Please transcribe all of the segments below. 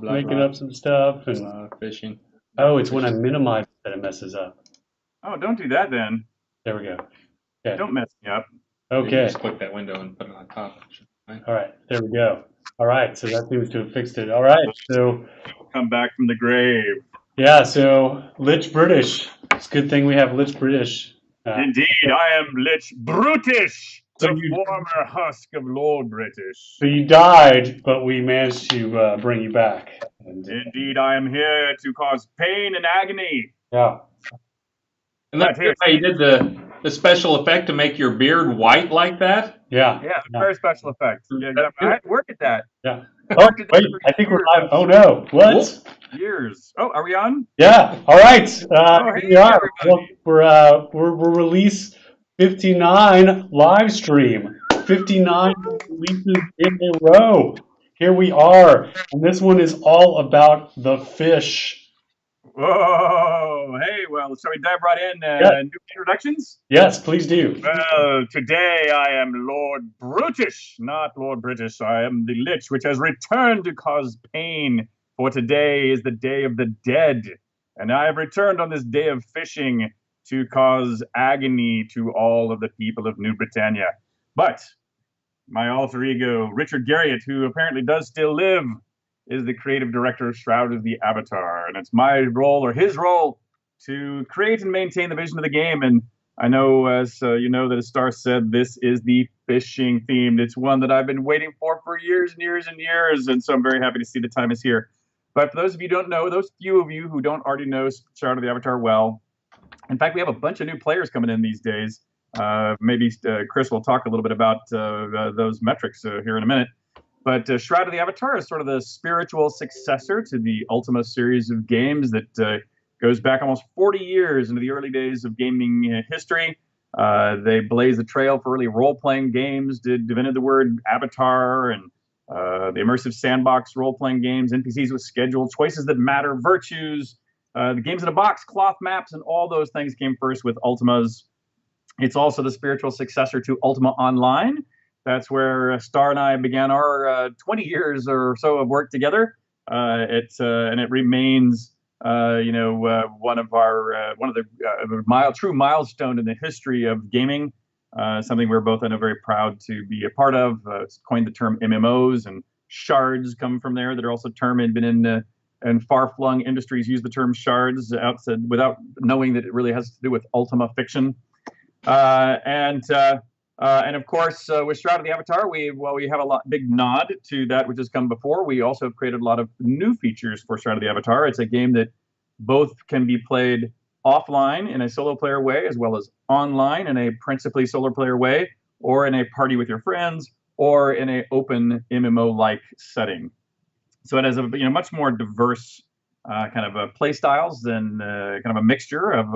making up some stuff, and Fishing. oh, it's when I minimize that it messes up. Oh, don't do that then. There we go. Okay. Don't mess me up. You can Okay. just click that window and put it on top. All right. There we go. All right. So that seems to have fixed it. All right. So Come back from the grave. yeah. So Lich British. It's a good thing we have Lich British. Indeed, I am Lich Brutish, So the you- former husk of Lord British. So you died, but we managed to bring you back. And, Indeed, I am here to cause pain and agony. yeah. And that's how you did the special effect to make your beard white like that? Yeah. Yeah, very special effects. Yeah, That's exactly. I had to work at that. Yeah. Oh, wait. I think we're live. Oh no. What? Years. Oh, are we on? Yeah. All right. Hey, Here we are. everybody. We're release 59 live stream. 59 releases in a row. Here we are, and this one is all about the fish. Whoa. Hey, well, shall we dive right in? Yeah. New introductions? Yes, please do. Well, today I am Lord Brutish, not Lord British. I am the Lich, which has returned to cause pain. For today is the Day of the Dead, and I have returned on this day of fishing to cause agony to all of the people of New Britannia. But my alter ego, Richard Garriott, who apparently does still live, is the creative director of Shroud of the Avatar, and it's my role, or his role, to create and maintain the vision of the game. And I know, as you know, that as Star said, this is the fishing themed. It's one that I've been waiting for years and years and years, and so I'm very happy to see the time is here. But for those of you who don't know, those few of you who don't already know Shroud of the Avatar well, in fact, we have a bunch of new players coming in these days. Maybe Chris will talk a little bit about those metrics here in a minute. But Shroud of the Avatar is sort of the spiritual successor to the Ultima series of games that goes back almost 40 years into the early days of gaming history. They blazed the trail for early role-playing games, invented the word avatar, and the immersive sandbox role-playing games, NPCs with schedule, choices that matter, virtues, the games in a box, cloth maps, and all those things came first with Ultimas. It's also the spiritual successor to Ultima Online. That's where Star and I began our 20 years or so of work together. And it remains, one of the true milestone in the history of gaming. Something we're both, I know, very proud to be a part of. It's coined the term MMOs, and shards come from there. That are also been in far-flung industries use the term shards outside without knowing that it really has to do with Ultima fiction. And of course, with Shroud of the Avatar, we have a big nod to that which has come before. We also have created a lot of new features for Shroud of the Avatar. It's a game that both can be played offline in a solo player way, as well as online in a principally solo player way, or in a party with your friends, or in a open MMO-like setting. So it has a much more diverse kind of play styles than kind of a mixture of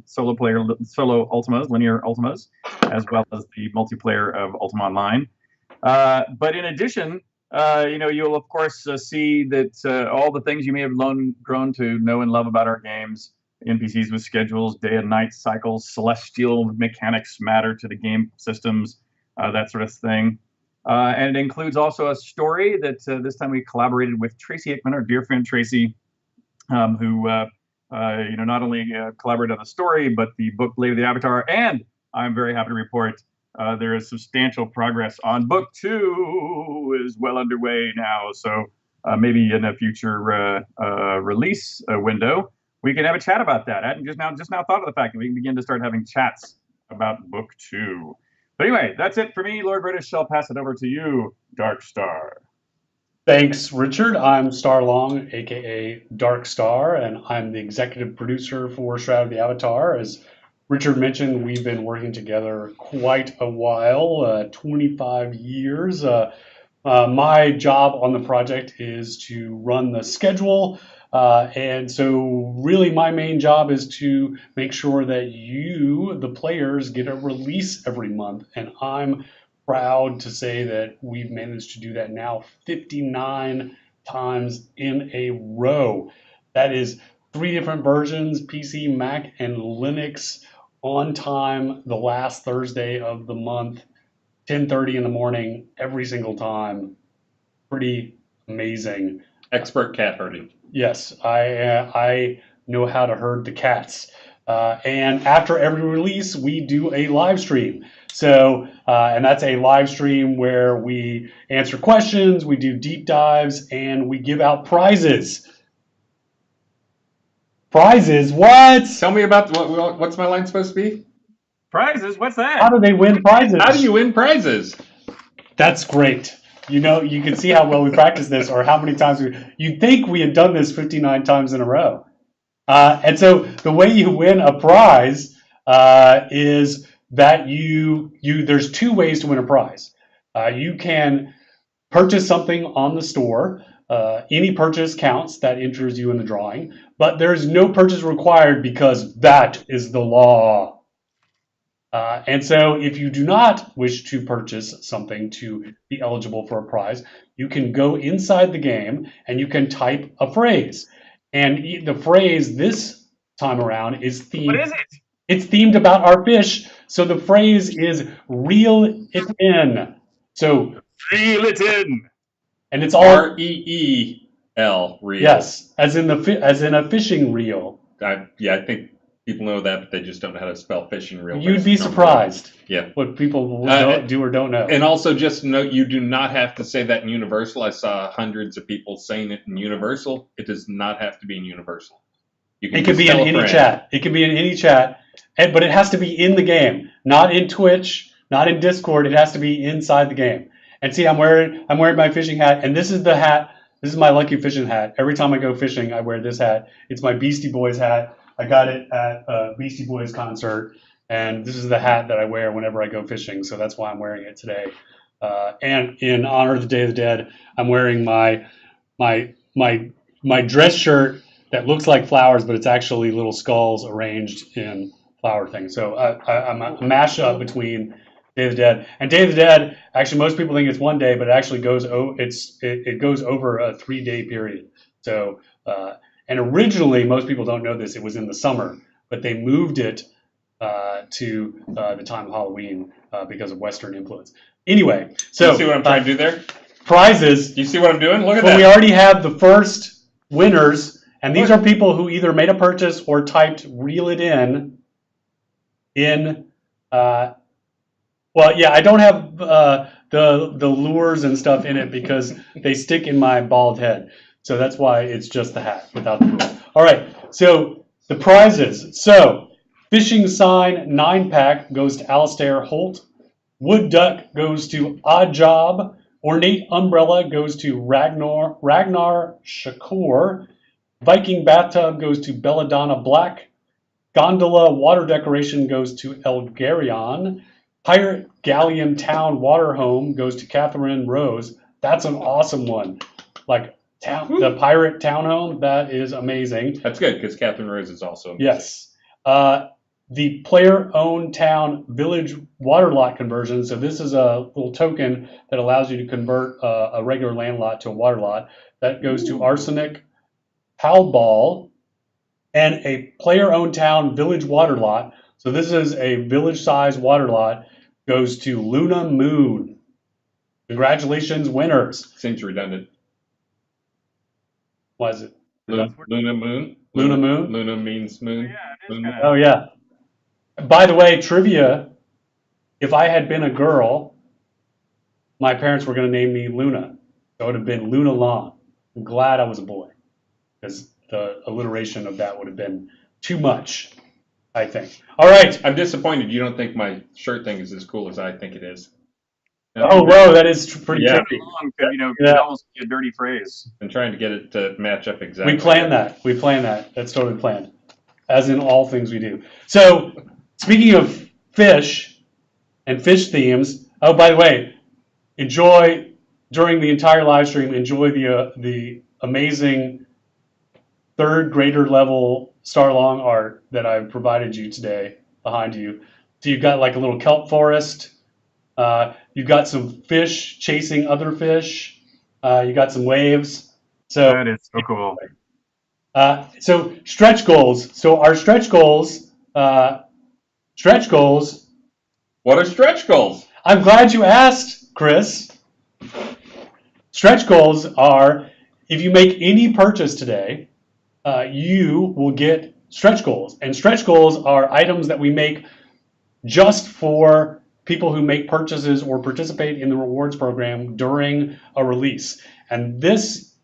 solo Ultimas, linear Ultimas, as well as the multiplayer of Ultima Online. But in addition, you'll of course see that all the things you may have grown to know and love about our games, NPCs with schedules, day and night cycles, celestial mechanics matter to the game systems, that sort of thing. And it includes also a story that this time we collaborated with Tracy Hickman, our dear friend Tracy, who not only collaborated on the story, but the book Blade of the Avatar. And I'm very happy to report there is substantial progress on book 2 is well underway now. So maybe in a future release window, we can have a chat about that. I hadn't just now thought of the fact that we can begin to start having chats about book 2. But anyway, that's it for me, Lord British. I'll pass it over to you, Dark Star. Thanks, Richard. I'm Star Long, aka Dark Star, and I'm the executive producer for Shroud of the Avatar. As Richard mentioned, we've been working together quite a while, 25 years. My job on the project is to run the schedule. And so really my main job is to make sure that you, the players, get a release every month. And I'm proud to say that we've managed to do that now 59 times in a row. That is 3 different versions, PC, Mac, and Linux, on time the last Thursday of the month, 10:30 in the morning, every single time. Pretty amazing. Expert cat herding. Yes, I know how to herd the cats. And after every release, we do a live stream. So, and that's a live stream where we answer questions, we do deep dives, and we give out prizes. Prizes? What? Tell me about what's my line supposed to be? Prizes? What's that? How do they win prizes? How do you win prizes? That's great. You know, you can see how well we practice this, or how many times you'd think we had done this 59 times in a row. And so the way you win a prize is that there's two ways to win a prize. You can purchase something on the store. Any purchase counts. That enters you in the drawing. But there is no purchase required because that is the law. And so if you do not wish to purchase something to be eligible for a prize, you can go inside the game and you can type a phrase. And the phrase this time around is themed. What is it? It's themed about our fish. So the phrase is reel it in. So reel it in. And it's all REEL. Reel. Yes, as in a fishing reel. I think people know that, but they just don't know how to spell fishing reel. You'd be surprised. Yeah. What people do or don't know. And also, just note, you do not have to say that in Universal. I saw hundreds of people saying it in Universal. It does not have to be in Universal. It could be in any chat. It can be in any chat, but it has to be in the game, not in Twitch, not in Discord. It has to be inside the game. And see, I'm wearing my fishing hat, and this is the hat. This is my lucky fishing hat. Every time I go fishing, I wear this hat. It's my Beastie Boys hat. I got it at a Beastie Boys concert, and this is the hat that I wear whenever I go fishing. So that's why I'm wearing it today. And in honor of the Day of the Dead, I'm wearing my dress shirt that looks like flowers, but it's actually little skulls arranged in flower things. So I'm a mashup between Day of the Dead and Day of the Dead. Actually, most people think it's one day, but it actually goes it goes over a 3-day period. So and originally, most people don't know this, it was in the summer, but they moved it to the time of Halloween because of Western influence. Anyway, so you see what I'm trying to do there? Prizes. Do you see what I'm doing? Look at that. that. We already have the first winners, and these are people who either made a purchase or typed "reel it in." Well, yeah, I don't have the lures and stuff in it because they stick in my bald head. So that's why it's just the hat without the lure. All right, so the prizes. So fishing sign 9-pack goes to Alistair Holt. Wood duck goes to Odd Job. Ornate umbrella goes to Ragnar Shakur. Viking bathtub goes to Belladonna Black. Gondola water decoration goes to Elgarion. Pirate Galleon Town Water Home goes to Catherine Rose. That's an awesome one. Like the Pirate Townhome, that is amazing. That's good because Catherine Rose is also amazing. Yes. The player-owned town village water lot conversion. So this is a little token that allows you to convert a regular land lot to a water lot. That goes to Arsenic Powball. And a player-owned town village water lot. So this is a village-sized water lot. Goes to Luna Moon. Congratulations, winners. Seems redundant. Why is it? Luna Moon? Luna Moon? Luna means moon. Oh, yeah. By the way, trivia, if I had been a girl, my parents were going to name me Luna. So it would have been Luna Long. I'm glad I was a boy because the alliteration of that would have been too much, I think. All right. I'm disappointed you don't think my shirt thing is as cool as I think it is. Oh, whoa, that is pretty tricky. Long could, could almost be a dirty phrase. I'm trying to get it to match up exactly. We planned that. That's totally planned, as in all things we do. So, speaking of fish and fish themes, oh, by the way, enjoy, during the entire live stream, enjoy the amazing third grader level Starlong art that I've provided you today behind you. So you've got like a little kelp forest. You've got some fish chasing other fish. You got some waves. So that is so cool. So stretch goals. So our stretch goals. What are stretch goals? I'm glad you asked, Chris. Stretch goals are if you make any purchase today, you will get stretch goals. And stretch goals are items that we make just for people who make purchases or participate in the rewards program during a release. And this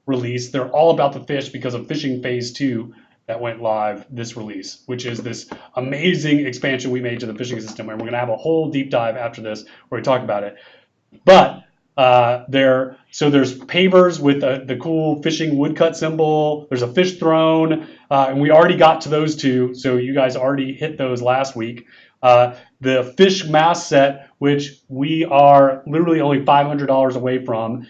release, they're all about the fish because of Fishing Phase 2 that went live this release, which is this amazing expansion we made to the fishing system. And we're going to have a whole deep dive after this where we talk about it. But there's pavers with the cool fishing woodcut symbol. There's a fish throne, and we already got to those two, so you guys already hit those last week. The fish mask set, which we are literally only $500 away from.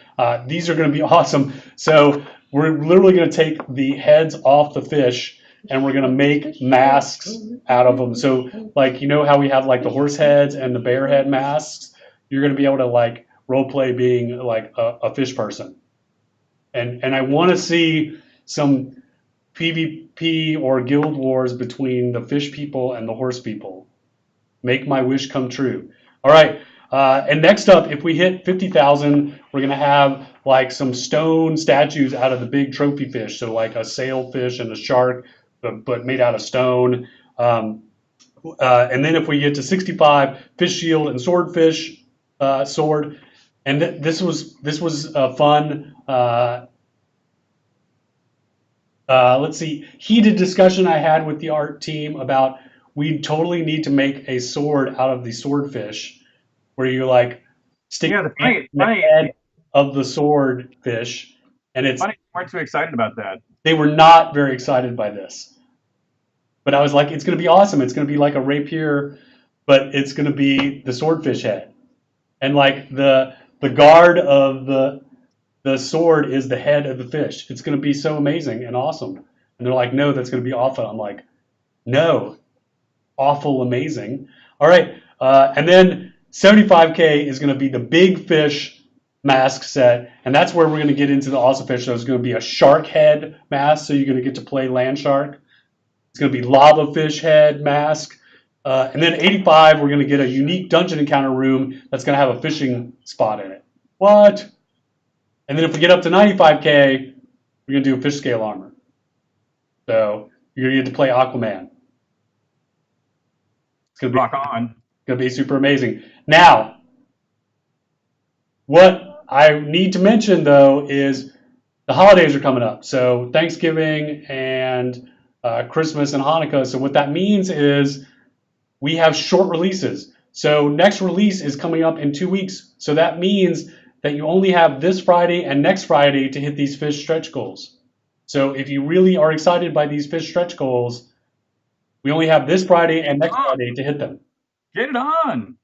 These are going to be awesome. So we're literally going to take the heads off the fish and we're going to make masks out of them. So like, you know how we have like the horse heads and the bear head masks? You're going to be able to like role play being like a fish person. And I want to see some PvP or guild wars between the fish people and the horse people. Make my wish come true. All right. And next up, if we hit 50,000, we're going to have like some stone statues out of the big trophy fish. So like a sailfish and a shark, but made out of stone. And then if we get to 65, fish shield and swordfish sword. And this was fun. Let's see, heated discussion I had with the art team about we totally need to make a sword out of the swordfish, where you like stick the head of the swordfish, and it's funny. You weren't too excited about that. They were not very excited by this, but I was like, it's going to be awesome. It's going to be like a rapier, but it's going to be the swordfish head, and like the guard of the sword is the head of the fish. It's going to be so amazing and awesome. And they're like, no, that's going to be awful. I'm like, no, awful, amazing. All right. And then 75K is going to be the big fish mask set. And that's where we're going to get into the awesome fish. So it's going to be a shark head mask. So you're going to get to play land shark. It's going to be lava fish head mask. And then 85, we're going to get a unique dungeon encounter room that's going to have a fishing spot in it. What? And then if we get up to 95K, we're going to do a fish scale armor. So you're going to get to play Aquaman. It's going to be rock on. Going to be super amazing. Now, what I need to mention though is the holidays are coming up. So Thanksgiving and Christmas and Hanukkah. So what that means is we have short releases. So next release is coming up in 2 weeks. So that means that you only have this Friday and next Friday to hit these fish stretch goals. So if you really are excited by these fish stretch goals, we only have this Friday and next Friday to hit them. Get it on.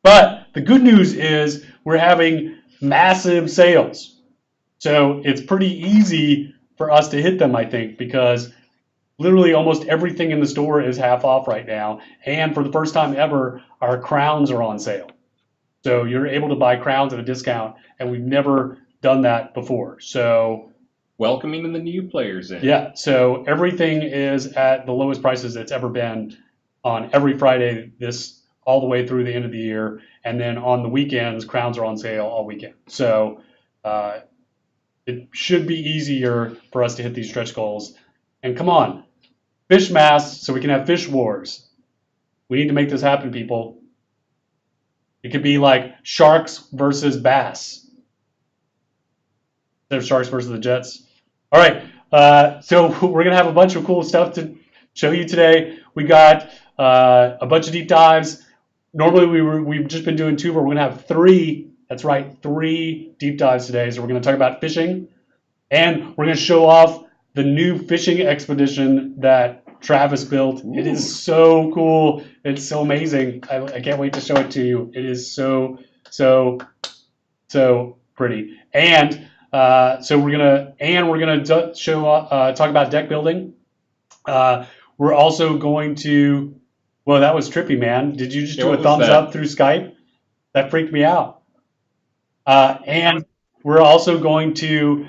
But the good news is we're having massive sales. So it's pretty easy for us to hit them, I think, because literally almost everything in the store is half off right now. And for the first time ever, our crowns are on sale. So you're able to buy crowns at a discount, and we've never done that before. So welcoming the new players in. Yeah, so everything is at the lowest prices it's ever been on every Friday this all the way through the end of the year. And then on the weekends, crowns are on sale all weekend. So it should be easier for us to hit these stretch goals. And come on, fish masks so we can have fish wars. We need to make this happen, people. It could be like sharks versus bass. Instead of sharks versus the Jets. All right, so we're going to have a bunch of cool stuff to show you today. We got a bunch of deep dives. Normally we've just been doing 2, but we're going to have 3. That's right, 3 deep dives today. So we're going to talk about fishing, and we're going to show off the new fishing expedition that Travis built. Ooh. It is so cool. It's so amazing. I can't wait to show it to you. It is so pretty. And so we're gonna talk about deck building. We're also going to. Well, that was trippy, man. Did you just do a thumbs up through Skype? That freaked me out. And we're also going to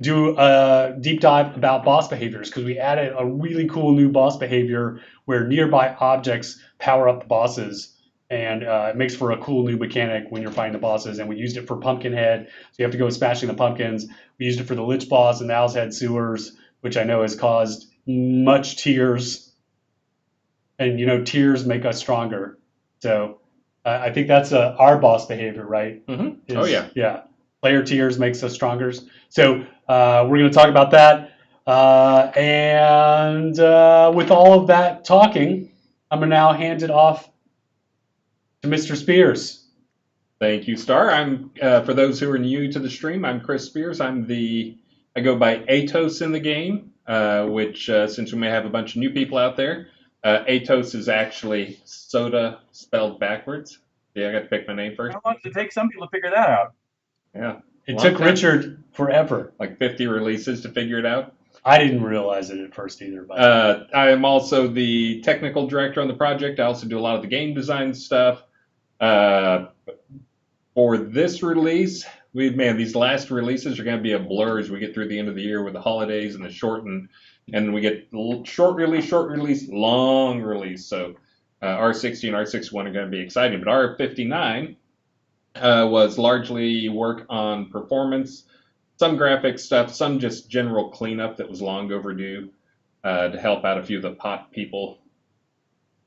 do a deep dive about boss behaviors, because we added a really cool new boss behavior where nearby objects power up the bosses. and it makes for a cool new mechanic when you're fighting the bosses. And we used it for Pumpkinhead, so you have to go smashing the pumpkins. We used it for the Lich boss in the Owl's Head sewers, which I know has caused much tears. And tears make us stronger. So I think that's our boss behavior, right? Mm-hmm. Oh yeah. Yeah. Player tears makes us stronger. So we're going to talk about that. And with all of that talking, I'm going to now hand it off to Mr. Spears. Thank you, Star. I'm for those who are new to the stream, I'm Chris Spears. I go by Atos in the game, which since we may have a bunch of new people out there, Atos is actually soda spelled backwards. Yeah, I got to pick my name first. How long does it take some people to figure that out? Yeah. It took Richard forever. Like 50 releases to figure it out. I didn't realize it at first either. But I am also the technical director on the project. I also do a lot of the game design stuff. For this release, these last releases are going to be a blur as we get through the end of the year with the holidays and the shortened, and we get short release, long release. So R60 and R61 are going to be exciting, but R59 was largely work on performance, some graphic stuff, some just general cleanup that was long overdue to help out a few of the pot people.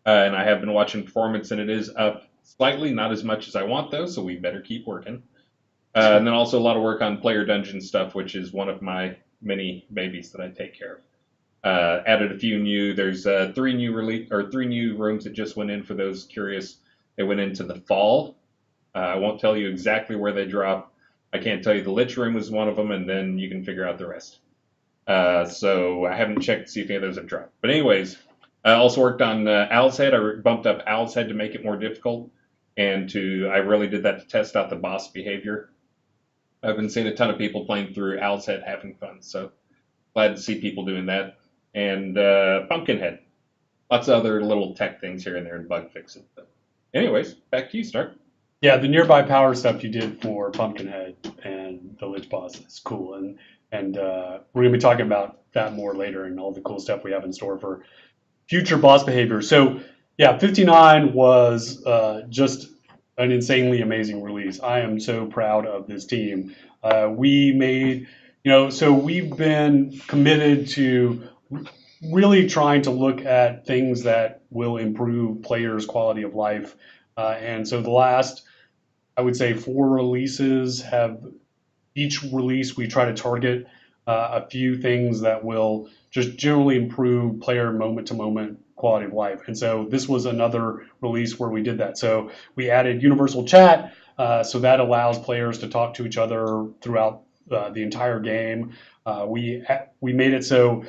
And I have been watching performance, and it is up slightly, not as much as I want though, so we better keep working. And then also a lot of work on player dungeon stuff, which is one of my many babies that I take care of. Added a few new. There's three new rooms that just went in for those curious. They went into the fall. I won't tell you exactly where they drop. I can't tell you the Lich room was one of them, and then you can figure out the rest. So I haven't checked to see if any of those have dropped. But anyways, I also worked on Owl's Head. I bumped up Owl's Head to make it more difficult, and I really did that to test out the boss behavior. I've been seeing a ton of people playing through Owl's Head having fun, so glad to see people doing that. And Pumpkinhead. Lots of other little tech things here and there and bug fixes. But anyways, back to you, Stark. Yeah, the nearby power stuff you did for Pumpkinhead and the Lich boss is cool, and we're going to be talking about that more later and all the cool stuff we have in store for future boss behavior. So yeah, 59 was just an insanely amazing release. I am so proud of this team. We made, so we've been committed to really trying to look at things that will improve players' quality of life. And so the last, I would say, 4 releases each release we try to target a few things that will just generally improve player moment-to-moment quality of life. And so this was another release where we did that. So we added universal chat, so that allows players to talk to each other throughout the entire game. We made it so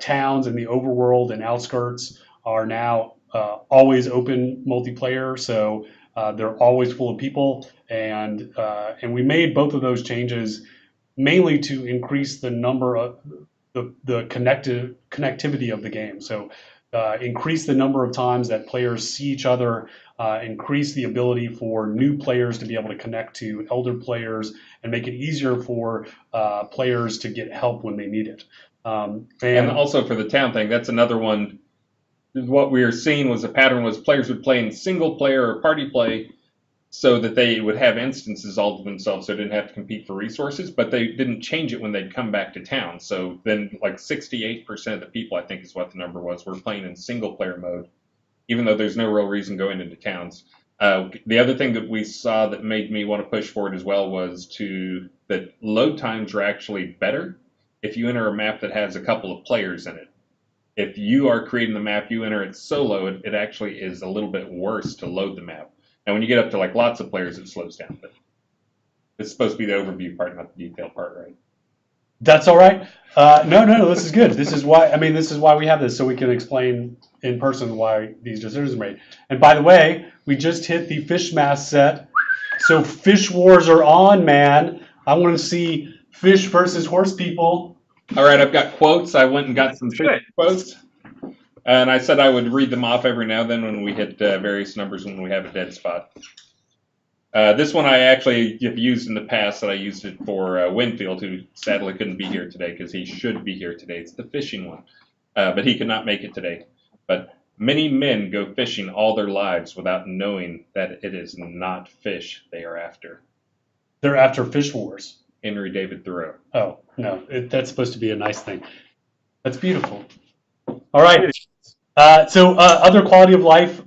towns in the overworld and outskirts are now always open multiplayer, so they're always full of people, and we made both of those changes mainly to increase the number of the connectivity of the game. So increase the number of times that players see each other, increase the ability for new players to be able to connect to elder players, and make it easier for players to get help when they need it. And also for the town thing, that's another one. What we were seeing was a pattern was players would play in single player or party play so that they would have instances all to themselves, so they didn't have to compete for resources, but they didn't change it when they'd come back to town. So then like 68% of the people, I think is what the number was, were playing in single player mode, even though there's no real reason going into towns. The other thing that we saw that made me want to push forward as well was that load times are actually better if you enter a map that has a couple of players in it. If you are creating the map, you enter it solo, it actually is a little bit worse to load the map. And when you get up to like lots of players, it slows down. But it's supposed to be the overview part, not the detail part, right? That's all right. No, this is good. This is why we have this, so we can explain in person why these decisions are made. And by the way, we just hit the fish mask set, so fish wars are on, man. I want to see fish versus horse people. All right, I've got quotes. I went and got some fish quotes. And I said I would read them off every now and then when we hit various numbers when we have a dead spot. This one I actually have used in the past, that I used it for Winfield, who sadly couldn't be here today because he should be here today. It's the fishing one. But he could not make it today. But Many men go fishing all their lives without knowing that it is not fish they are after. They're after fish wars. Henry David Thoreau. Oh, no, that's supposed to be a nice thing. That's beautiful. All right. So other quality of life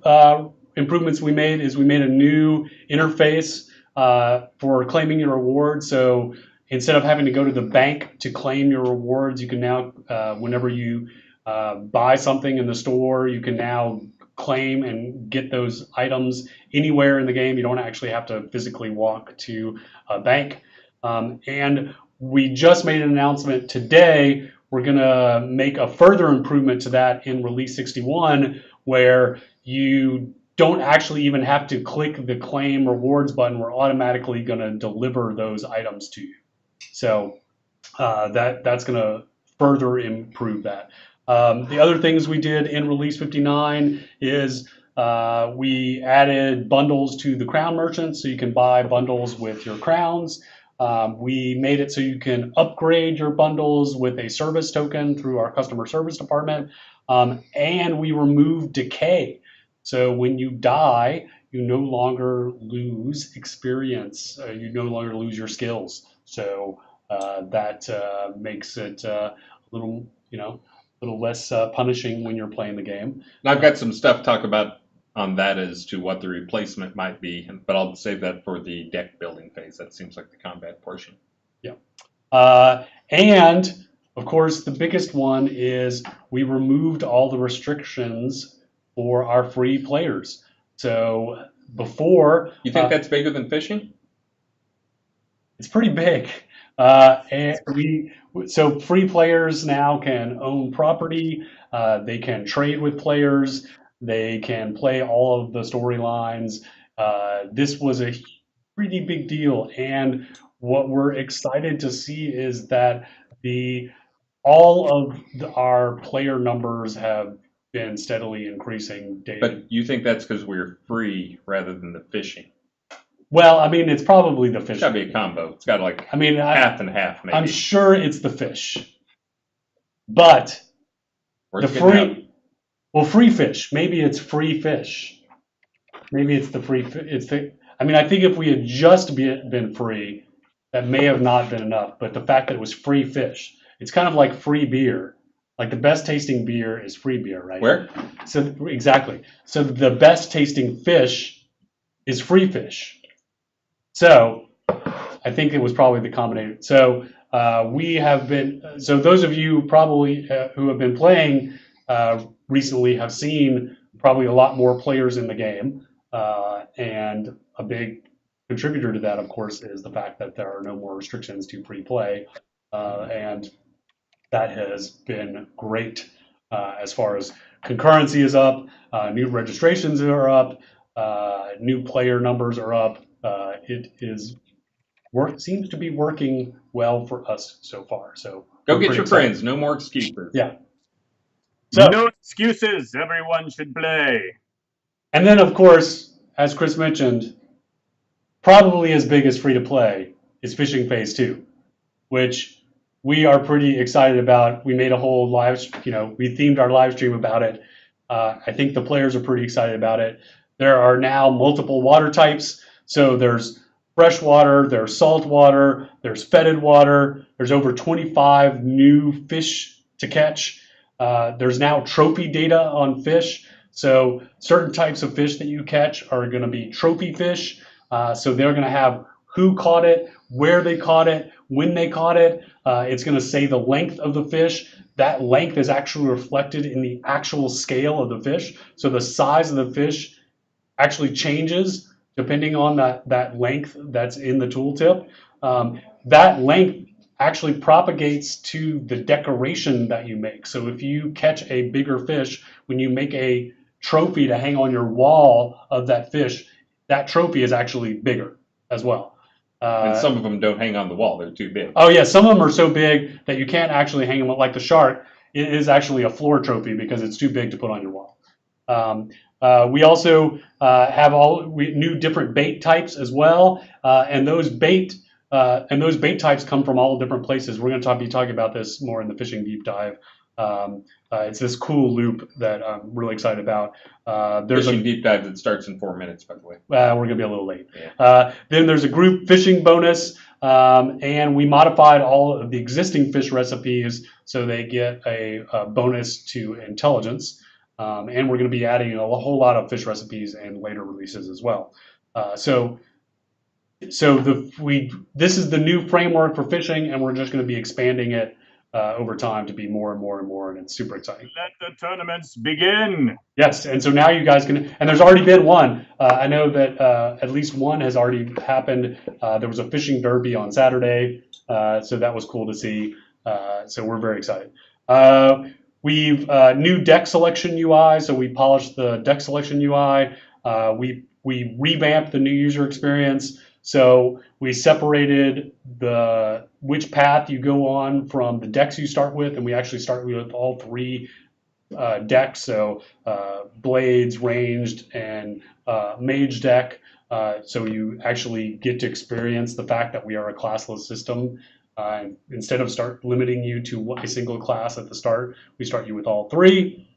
improvements we made is we made a new interface for claiming your rewards. So instead of having to go to the bank to claim your rewards, you can now, whenever you buy something in the store, you can now claim and get those items anywhere in the game. You don't actually have to physically walk to a bank. And we just made an announcement today. We're going to make a further improvement to that in release 61, where you don't actually even have to click the claim rewards button. We're automatically going to deliver those items to you. So that's going to further improve that. The other things we did in release 59 is we added bundles to the crown merchants, so you can buy bundles with your crowns. We made it so you can upgrade your bundles with a service token through our customer service department. And we removed decay. So when you die, you no longer lose experience. You no longer lose your skills. So that makes it a little, a little less punishing when you're playing the game. And I've got some stuff to talk about on that as to what the replacement might be, but I'll save that for the deck building phase. That seems like the combat portion. Yeah. And of course, the biggest one is we removed all the restrictions for our free players. So before, You think that's bigger than fishing? it's pretty big. And so free players now can own property. They can trade with players. They can play all of the storylines. This was a pretty big deal, and what we're excited to see is that all of our player numbers have been steadily increasing daily. But you think that's because we're free rather than the fishing? Well, I mean, it's probably the fish. It's got to be a combo. It's got like I mean, half and half, maybe. I'm sure it's the fish, but Where's the it getting out? free. Well, free fish. Maybe it's free fish. Maybe it's the free. I mean, I think if we had just been free, that may have not been enough. But the fact that it was free fish, it's kind of like free beer. Like the best tasting beer is free beer, right? Where? So exactly. So the best tasting fish is free fish. So I think it was probably the combination. So we have been. So those of you probably who have been playing recently have seen probably a lot more players in the game, and a big contributor to that, of course, is the fact that there are no more restrictions to free play, and that has been great as far as concurrency is up, new registrations are up, new player numbers are up. It seems to be working well for us so far. So Go get your friends. No more excuses. Yeah. So, no excuses. Everyone should play. And then, of course, as Chris mentioned, probably as big as free to play is Fishing Phase 2, which we are pretty excited about. We made a whole we themed our live stream about it. I think the players are pretty excited about it. There are now multiple water types. So there's fresh water, there's salt water, there's fetid water. There's over 25 new fish to catch. There's now trophy data on fish. So certain types of fish that you catch are going to be trophy fish. So they're going to have who caught it, where they caught it, when they caught it. It's going to say the length of the fish. That length is actually reflected in the actual scale of the fish. So the size of the fish actually changes depending on that length that's in the tooltip. That length actually propagates to the decoration that you make. So if you catch a bigger fish, when you make a trophy to hang on your wall of that fish, that trophy is actually bigger as well. And some of them don't hang on the wall. They're too big. Oh, yeah. Some of them are so big that you can't actually hang them like the shark. It is actually a floor trophy because it's too big to put on your wall. We also have new different bait types as well. And those bait types come from all different places. We're going to be talking about this more in the fishing deep dive It's this cool loop that I'm really excited about. There's Fishing deep dive that starts in 4 minutes, by the way. we're going to be a little late. Yeah. Then there's a group fishing bonus, and we modified all of the existing fish recipes so they get a bonus to intelligence. And we're going to be adding a whole lot of fish recipes in later releases as well. This is the new framework for fishing, and we're just going to be expanding it over time to be more and more and more, and it's super exciting. Let the tournaments begin. Yes, and so now you guys can, and there's already been one. I know that at least one has already happened. There was a fishing derby on Saturday, so that was cool to see. So we're very excited. We've new deck selection UI, so we polished the deck selection UI. We revamped the new user experience. So we separated which path you go on from the decks you start with, and we actually start with all 3 decks. So blades, ranged, and mage deck. So you actually get to experience the fact that we are a classless system. Instead of start limiting you to a single class at the start, we start you with all 3.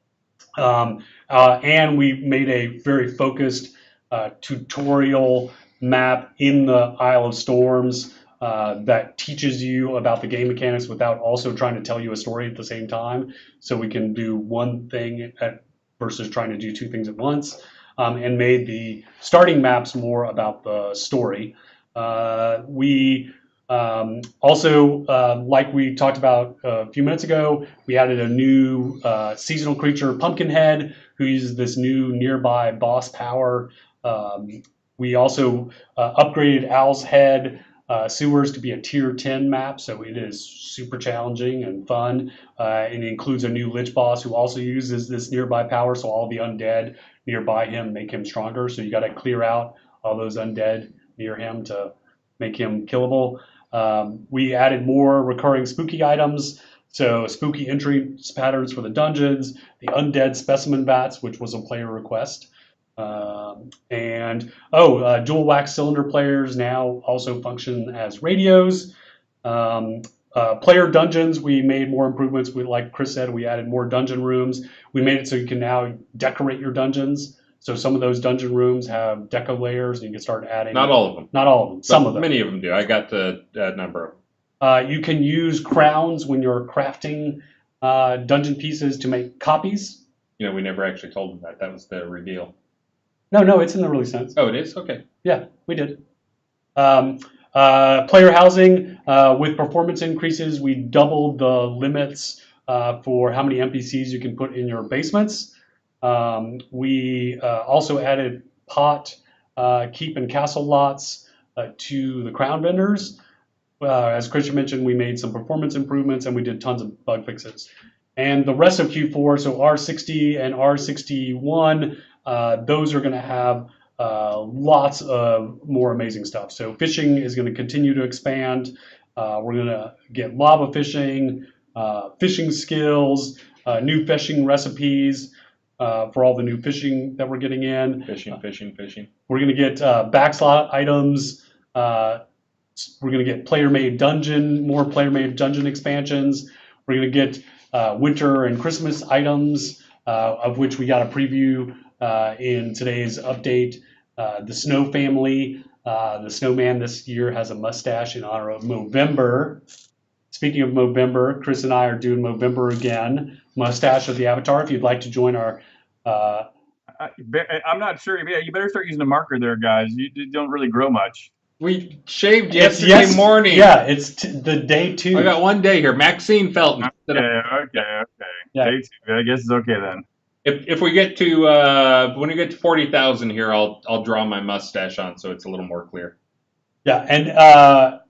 And we made a very focused tutorial map in the Isle of Storms that teaches you about the game mechanics without also trying to tell you a story at the same time. So we can do one thing versus trying to do 2 things at once, and made the starting maps more about the story. We also, like we talked about a few minutes ago, we added a new seasonal creature, Pumpkinhead, who uses this new nearby boss power. We also upgraded Owl's Head sewers to be a tier 10 map, so it is super challenging and fun. And it includes a new Lich boss who also uses this nearby power, so all the undead nearby him make him stronger. So you got to clear out all those undead near him to make him killable. We added more recurring spooky items, so spooky entry patterns for the dungeons, the undead specimen bats, which was a player request. Dual wax cylinder players now also function as radios. Player dungeons, we made more improvements. Like Chris said, we added more dungeon rooms. We made it so you can now decorate your dungeons. So some of those dungeon rooms have deco layers, and you can start adding. Not all of them. Not all of them. Some of them. Many of them do. I got the number of them. You can use crowns when you're crafting dungeon pieces to make copies. You know, we never actually told them that. That was the reveal. No, it's in the release notes. Oh, it is? Okay. Yeah, we did. Player housing, with performance increases, we doubled the limits for how many NPCs you can put in your basements. We also added pot, keep, and castle lots to the crown vendors. As Christian mentioned, we made some performance improvements, and we did tons of bug fixes. And the rest of Q4, so R60 and R61, those are going to have lots of more amazing stuff. So fishing is going to continue to expand. We're going to get lava fishing, fishing skills, new fishing recipes for all the new fishing that we're getting in. Fishing. We're going to get backslot items. We're going to get more player-made dungeon expansions. We're going to get winter and Christmas items, of which we got a preview in today's update. The Snow family, the snowman this year has a mustache in honor of Movember. Speaking of Movember, Chris and I are doing Movember again. Mustache of the Avatar. If you'd like to join our, I'm not sure. Yeah, you better start using a marker there, guys. You don't really grow much. We shaved yesterday morning. Yeah, it's the day 2. I got one day here. Maxine Felton. Okay. Yeah. Day 2. I guess it's okay then. If we get to when we get to 40,000 here, I'll draw my mustache on so it's a little more clear. Yeah, and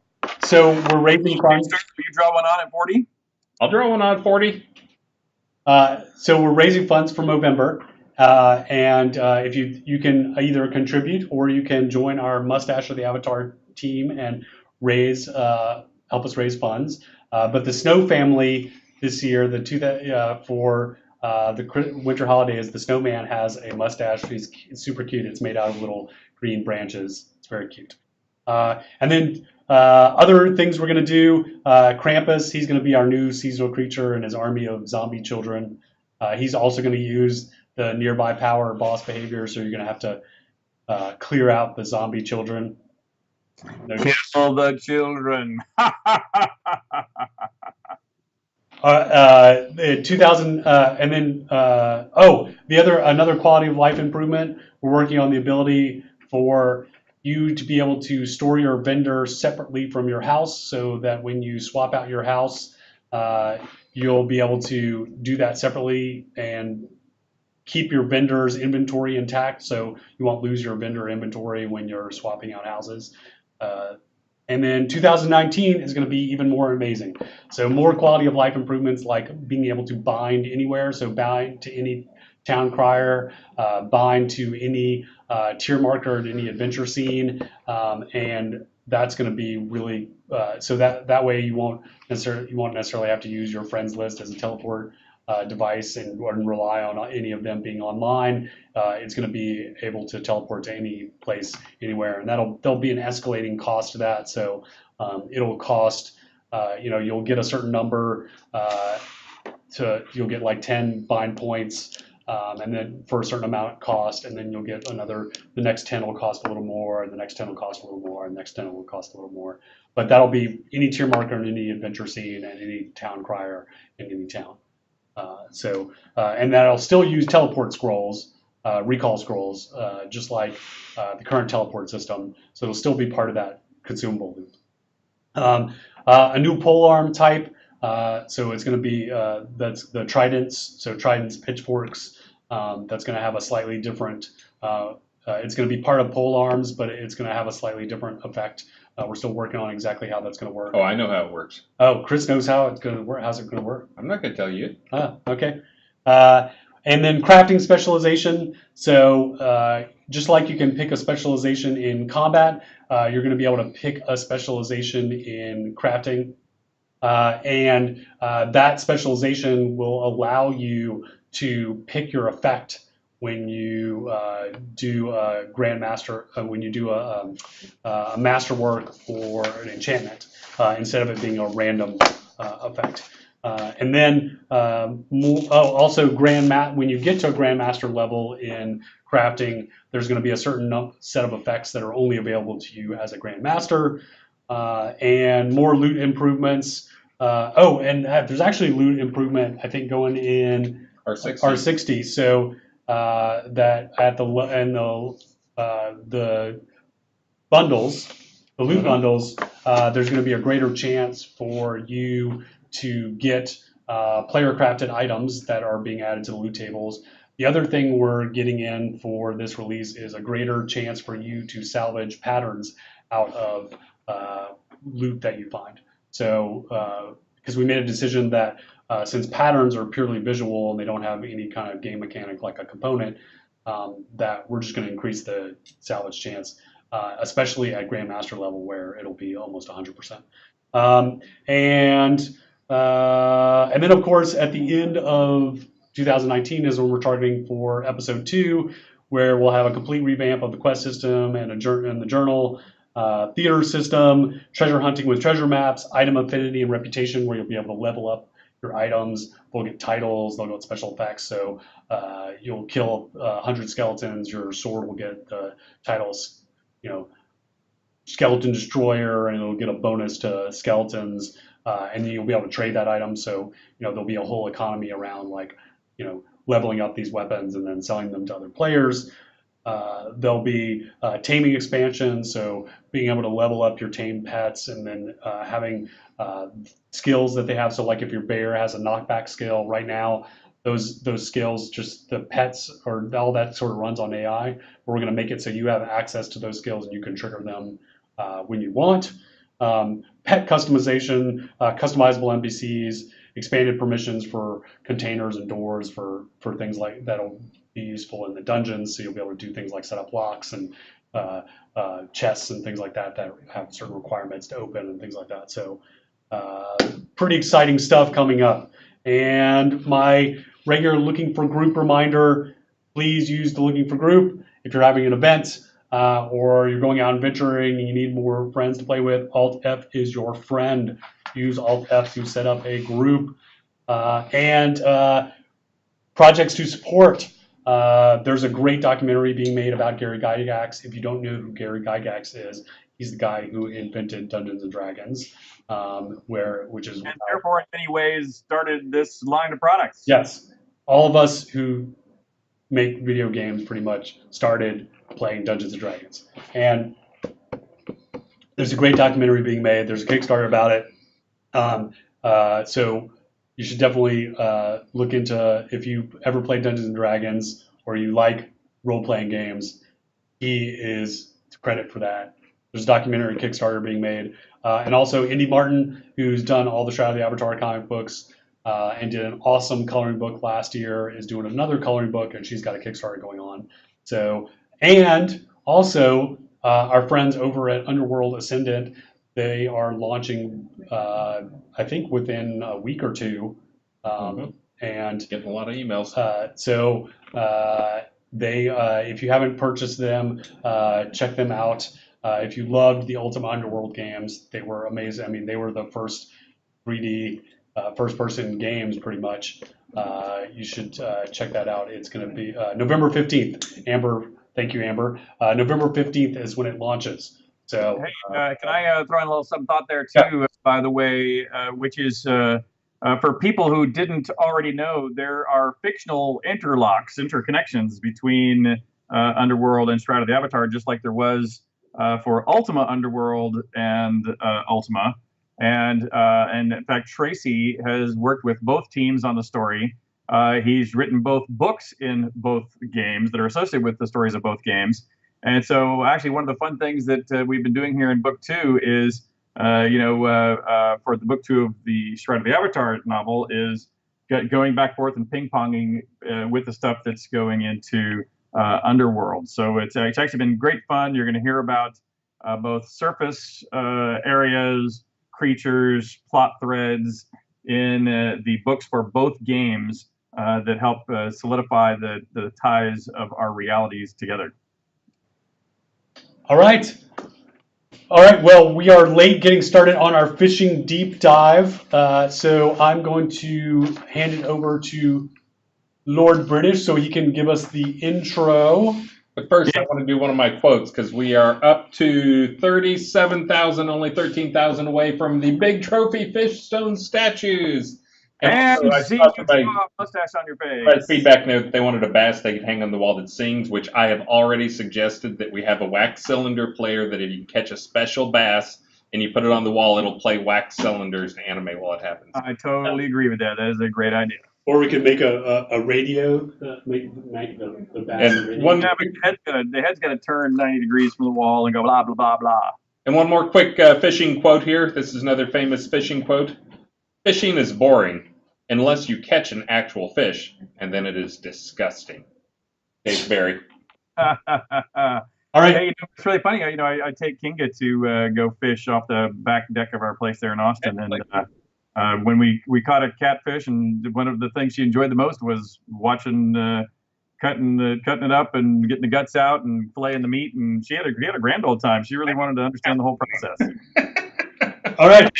so we're raising funds. Will you draw one on at 40? I'll draw one on 40. So we're raising funds for Movember, and if you can either contribute or you can join our Mustache of the Avatar team and help us raise funds. But the Snow family this year, for the winter holidays, the snowman has a mustache. It's super cute. It's made out of little green branches. It's very cute. And then other things we're going to do, Krampus, he's going to be our new seasonal creature and his army of zombie children. He's also going to use the nearby power boss behavior, so you're going to have to clear out the zombie children. Kill the children. 2000, and then another quality of life improvement. We're working on the ability for you to be able to store your vendor separately from your house, so that when you swap out your house, you'll be able to do that separately and keep your vendor's inventory intact, so you won't lose your vendor inventory when you're swapping out houses. And then 2019 is going to be even more amazing. So more quality of life improvements, like being able to bind anywhere. So bind to any town crier, bind to any tier marker at any adventure scene, and that's going to be really so that way you won't necessarily have to use your friends list as a teleport device and rely on any of them being online. It's going to be able to teleport to any place, anywhere, and there'll be an escalating cost to that. So it'll cost, you'll get a certain number you'll get like 10 bind points, and then for a certain amount cost, and then you'll get the next 10 will cost a little more, and the next 10 will cost a little more, and the next 10 will cost a little more. But that'll be any tier marker in any adventure scene and any town crier in any town. And that'll still use teleport scrolls, recall scrolls, just like the current teleport system. So it'll still be part of that consumable loop. A new polearm type. So it's going to be that's the tridents. So tridents, pitchforks. That's going to have a slightly different. It's going to be part of polearms, but it's going to have a slightly different effect. We're still working on exactly how that's going to work. Oh, I know how it works. Oh, Chris knows how it's going to work. How's it going to work? I'm not going to tell you. Okay. And then crafting specialization. So just like you can pick a specialization in combat, you're going to be able to pick a specialization in crafting. And that specialization will allow you to pick your effect when you do a grandmaster, when you do a masterwork or an enchantment, instead of it being a random effect. And then also when you get to a grandmaster level in crafting, there's going to be a certain set of effects that are only available to you as a grandmaster, and more loot improvements. And there's actually loot improvement, I think, going in R60. So that at the bundles, the loot bundles, there's going to be a greater chance for you to get player crafted items that are being added to the loot tables. The other thing we're getting in for this release is a greater chance for you to salvage patterns out of loot that you find. So because we made a decision that since patterns are purely visual and they don't have any kind of game mechanic like a component, that we're just going to increase the salvage chance, especially at Grandmaster level where it'll be almost 100%. And then, of course, at the end of 2019 is when we're targeting for episode 2, where we'll have a complete revamp of the quest system and the journal, theater system, treasure hunting with treasure maps, item affinity and reputation, where you'll be able to level up your items. They'll get titles, they'll get special effects. So you'll kill 100 skeletons, your sword will get the titles, skeleton destroyer, and it'll get a bonus to skeletons. And then you'll be able to trade that item. So, there'll be a whole economy around leveling up these weapons and then selling them to other players. There'll be taming expansion, so being able to level up your tame pets and then having skills that they have. So like if your bear has a knockback skill right now, those skills, just the pets or all that sort of runs on AI. But we're going to make it so you have access to those skills and you can trigger them when you want. Pet customization, customizable NPCs, expanded permissions for containers and doors for things like that'll be useful in the dungeons. So you'll be able to do things like set up locks and chests and things like that have certain requirements to open and things like that. So pretty exciting stuff coming up. And my regular looking for group reminder, please use the looking for group. If you're having an event, or you're going out adventuring and you need more friends to play with, Alt F is your friend. Use Alt F to set up a group. And projects to support. There's a great documentary being made about Gary Gygax. If you don't know who Gary Gygax is, he's the guy who invented Dungeons and Dragons, which is and therefore in many ways started this line of products. Yes, all of us who make video games pretty much started playing Dungeons and Dragons. And there's a great documentary being made. There's a Kickstarter about it. So you should definitely look into, if you ever played Dungeons and Dragons or you like role-playing games, he is to credit for that. There's a documentary Kickstarter being made. And also Indy Martin, who's done all the Shroud of the Avatar comic books and did an awesome coloring book last year, is doing another coloring book, and she's got a Kickstarter going on. So, and also our friends over at Underworld Ascendant, they are launching, I think, within a week or two. And getting a lot of emails. So if you haven't purchased them, check them out. If you loved the Ultima Underworld games, they were amazing. I mean, they were the first 3D first-person games, pretty much. You should check that out. It's going to be November 15th. Amber, thank you, Amber. November 15th is when it launches. So, hey, can I throw in a little some thought there too? Yeah. By the way, which is for people who didn't already know, there are fictional interconnections between Underworld and Shroud of the Avatar, just like there was for Ultima Underworld and Ultima. And in fact, Tracy has worked with both teams on the story. He's written both books in both games that are associated with the stories of both games. And so actually one of the fun things that we've been doing here in book 2 is, for the book 2 of the Shroud of the Avatar novel is going back and forth and ping-ponging with the stuff that's going into Underworld. So it's actually been great fun. You're going to hear about both surface areas, creatures, plot threads in the books for both games that help solidify the ties of our realities together. All right. Well, we are late getting started on our fishing deep dive. So I'm going to hand it over to Lord British so he can give us the intro. But first, I want to do one of my quotes because we are up to 37,000, only 13,000 away from the big trophy fish stone statues. And see you a mustache on your face. Feedback note, they wanted a bass they could hang on the wall that sings, which I have already suggested that we have a wax cylinder player that if you catch a special bass and you put it on the wall, it'll play wax cylinders to animate while it happens. I totally agree with that. That is a great idea. Or we could make a radio, make the bass and radio. The head's got to turn 90 degrees from the wall and go blah, blah, blah, blah. And one more quick fishing quote here. This is another famous fishing quote. Fishing is boring unless you catch an actual fish, and then it is disgusting. Dave Barry. All right. Hey, it's really funny. I take Kinga to go fish off the back deck of our place there in Austin, and when we caught a catfish, and one of the things she enjoyed the most was watching cutting it up and getting the guts out and filleting the meat, and she had a grand old time. She really wanted to understand the whole process. All right.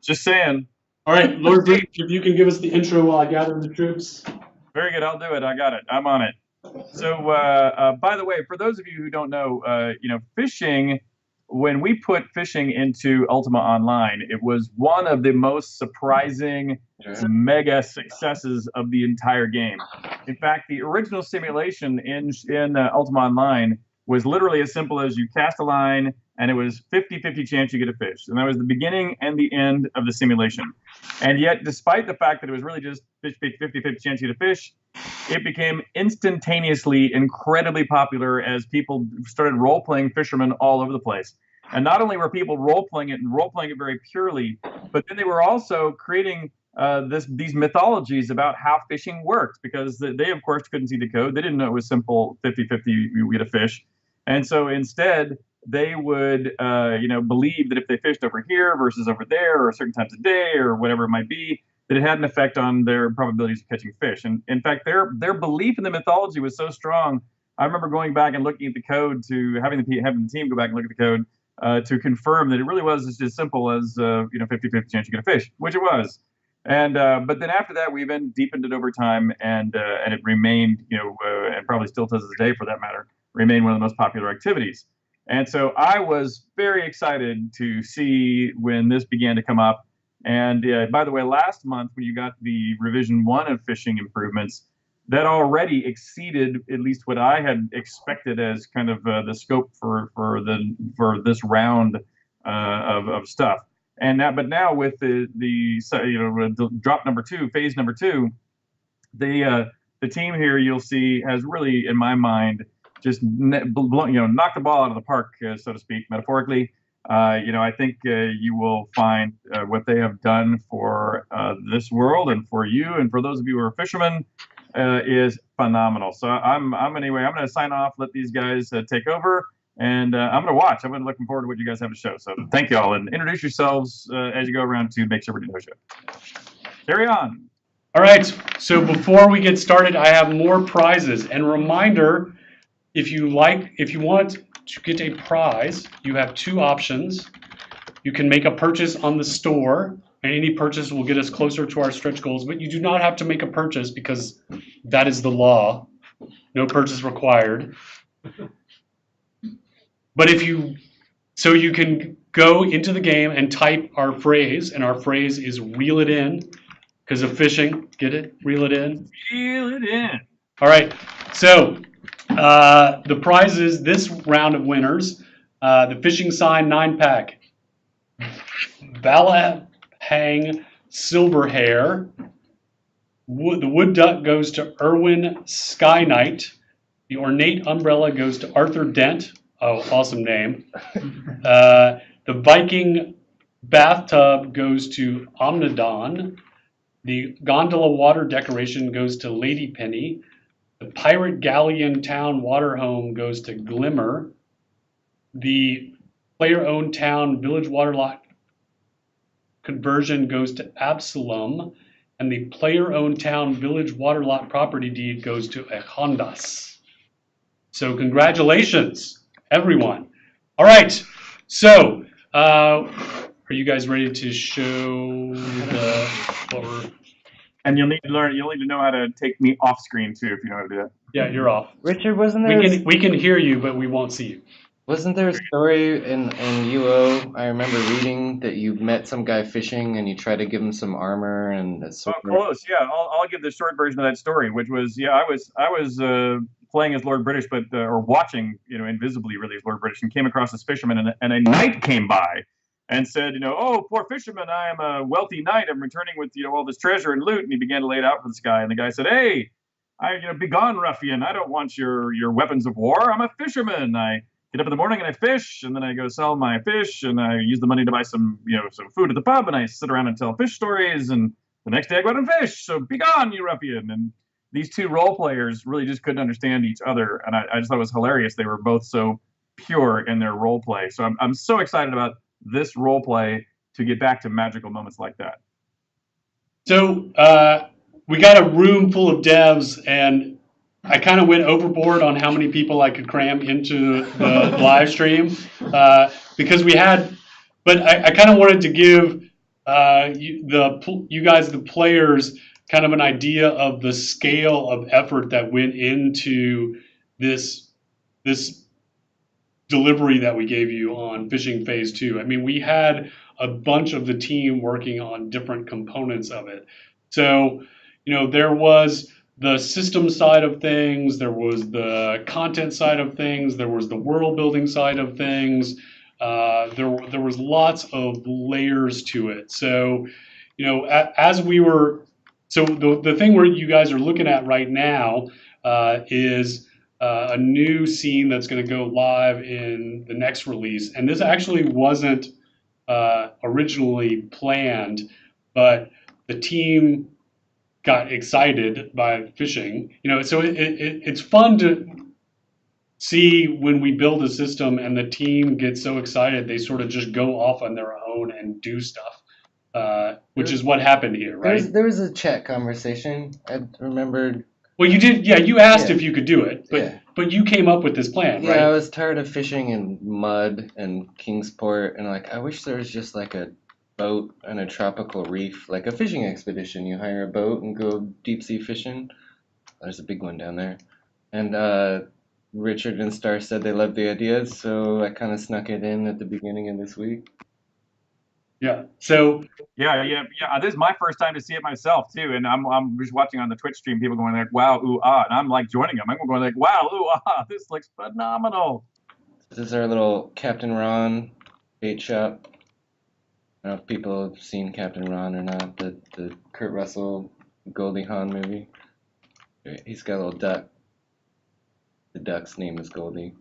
Just saying. All right, Lord British, if you can give us the intro while I gather the troops. Very good. I'll do it. I got it. I'm on it. So, by the way, for those of you who don't know, fishing, when we put fishing into Ultima Online, it was one of the most surprising mega successes of the entire game. In fact, the original simulation in Ultima Online was literally as simple as you cast a line and it was 50-50 chance you get a fish. And that was the beginning and the end of the simulation. And yet, despite the fact that it was really just 50-50 chance you get a fish, it became instantaneously incredibly popular as people started role-playing fishermen all over the place. And not only were people role-playing it and role-playing it very purely, but then they were also creating these mythologies about how fishing worked, because they, of course, couldn't see the code. They didn't know it was simple 50-50 you get a fish. And so instead, they would believe that if they fished over here versus over there or certain times of day or whatever it might be, that it had an effect on their probabilities of catching fish. And in fact, their belief in the mythology was so strong I remember going back and looking at the code having the team go back and look at the code to confirm that it really was just as simple as 50-50 chance you get a fish, which it was. And but then after that, we then deepened it over time, and it remained, and probably still to this day for that matter, remained one of the most popular activities. And so I was very excited to see when this began to come up. And by the way, last month when you got the revision 1 of fishing improvements, that already exceeded at least what I had expected as kind of the scope for this round of stuff. And now with the drop number 2, phase number 2, the team here you'll see has really, in my mind, just knocked the ball out of the park, so to speak, metaphorically. I think you will find what they have done for this world and for you and for those of you who are fishermen is phenomenal. So I'm going to sign off, let these guys take over, and I'm going to watch. I'm looking forward to what you guys have to show. So thank you all, and introduce yourselves as you go around to make sure everybody knows you. Carry on. All right. So before we get started, I have more prizes. And reminder, if you want to get a prize, you have 2 options. You can make a purchase on the store, and any purchase will get us closer to our stretch goals, but you do not have to make a purchase because that is the law. No purchase required. But you can go into the game and type our phrase, and our phrase is reel it in because of fishing. Get it? Reel it in? Reel it in. All right. So the prizes this round of winners, the fishing sign 9-pack, Valahang Silver Hair. The wood duck goes to Erwin Sky Knight. The ornate umbrella goes to Arthur Dent. Oh, awesome name. The Viking bathtub goes to Omnidon. The gondola water decoration goes to Lady Penny. The pirate galleon town water home goes to Glimmer. The player-owned town village water lot conversion goes to Absalom, and the player-owned town village water lot property deed goes to Echondas. So congratulations, everyone. All right, so are you guys ready to show what we're... And you'll need to know how to take me off screen too, if you know how to do that. Yeah, you're off. Richard, wasn't there? We can hear you, but we won't see you. Wasn't there a story in UO? I remember reading that you met some guy fishing and you tried to give him some armor and a sword. Oh, close. Yeah, I'll give the short version of that story, which was I was playing as Lord British, but or watching invisibly really as Lord British, and came across this fisherman, and a knight came by and said, oh, poor fisherman, I am a wealthy knight. I'm returning with all this treasure and loot. And he began to lay it out for this guy, and the guy said, hey, begone, ruffian! I don't want your weapons of war. I'm a fisherman. I get up in the morning and I fish, and then I go sell my fish, and I use the money to buy some food at the pub, and I sit around and tell fish stories, and the next day I go out and fish. So begone, you ruffian! And these 2 role players really just couldn't understand each other, and I just thought it was hilarious. They were both so pure in their role play. So I'm so excited about this role play to get back to magical moments like that. So we got a room full of devs, and I kind of went overboard on how many people I could cram into the live stream because we had, but I kind of wanted to give you guys, the players, kind of an idea of the scale of effort that went into this delivery that we gave you on Fishing Phase 2. I mean, we had a bunch of the team working on different components of it. So, there was the system side of things, there was the content side of things, there was the world building side of things. There was lots of layers to it. So, as we were, so the thing where you guys are looking at right now is a new scene that's going to go live in the next release. And this actually wasn't originally planned, but the team got excited by fishing. So it's fun to see when we build a system and the team gets so excited they sort of just go off on their own and do stuff, which is what happened here, right? There was a chat conversation. I remembered Well, you did. Yeah, you asked Yeah. if you could do it, but you came up with this plan, Yeah, right? I was tired of fishing in mud and Kingsport, and like I wish there was just like a boat and a tropical reef, like a fishing expedition. You hire a boat and go deep sea fishing. There's a big one down there. And Richard and Star said they loved the ideas, so I kind of snuck it in at the beginning of this week. Yeah. So Yeah. This is my first time to see it myself too, and I'm just watching on the Twitch stream. People going like, "Wow, ooh ah," and I'm like joining them. I'm going like, "Wow, ooh ah, this looks phenomenal." This is our little Captain Ron bait shop. I don't know if people have seen Captain Ron or not, the Kurt Russell Goldie Hawn movie. He's got a little duck. The duck's name is Goldie.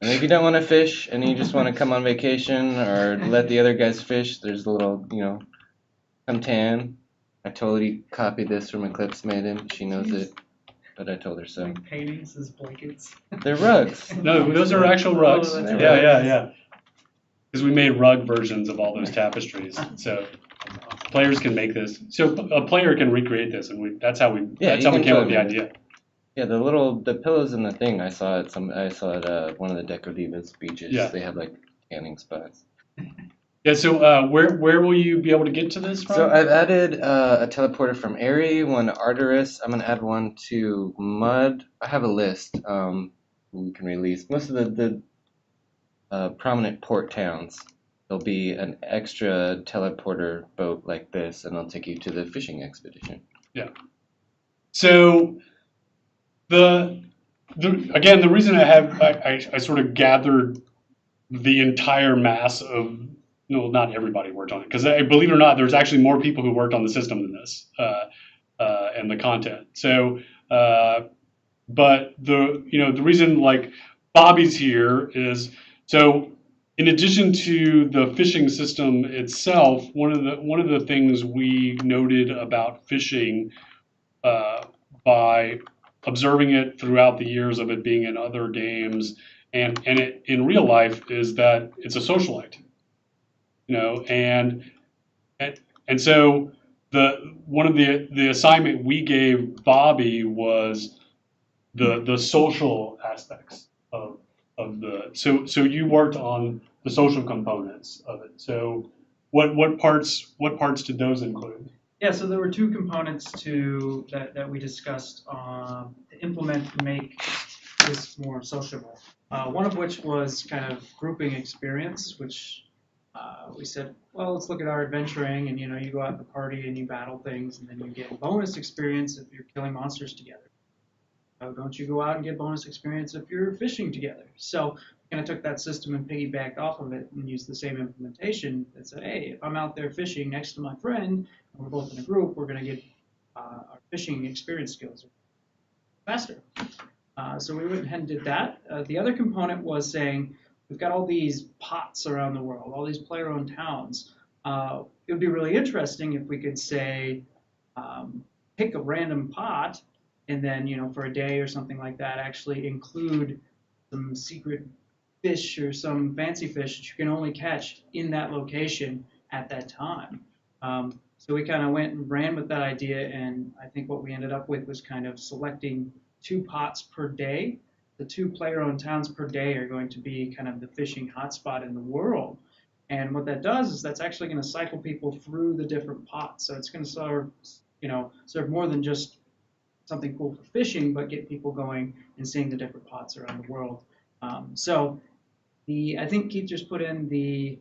And if you don't want to fish and you just want to come on vacation or let the other guys fish, there's a little, come tan. I totally copied this from Eclipse Maiden. She knows it, but I told her so. Like paintings as blankets. They're rugs. no, those are actual rugs. Oh, that's Yeah. Because we made rug versions of all those tapestries, so players can make this. So a player can recreate this, and that's how we came up with the idea. Yeah, the pillows in the thing I saw at one of the Deco Divas beaches. Yeah. They had like tanning spots. Yeah. So where will you be able to get to this from? So I've added a teleporter from Airy, one to Arteris. I'm gonna add one to Mud. I have a list. We can release most of the prominent port towns. There'll be an extra teleporter boat like this, and it'll take you to the fishing expedition. Yeah. So the reason I sort of gathered the entire mass of, no, not everybody worked on it, because believe it or not, there's actually more people who worked on the system than this and the content. So, but the reason like Bobby's here is, so in addition to the fishing system itself, one of the things we noted about fishing by observing it throughout the years of it being in other games and it in real life is that it's a social activity, and so one of the assignment we gave Bobby was the social aspects of the, so you worked on the social components of it. So what parts did those include? Yeah, so there were two components that we discussed to implement to make this more sociable. One of which was kind of grouping experience, which we said, well, let's look at our adventuring, and you go out in the party and you battle things, and then you get bonus experience if you're killing monsters together. Don't you go out and get bonus experience if you're fishing together? So we kind of took that system and piggybacked off of it and used the same implementation that said, hey, if I'm out there fishing next to my friend, and we're both in a group, we're going to get our fishing experience skills faster. So we went ahead and did that. The other component was saying, we've got all these pots around the world, all these player-owned towns. It would be really interesting if we could say, pick a random pot, and then, for a day or something like that, actually include some secret fish or some fancy fish that you can only catch in that location at that time. So we kind of went and ran with that idea, and I think what we ended up with was kind of selecting 2 pots per day. The 2 player-owned towns per day are going to be kind of the fishing hotspot in the world. And what that does is that's actually going to cycle people through the different pots. So it's going to serve more than just something cool for fishing, but get people going and seeing the different pots around the world. I think Keith just put in the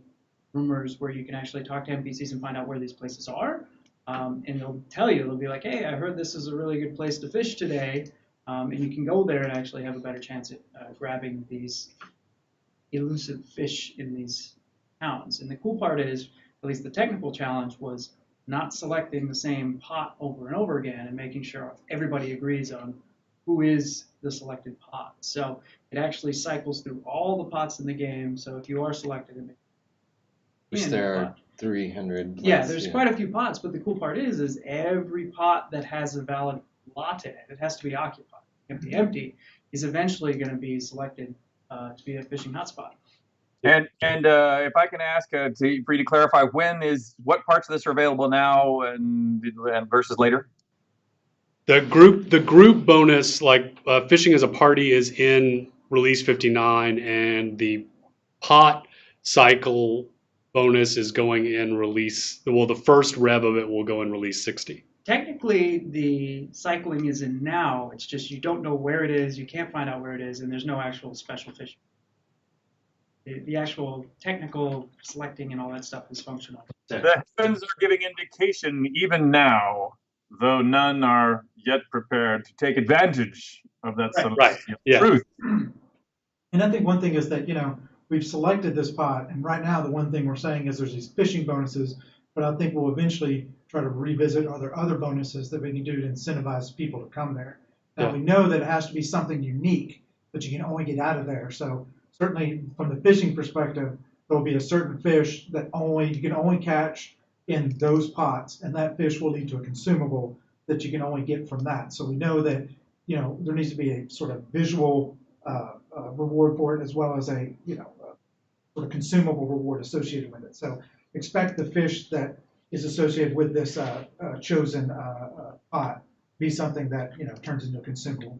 rumors where you can actually talk to NPCs and find out where these places are. And they'll tell you, they'll be like, hey, I heard this is a really good place to fish today. And you can go there and actually have a better chance at grabbing these elusive fish in these towns. And the cool part is, at least the technical challenge was not selecting the same pot over and over again and making sure everybody agrees on who is the selected pot. So it actually cycles through all the pots in the game. So if you are selected, Which there are 300 pots. Yeah, there's quite a few pots, but the cool part is every pot that has a valid lot in it, it has to be occupied. It can't be empty, is eventually going to be selected to be a fishing hotspot. And if I can ask for you to clarify, what parts of this are available now and versus later? The group bonus, like fishing as a party, is in release 59, and the pot cycle bonus is going in release. Well, the first rev of it will go in release 60. Technically, the cycling is in now. It's just you don't know where it is. You can't find out where it is, and there's no actual special fish. The actual technical selecting and all that stuff is functional. The heavens are giving indication even now, though none are yet prepared to take advantage of that celestial truth. And I think one thing is that, we've selected this pot, and right now the one thing we're saying is there's these fishing bonuses, but I think we'll eventually try to revisit are there other bonuses that we can do to incentivize people to come there. Now we know that it has to be something unique that you can only get out of there. So certainly from the fishing perspective, there'll be a certain fish that you can only catch in those pots, and that fish will lead to a consumable that you can only get from that. So we know that there needs to be a sort of visual reward for it, as well as a sort of consumable reward associated with it. So expect the fish that is associated with this chosen pot be something that turns into a consumable.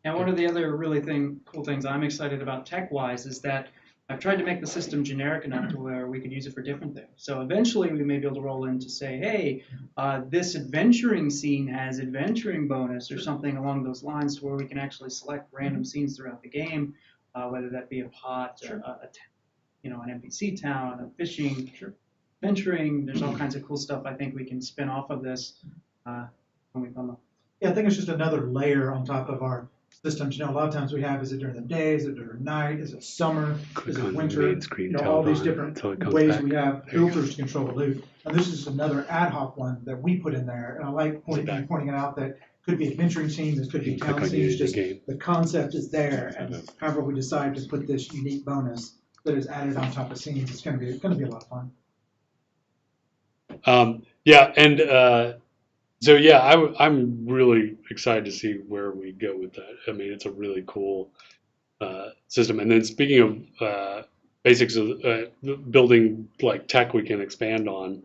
And one of the other really cool things I'm excited about tech-wise is that I've tried to make the system generic enough to where we could use it for different things. So eventually we may be able to roll in to say, hey, this adventuring scene has adventuring bonus or something along those lines, to where we can actually select random scenes throughout the game, whether that be a pot, an NPC town, a fishing, adventuring. There's all kinds of cool stuff I think we can spin off of this when we come up. Yeah, I think it's just another layer on top of our systems. A lot of times we have, is it during the day, is it during night, is it summer, is it winter? All these different ways we have filters to control the loot. And this is another ad hoc one that we put in there. And I like pointing it out that could be adventuring scenes, this could be town scenes, just the concept is there. And however we decide to put this unique bonus that is added on top of scenes, it's going to be a lot of fun. I'm really excited to see where we go with that. I mean, it's a really cool system. And then speaking of basics of building like tech we can expand on.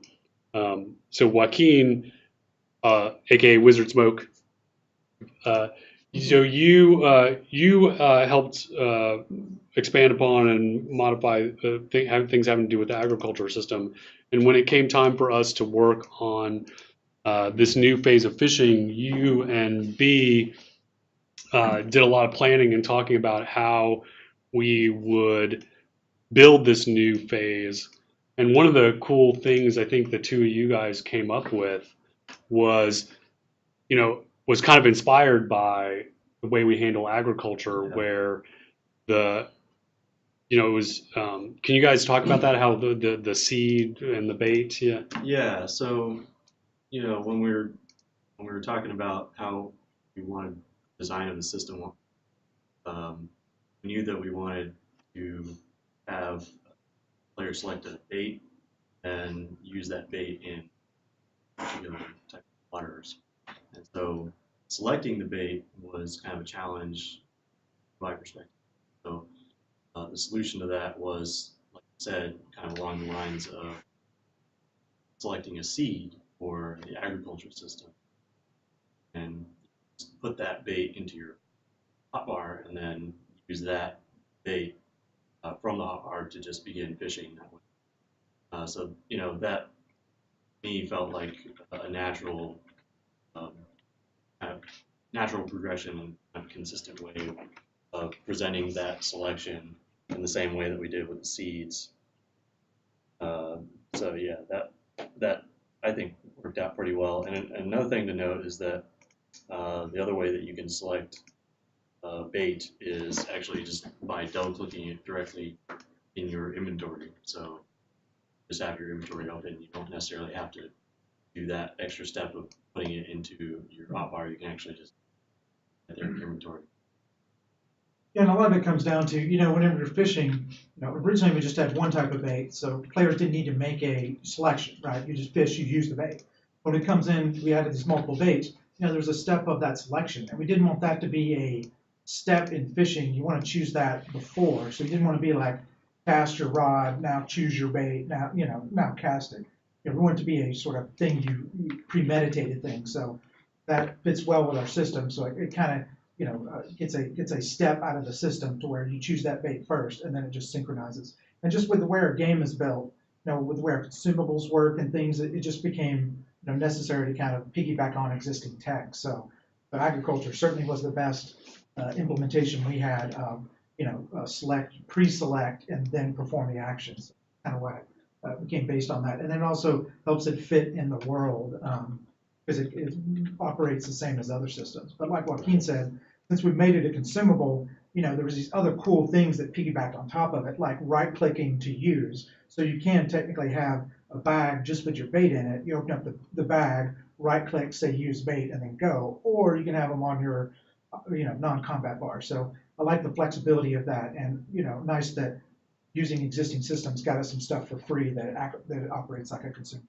So Joaquin, aka Wizard Smoke, so you helped expand upon and modify things having to do with the agriculture system. And when it came time for us to work on this new phase of fishing, you and B did a lot of planning and talking about how we would build this new phase. And one of the cool things I think the two of you guys came up with was kind of inspired by the way we handle agriculture, where it was. Can you guys talk about that? How the seed and the bait? Yeah. Yeah. So, when we were talking about how we wanted design of the system, we knew that we wanted to have players select a bait and use that bait in particular type of waters. And so selecting the bait was kind of a challenge from my perspective. So the solution to that was, like I said, kind of along the lines of selecting a seed for the agriculture system and put that bait into your hotbar and then use that bait from the hotbar to just begin fishing that way. So that to me felt like a natural natural progression and kind of consistent way of presenting that selection in the same way that we did with the seeds. So yeah, that I think worked out pretty well. And another thing to note is that the other way that you can select bait is actually just by double-clicking it directly in your inventory. So just have your inventory open. You don't necessarily have to do that extra step of putting it into your hotbar. You can actually just get their inventory. Yeah, and a lot of it comes down to, whenever you're fishing, originally we just had one type of bait, so players didn't need to make a selection, right? You just fish, you use the bait. When it comes in, we added these multiple baits, there's a step of that selection, and we didn't want that to be a step in fishing. You want to choose that before, so you didn't want to be like, cast your rod, now choose your bait, now cast it. We want it to be a sort of thing, you premeditated thing. So that fits well with our system. So it kind of, gets a step out of the system to where you choose that bait first, and then it just synchronizes. And just with the way our game is built, with the way our consumables work and things, it just became necessary to kind of piggyback on existing tech. So the agriculture certainly was the best implementation we had. Pre-select, and then perform the actions. Kind of what became based on that, and then also helps it fit in the world. Because it operates the same as other systems. But like Joaquin said, since we've made it a consumable, there was these other cool things that piggybacked on top of it, like right-clicking to use. So you can technically have a bag just with your bait in it. You open up the bag, right-click, say use bait, and then go. Or you can have them on your, non-combat bar. So I like the flexibility of that, and nice that using existing systems got us some stuff for free that it operates like a consumable.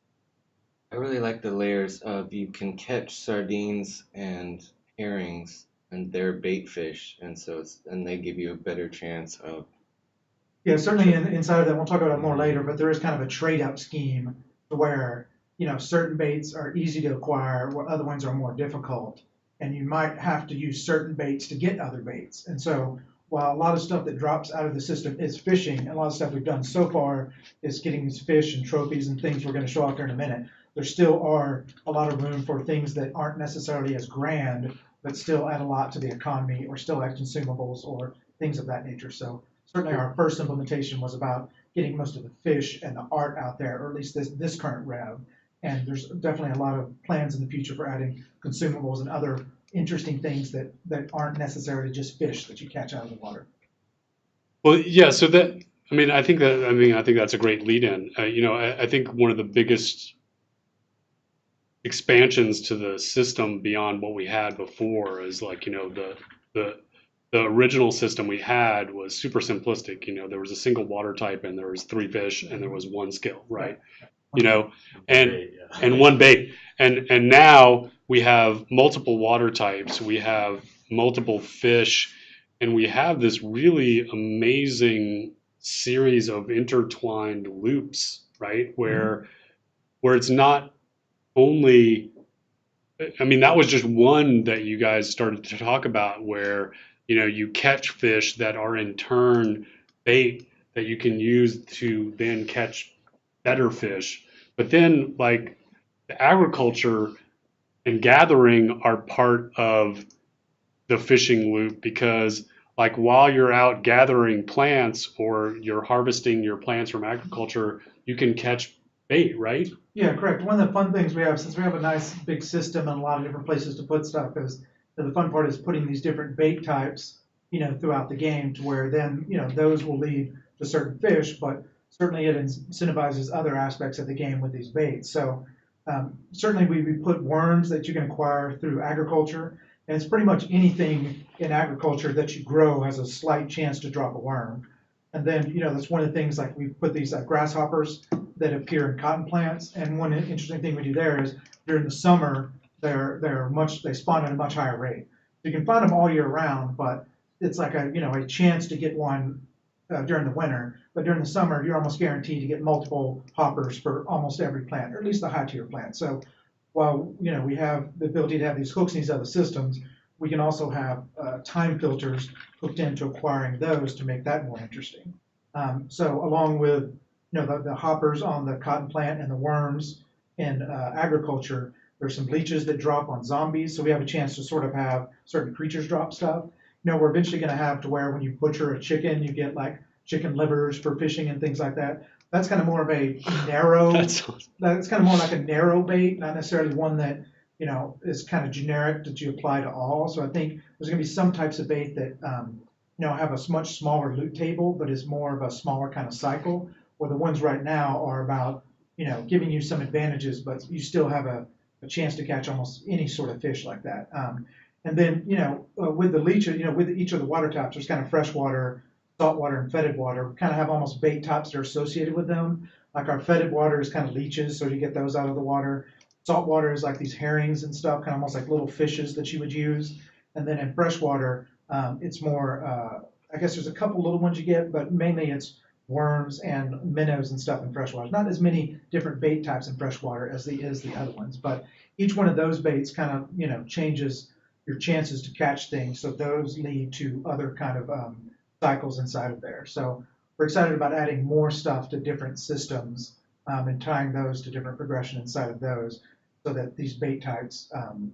I really like the layers of you can catch sardines and herrings, and they're bait fish, and and they give you a better chance of. Yeah, certainly inside of that, we'll talk about it more later, but there is kind of a trade-up scheme where, certain baits are easy to acquire, where other ones are more difficult. And you might have to use certain baits to get other baits. And so while a lot of stuff that drops out of the system is fishing, and a lot of stuff we've done so far is getting these fish and trophies and things we're going to show off here in a minute, there still are a lot of room for things that aren't necessarily as grand, but still add a lot to the economy, or still add consumables or things of that nature. So certainly our first implementation was about getting most of the fish and the art out there, or at least this current rev. And there's definitely a lot of plans in the future for adding consumables and other interesting things that aren't necessarily just fish that you catch out of the water. Well, yeah. So I think that's a great lead-in. I think one of the biggest expansions to the system beyond what we had before is the original system we had was super simplistic. There was a single water type, and there was 3 fish, and there was 1 skill, right? And 1 bait. And now we have multiple water types, we have multiple fish, and we have this really amazing series of intertwined loops, right? Where it's not only, that was just one that you guys started to talk about, where you catch fish that are in turn bait that you can use to then catch better fish. But then, like, the agriculture and gathering are part of the fishing loop, because, like, while you're out gathering plants or you're harvesting your plants from agriculture, you can catch bait, right? Yeah, correct. One of the fun things we have, since we have a nice big system and a lot of different places to put stuff, is the fun part is putting these different bait types, throughout the game, to where then, those will lead to certain fish, but certainly it incentivizes other aspects of the game with these baits. So certainly we put worms that you can acquire through agriculture, and it's pretty much anything in agriculture that you grow has a slight chance to drop a worm. And then, that's one of the things, like we put these grasshoppers that appear in cotton plants. And one interesting thing we do there is during the summer, they spawn at a much higher rate. You can find them all year round, but it's like a chance to get one during the winter. But during the summer, you're almost guaranteed to get multiple hoppers for almost every plant, or at least the high tier plant. So while we have the ability to have these hooks in these other systems, we can also have time filters hooked into acquiring those to make that more interesting. So along with the hoppers on the cotton plant and the worms in agriculture, there's some leeches that drop on zombies, so we have a chance to sort of have certain creatures drop stuff. We're eventually going to have to where when you butcher a chicken, you get like chicken livers for fishing and things like that. That's kind of more of a narrow. That's kind of more like a narrow bait, not necessarily one that is kind of generic that you apply to all. So I think there's going to be some types of bait that have a much smaller loot table, but is more of a smaller kind of cycle. Where the ones right now are about giving you some advantages, but you still have a chance to catch almost any sort of fish like that. And then with the leech, with each of the water types, there's kind of freshwater, saltwater, and fetid water. We kind of have almost bait types that are associated with them. Like our fetid water is kind of leeches, so you get those out of the water. Saltwater is like these herrings and stuff, kind of almost like little fishes that you would use. And then in freshwater, it's more, I guess there's a couple little ones you get, but mainly it's worms and minnows and stuff in freshwater. Not as many different bait types in freshwater as the other ones, but each one of those baits kind of, changes your chances to catch things. So those lead to other kind of cycles inside of there. So we're excited about adding more stuff to different systems and tying those to different progression inside of those, so that these bait types, kind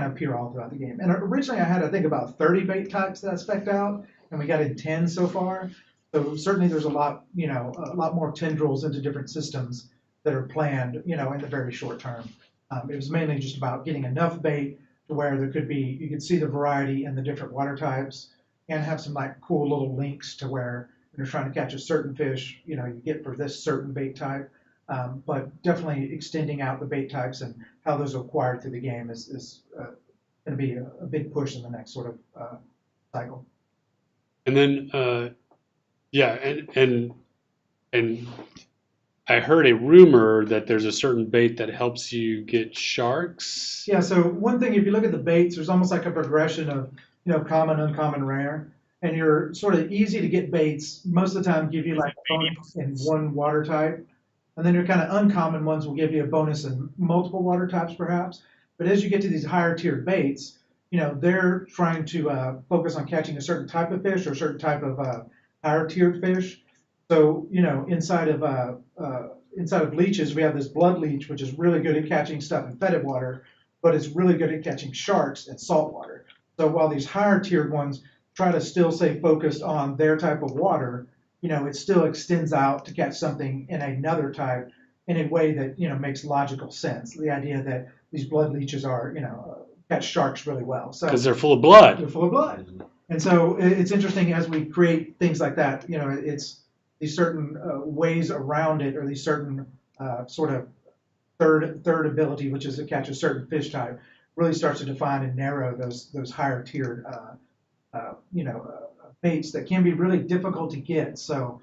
of appear all throughout the game. And originally I had, I think, about 30 bait types that I spec'd out, and we got in 10 so far. So certainly there's a lot more tendrils into different systems that are planned, in the very short term. It was mainly just about getting enough bait to where you could see the variety in the different water types, and have some like cool little links to where when you're trying to catch a certain fish, you get for this certain bait type. But definitely extending out the bait types and how those are acquired through the game is going to be a big push in the next sort of cycle. And then, yeah, and I heard a rumor that there's a certain bait that helps you get sharks. Yeah, so one thing, if you look at the baits, there's almost like a progression of, common, uncommon, rare. And your sort of easy to get baits most of the time give you like a bonus in one water type. And then your kind of uncommon ones will give you a bonus in multiple water types perhaps. But as you get to these higher tiered baits, they're trying to focus on catching a certain type of fish or a certain type of higher tiered fish. So, inside of leeches, we have this blood leech, which is really good at catching stuff in fetid water, but it's really good at catching sharks in salt water. So while these higher tiered ones try to still stay focused on their type of water, it still extends out to catch something in another type in a way that, makes logical sense. The idea that these blood leeches are, catch sharks really well. So Because they're full of blood. they're full of blood. And so it's interesting as we create things like that, it's these certain ways around it, or these certain sort of third ability, which is to catch a certain fish type, really starts to define and narrow those higher tiered baits that can be really difficult to get. So,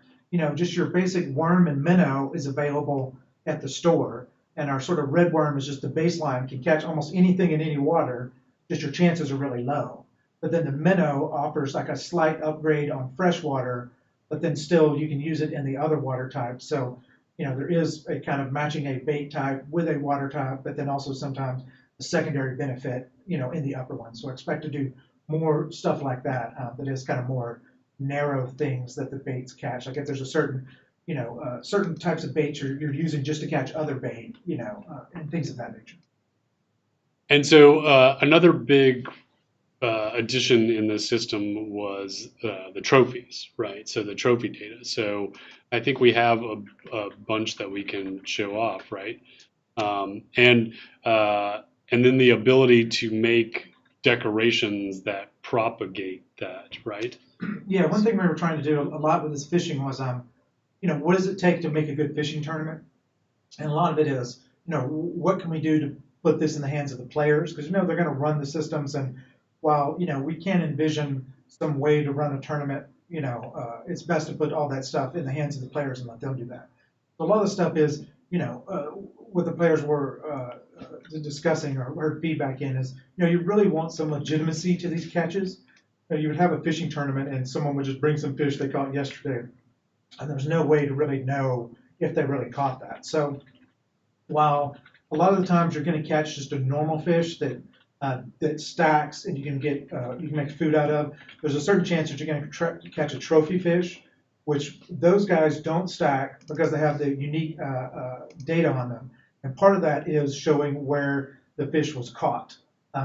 just your basic worm and minnow is available at the store, and our sort of red worm is just the baseline, can catch almost anything in any water, just your chances are really low. But then the minnow offers like a slight upgrade on freshwater, but then still you can use it in the other water types. So, there is a kind of matching a bait type with a water type, but then also sometimes a secondary benefit, in the upper one. So I expect to do more stuff like that, that is kind of more narrow things that the baits catch. Like if there's a certain, certain types of baits you're using just to catch other bait, and things of that nature. And so another big addition in the system was the trophies, right? So the trophy data. So I think we have a bunch that we can show off, right? And then the ability to make decorations that propagate that, right? Yeah, one thing we were trying to do a lot with this fishing was, what does it take to make a good fishing tournament? And a lot of it is, what can we do to put this in the hands of the players? Because, they're going to run the systems, and while, we can't envision some way to run a tournament, it's best to put all that stuff in the hands of the players and let them do that. So a lot of the stuff is, what the players were discussing or heard feedback in is, you really want some legitimacy to these catches. You would have a fishing tournament and someone would just bring some fish they caught yesterday, and there's no way to really know if they really caught that. So while a lot of the times you're going to catch just a normal fish that stacks and you can make food out of, there's a certain chance that you're going to catch a trophy fish, which those guys don't stack because they have the unique data on them. And part of that is showing where the fish was caught,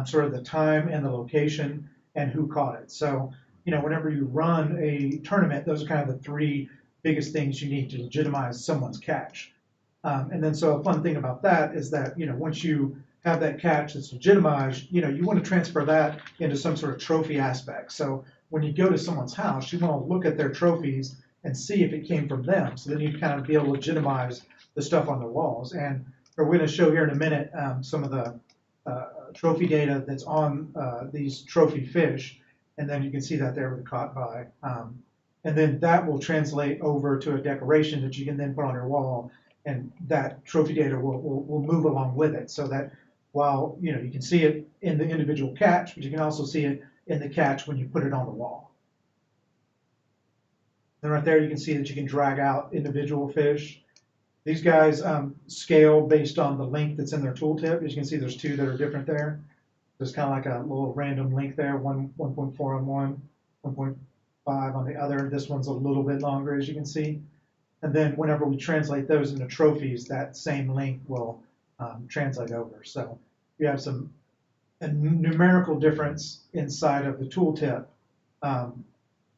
sort of the time and the location and who caught it. So, whenever you run a tournament, those are kind of the three biggest things you need to legitimize someone's catch. And then so a fun thing about that is that, once you have that catch that's legitimized, you want to transfer that into some sort of trophy aspect. So when you go to someone's house, you want to look at their trophies and see if it came from them. So then you kind of be able to legitimize the stuff on the walls. And we're going to show here in a minute some of the trophy data that's on these trophy fish. And then you can see that there with the caught by. And then that will translate over to a decoration that you can then put on your wall. And that trophy data will move along with it, so that while you can see it in the individual catch, but you can also see it in the catch when you put it on the wall. Then right there you can see that you can drag out individual fish. These guys scale based on the length that's in their tooltip. As you can see, there's two that are different there. There's kind of like a little random length there, 1.4 on one, 1.5 on the other. This one's a little bit longer, as you can see. And then whenever we translate those into trophies, that same length will translate over. So you have a numerical difference inside of the tooltip,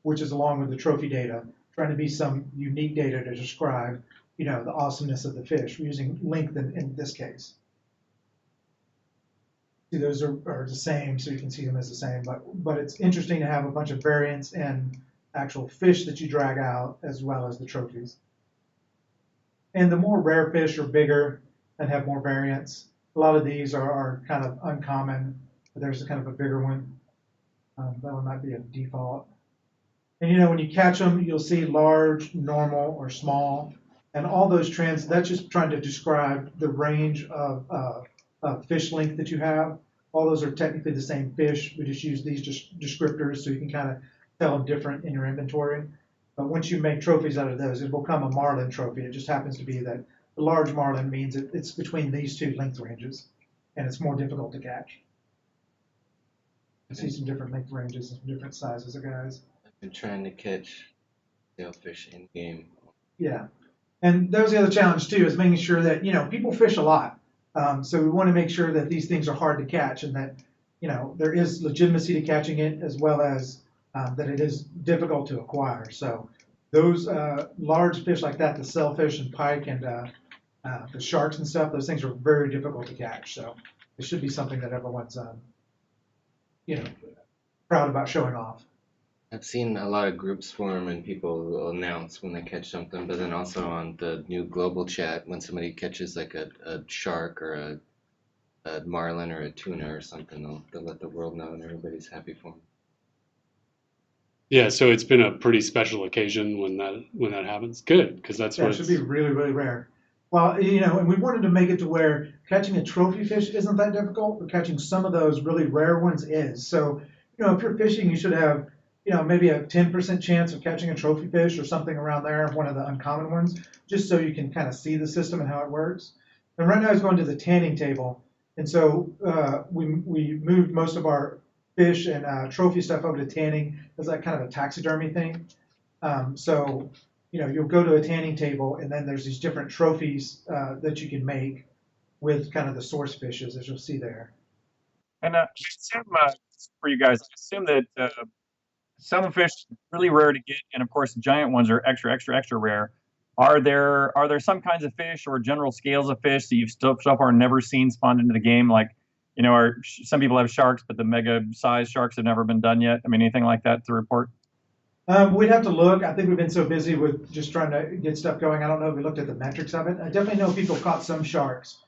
which is along with the trophy data, trying to be some unique data to describe, the awesomeness of the fish. We're using length in this case. See, those are the same, so you can see them as the same. But it's interesting to have a bunch of variance in actual fish that you drag out as well as the trophies. And the more rare fish are bigger and have more variance. A lot of these are kind of uncommon. But there's a kind of a bigger one. That one might be a default. And when you catch them, you'll see large, normal, or small. And all those that's just trying to describe the range of fish length that you have. All those are technically the same fish. We just use these descriptors so you can kind of tell them different in your inventory. But once you make trophies out of those, it will become a marlin trophy. It just happens to be that the large marlin means it's between these two length ranges, and it's more difficult to catch. You see some different length ranges and some different sizes of guys. I've been trying to catch sailfish in game. Yeah. And that was the other challenge too, is making sure that, people fish a lot. So we want to make sure that these things are hard to catch and that, there is legitimacy to catching it as well as that it is difficult to acquire. So those large fish like that, the sailfish and pike and the sharks and stuff, those things are very difficult to catch. So it should be something that everyone's, proud about showing off. I've seen a lot of groups form and people will announce when they catch something, but then also on the new global chat, when somebody catches like a shark or a marlin or a tuna or something, they'll let the world know and everybody's happy for them. Yeah, so it's been a pretty special occasion when that happens. Good, because that's what it should be really, really rare. Well, and we wanted to make it to where catching a trophy fish isn't that difficult, but catching some of those really rare ones is. So, if you're fishing, you should have maybe a 10% chance of catching a trophy fish or something around there, one of the uncommon ones, just so you can kind of see the system and how it works. And right now it's going to the tanning table. And so we moved most of our fish and trophy stuff over to tanning as like kind of a taxidermy thing. So, you'll go to a tanning table and then there's these different trophies that you can make with kind of the source fishes, as you'll see there. And I assume, for you guys, I assume that some fish are really rare to get, and of course, the giant ones are extra, extra, extra rare. Are there some kinds of fish or general scales of fish that you've so far never seen spawned into the game? Like, some people have sharks, but the mega size sharks have never been done yet. I mean, anything like that to report? We'd have to look. I think we've been so busy with just trying to get stuff going. I don't know if we looked at the metrics of it. I definitely know people caught some sharks,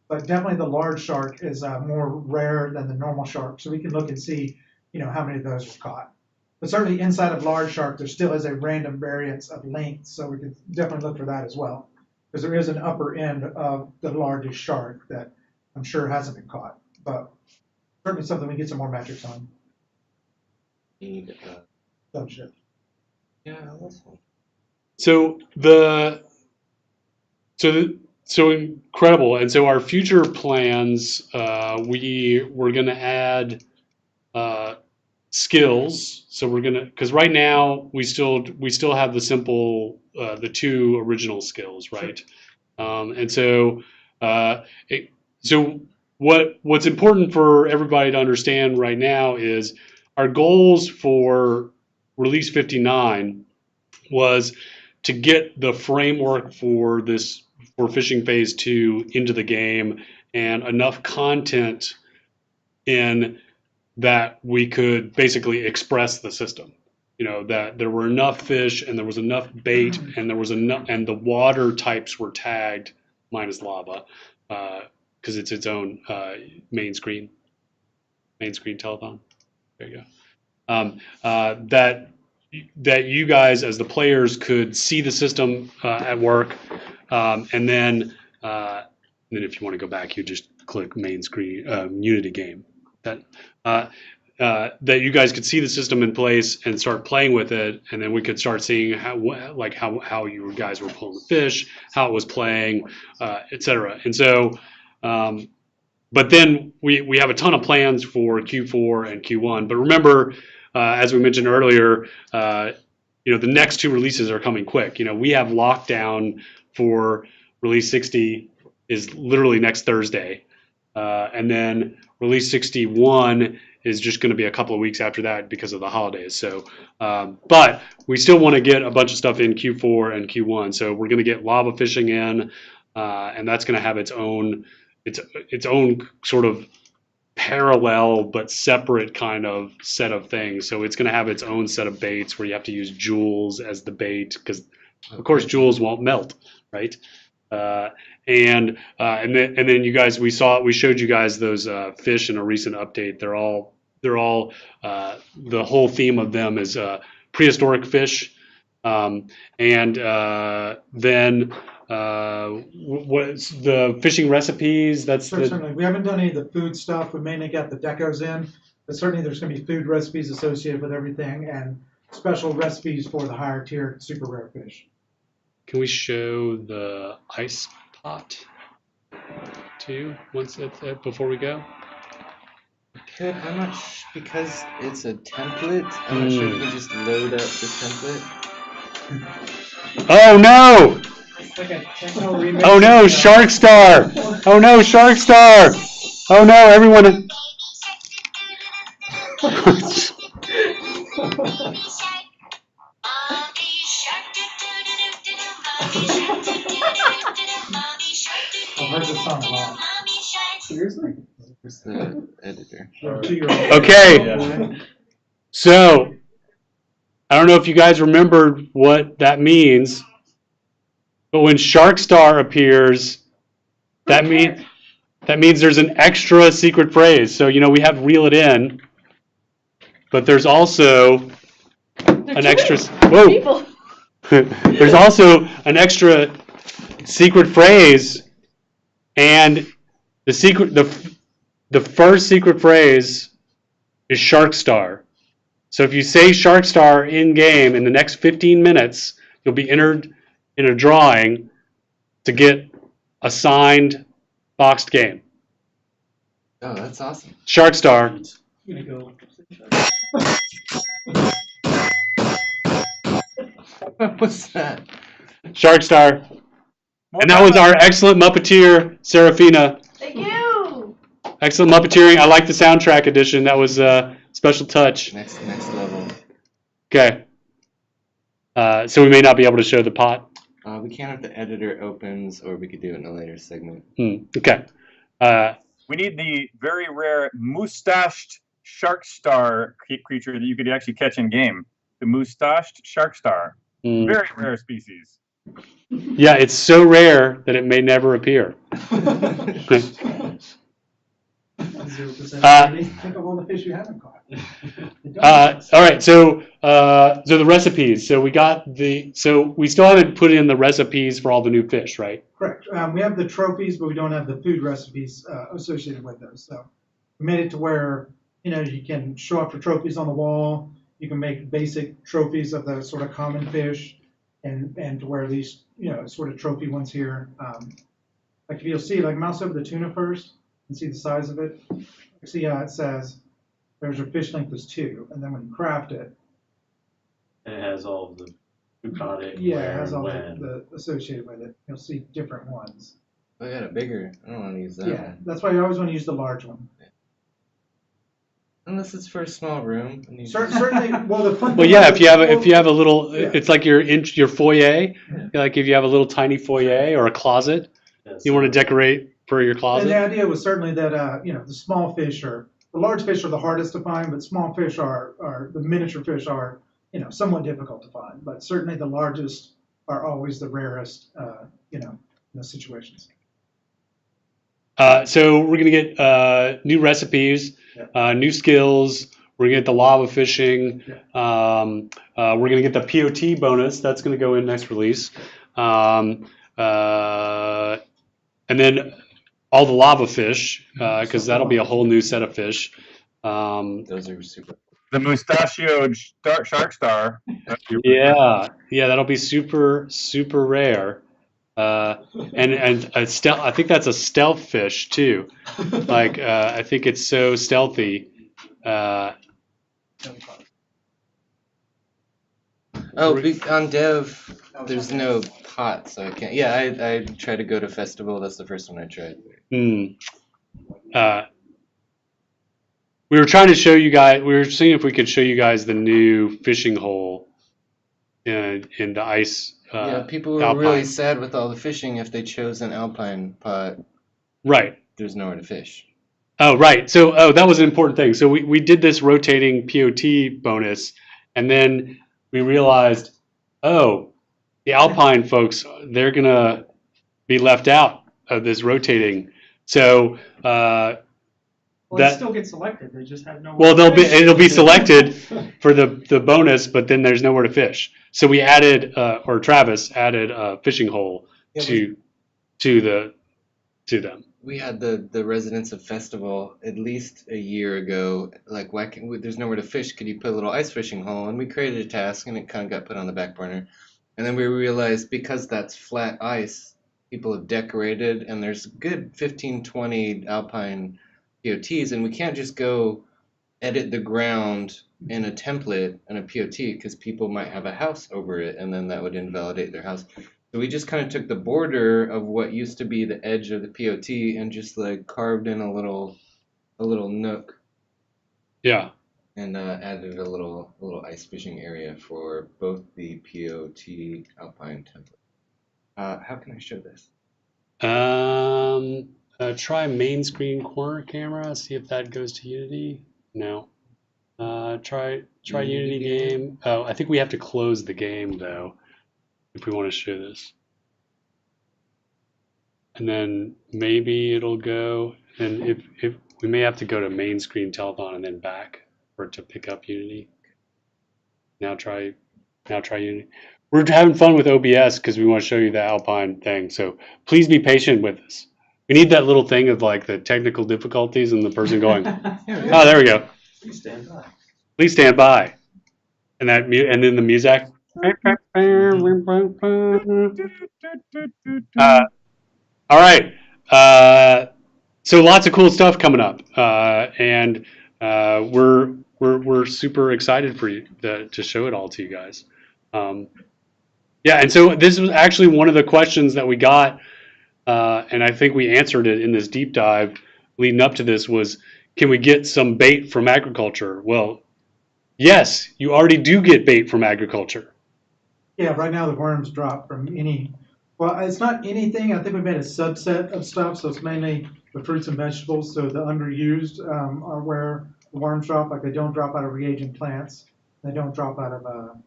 but definitely the large shark is more rare than the normal shark. So we can look and see, how many of those are caught. But certainly inside of large shark, there still is a random variance of length, so we could definitely look for that as well. Because there is an upper end of the largest shark that I'm sure hasn't been caught. But certainly something we can get some more metrics on. Need Subship. yeah, that's one. So so incredible. And so our future plans, we're going to add skills. So we're going to, because right now we still have the simple the two original skills, right? And so what's important for everybody to understand right now is our goals for release 59 was to get the framework for fishing phase 2 into the game and enough content in that we could basically express the system. That there were enough fish and there was enough bait and there was enough, and the water types were tagged minus lava, because it's its own main screen telethon. There you go. That you guys as the players could see the system at work, and then if you want to go back, you just click main screen Unity game. that you guys could see the system in place and start playing with it, and then we could start seeing how you guys were pulling the fish, how it was playing, etc. And so, but then we have a ton of plans for Q4 and Q1. But remember, as we mentioned earlier, the next two releases are coming quick. We have lockdown for release 60 is literally next Thursday, and then release 61 is just going to be a couple of weeks after that because of the holidays. So, but we still want to get a bunch of stuff in Q4 and Q1. So we're going to get lava fishing in, and that's going to have its own sort of parallel but separate kind of set of things. So it's going to have its own set of baits where you have to use jewels as the bait because, of course, jewels won't melt, right? And then you guys, we showed you guys those fish in a recent update. They're all the whole theme of them is prehistoric fish, and then what's the fishing recipes? Certainly. We haven't done any of the food stuff. We mainly got the decos in, but certainly there's going to be food recipes associated with everything and special recipes for the higher tier super rare fish. Can we show the ice pot too before we go? Could I'm not because it's a template. I'm not sure if we can just load up the template. Oh no! Oh no, Shark Star! Oh no, Shark Star! Oh no, everyone! I've heard this song a lot. Seriously? Where's the editor? Okay, so I don't know if you guys remember what that means, but when Shark Star appears, that means there's an extra secret phrase. So we have reel it in, but there's also an extra. Whoa! There's also an extra secret phrase, and the first secret phrase is Shark Star. So if you say Shark Star in game in the next 15 minutes, you'll be entered in a drawing to get a signed boxed game. Oh, that's awesome. Shark Star. I'm gonna go. What was that? Shark Star. And that was our excellent Muppeteer, Serafina. Thank you. Excellent Muppeteering. I like the soundtrack edition. That was a special touch. Next level. Okay. So we may not be able to show the pot. We can if the editor opens, or we could do it in a later segment. Okay. We need the very rare mustached shark star creature that you could actually catch in game. The mustached shark star. Very rare species. Yeah, it's so rare that it may never appear. 0% think of all the fish you haven't caught. All right, so the recipes. So we still haven't put in the recipes for all the new fish, right? Correct. We have the trophies, but we don't have the food recipes associated with those. So we made it to where you can show off your trophies on the wall. You can make basic trophies of the sort of common fish, and to where these sort of trophy ones here. Like if you'll see, like mouse over the tuna first and see the size of it. See how it says there's your fish length is 2, and then when you craft it, And it has all of the who caught it, yeah, where, it has all when. the associated with it. You'll see different ones. I got a bigger. I don't want to use that Yeah, one. that's why you always want to use the large one. Unless it's for a small room. And you Certainly, well, the fun Well, thing yeah, is- if you have a little, Yeah. it's like your foyer. Like if you have a little tiny foyer or a closet, Yes. you want to decorate for your And the closet. idea was certainly that the small fish the large fish are the hardest to find, but small fish are the miniature fish are somewhat difficult to find. But certainly the largest are always the rarest in those situations. So we're gonna get new recipes, new skills. We're gonna get the lava fishing. We're gonna get the POT bonus. That's gonna go in next release. And then all the lava fish, because that'll be a whole new set of fish. Those are super. The mustachioed shark star. Yeah, that'll be super super rare. And a stealth. I think that's a stealth fish too. Like I think it's so stealthy. Uh, Oh, on Dev, there's no pot, so I can't. Yeah, I tried to go to festival. That's the first one I tried. hmm. We were trying to show you guys. We were seeing if we could show you guys the new fishing hole in the ice. Yeah, people were really sad with all the fishing. If they chose an alpine pot, right. There's nowhere to fish. Oh, right. So, that was an important thing. So we did this rotating POT bonus, and then we realized, oh, the alpine folks, they're gonna be left out of this rotating. So Well, they that still get selected. They just have no. well, it'll be selected for the bonus, but then there's nowhere to fish. So we added, or Travis added a fishing hole to them. We had the residents of festival at least a year ago. Like, there's nowhere to fish. Could you put a little ice fishing hole? And we created a task, and it kind of got put on the back burner. And then we realized because that's flat ice, people have decorated, and there's good 15, 20 alpine POTs, and we can't just go edit the ground in a template and a POT because people might have a house over it, and then that would invalidate their house. So we just kind of took the border of what used to be the edge of the POT and just like carved in a little nook. Yeah. And added a little ice fishing area for both the POT alpine template. How can I show this? Try main screen corner camera. See if that goes to Unity. No. Try Unity game. Oh, I think we have to close the game though if we want to show this. And then maybe it'll go. And if we may have to go to main screen telethon and then back for it to pick up Unity. Now try Unity. We're having fun with OBS because we want to show you the Alpine thing. So please be patient with us. We need that little thing of like the technical difficulties and the person going, oh, there we go. Please stand by. Please stand by. And and then the music. All right. So lots of cool stuff coming up, and we're super excited for you to show it all to you guys. Yeah, and so this was actually one of the questions that we got, and I think we answered it in this deep dive leading up to this was, can we get some bait from agriculture? Well, yes, you already do get bait from agriculture. Yeah, right now the worms drop from any. Well, it's not anything. I think we made a subset of stuff, so it's mainly the fruits and vegetables. So the underused are where the worms drop. Like they don't drop out of reagent plants. They don't drop out of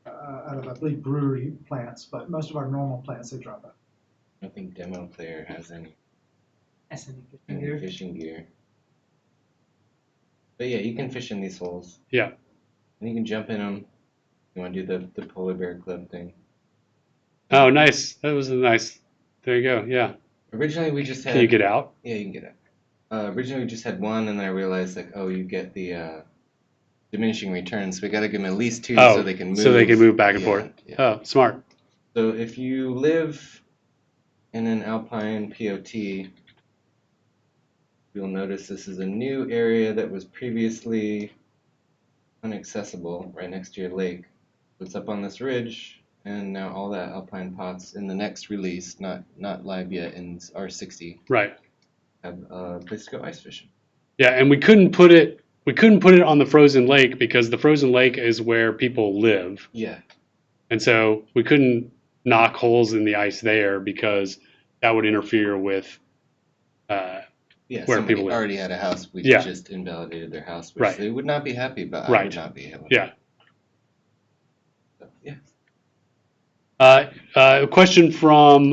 I believe brewery plants, but most of our normal plants they drop out. I don't think demo player has any Fishing gear. fishing gear. But yeah, you can fish in these holes. Yeah. And you can jump in them. You want to do the polar bear club thing. Oh, nice. That was a nice. There you go. Yeah. Originally we just had. Can you get out? Yeah, you can get out. Originally we just had one, and then I realized like, oh, you get the diminishing returns. So we got to give them at least two so they can move. So they can move back and forth. Yeah. Oh, smart. So if you live in an alpine POT, you'll notice this is a new area that was previously inaccessible right next to your lake. It's up on this ridge, and now all that alpine pots in the next release, not live yet in R60, right, have a place to go ice fishing. Yeah, and we couldn't put it on the frozen lake because the frozen lake is where people live. Yeah. And so we couldn't knock holes in the ice there because that would interfere with where people live. Already had a house. We just invalidated their house, which they would not be happy about. I would not be able to. Yeah. So, yeah. A question from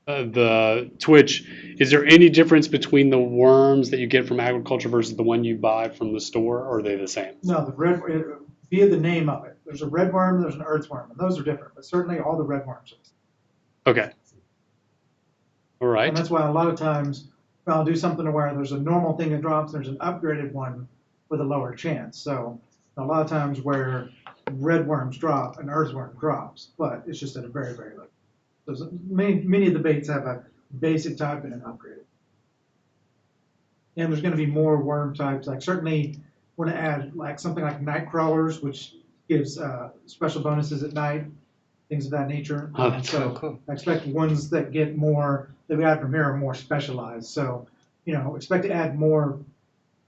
the Twitch: is there any difference between the worms that you get from agriculture versus the one you buy from the store, or are they the same? No, the red via the name of it. There's a red worm, there's an earthworm, and those are different. But certainly all the red worms are the same. Okay. All right. And that's why a lot of times I'll do something to where there's a normal thing that drops, there's an upgraded one with a lower chance. So a lot of times where red worms drop, an earthworm drops, but it's just at a very, very low. So many of the baits have a basic type and an upgraded. And there's going to be more worm types. Like certainly want to add like something like night crawlers, which gives special bonuses at night, things of that nature. Oh, that's so cool. I expect ones that get more that we add from here are more specialized. So expect to add more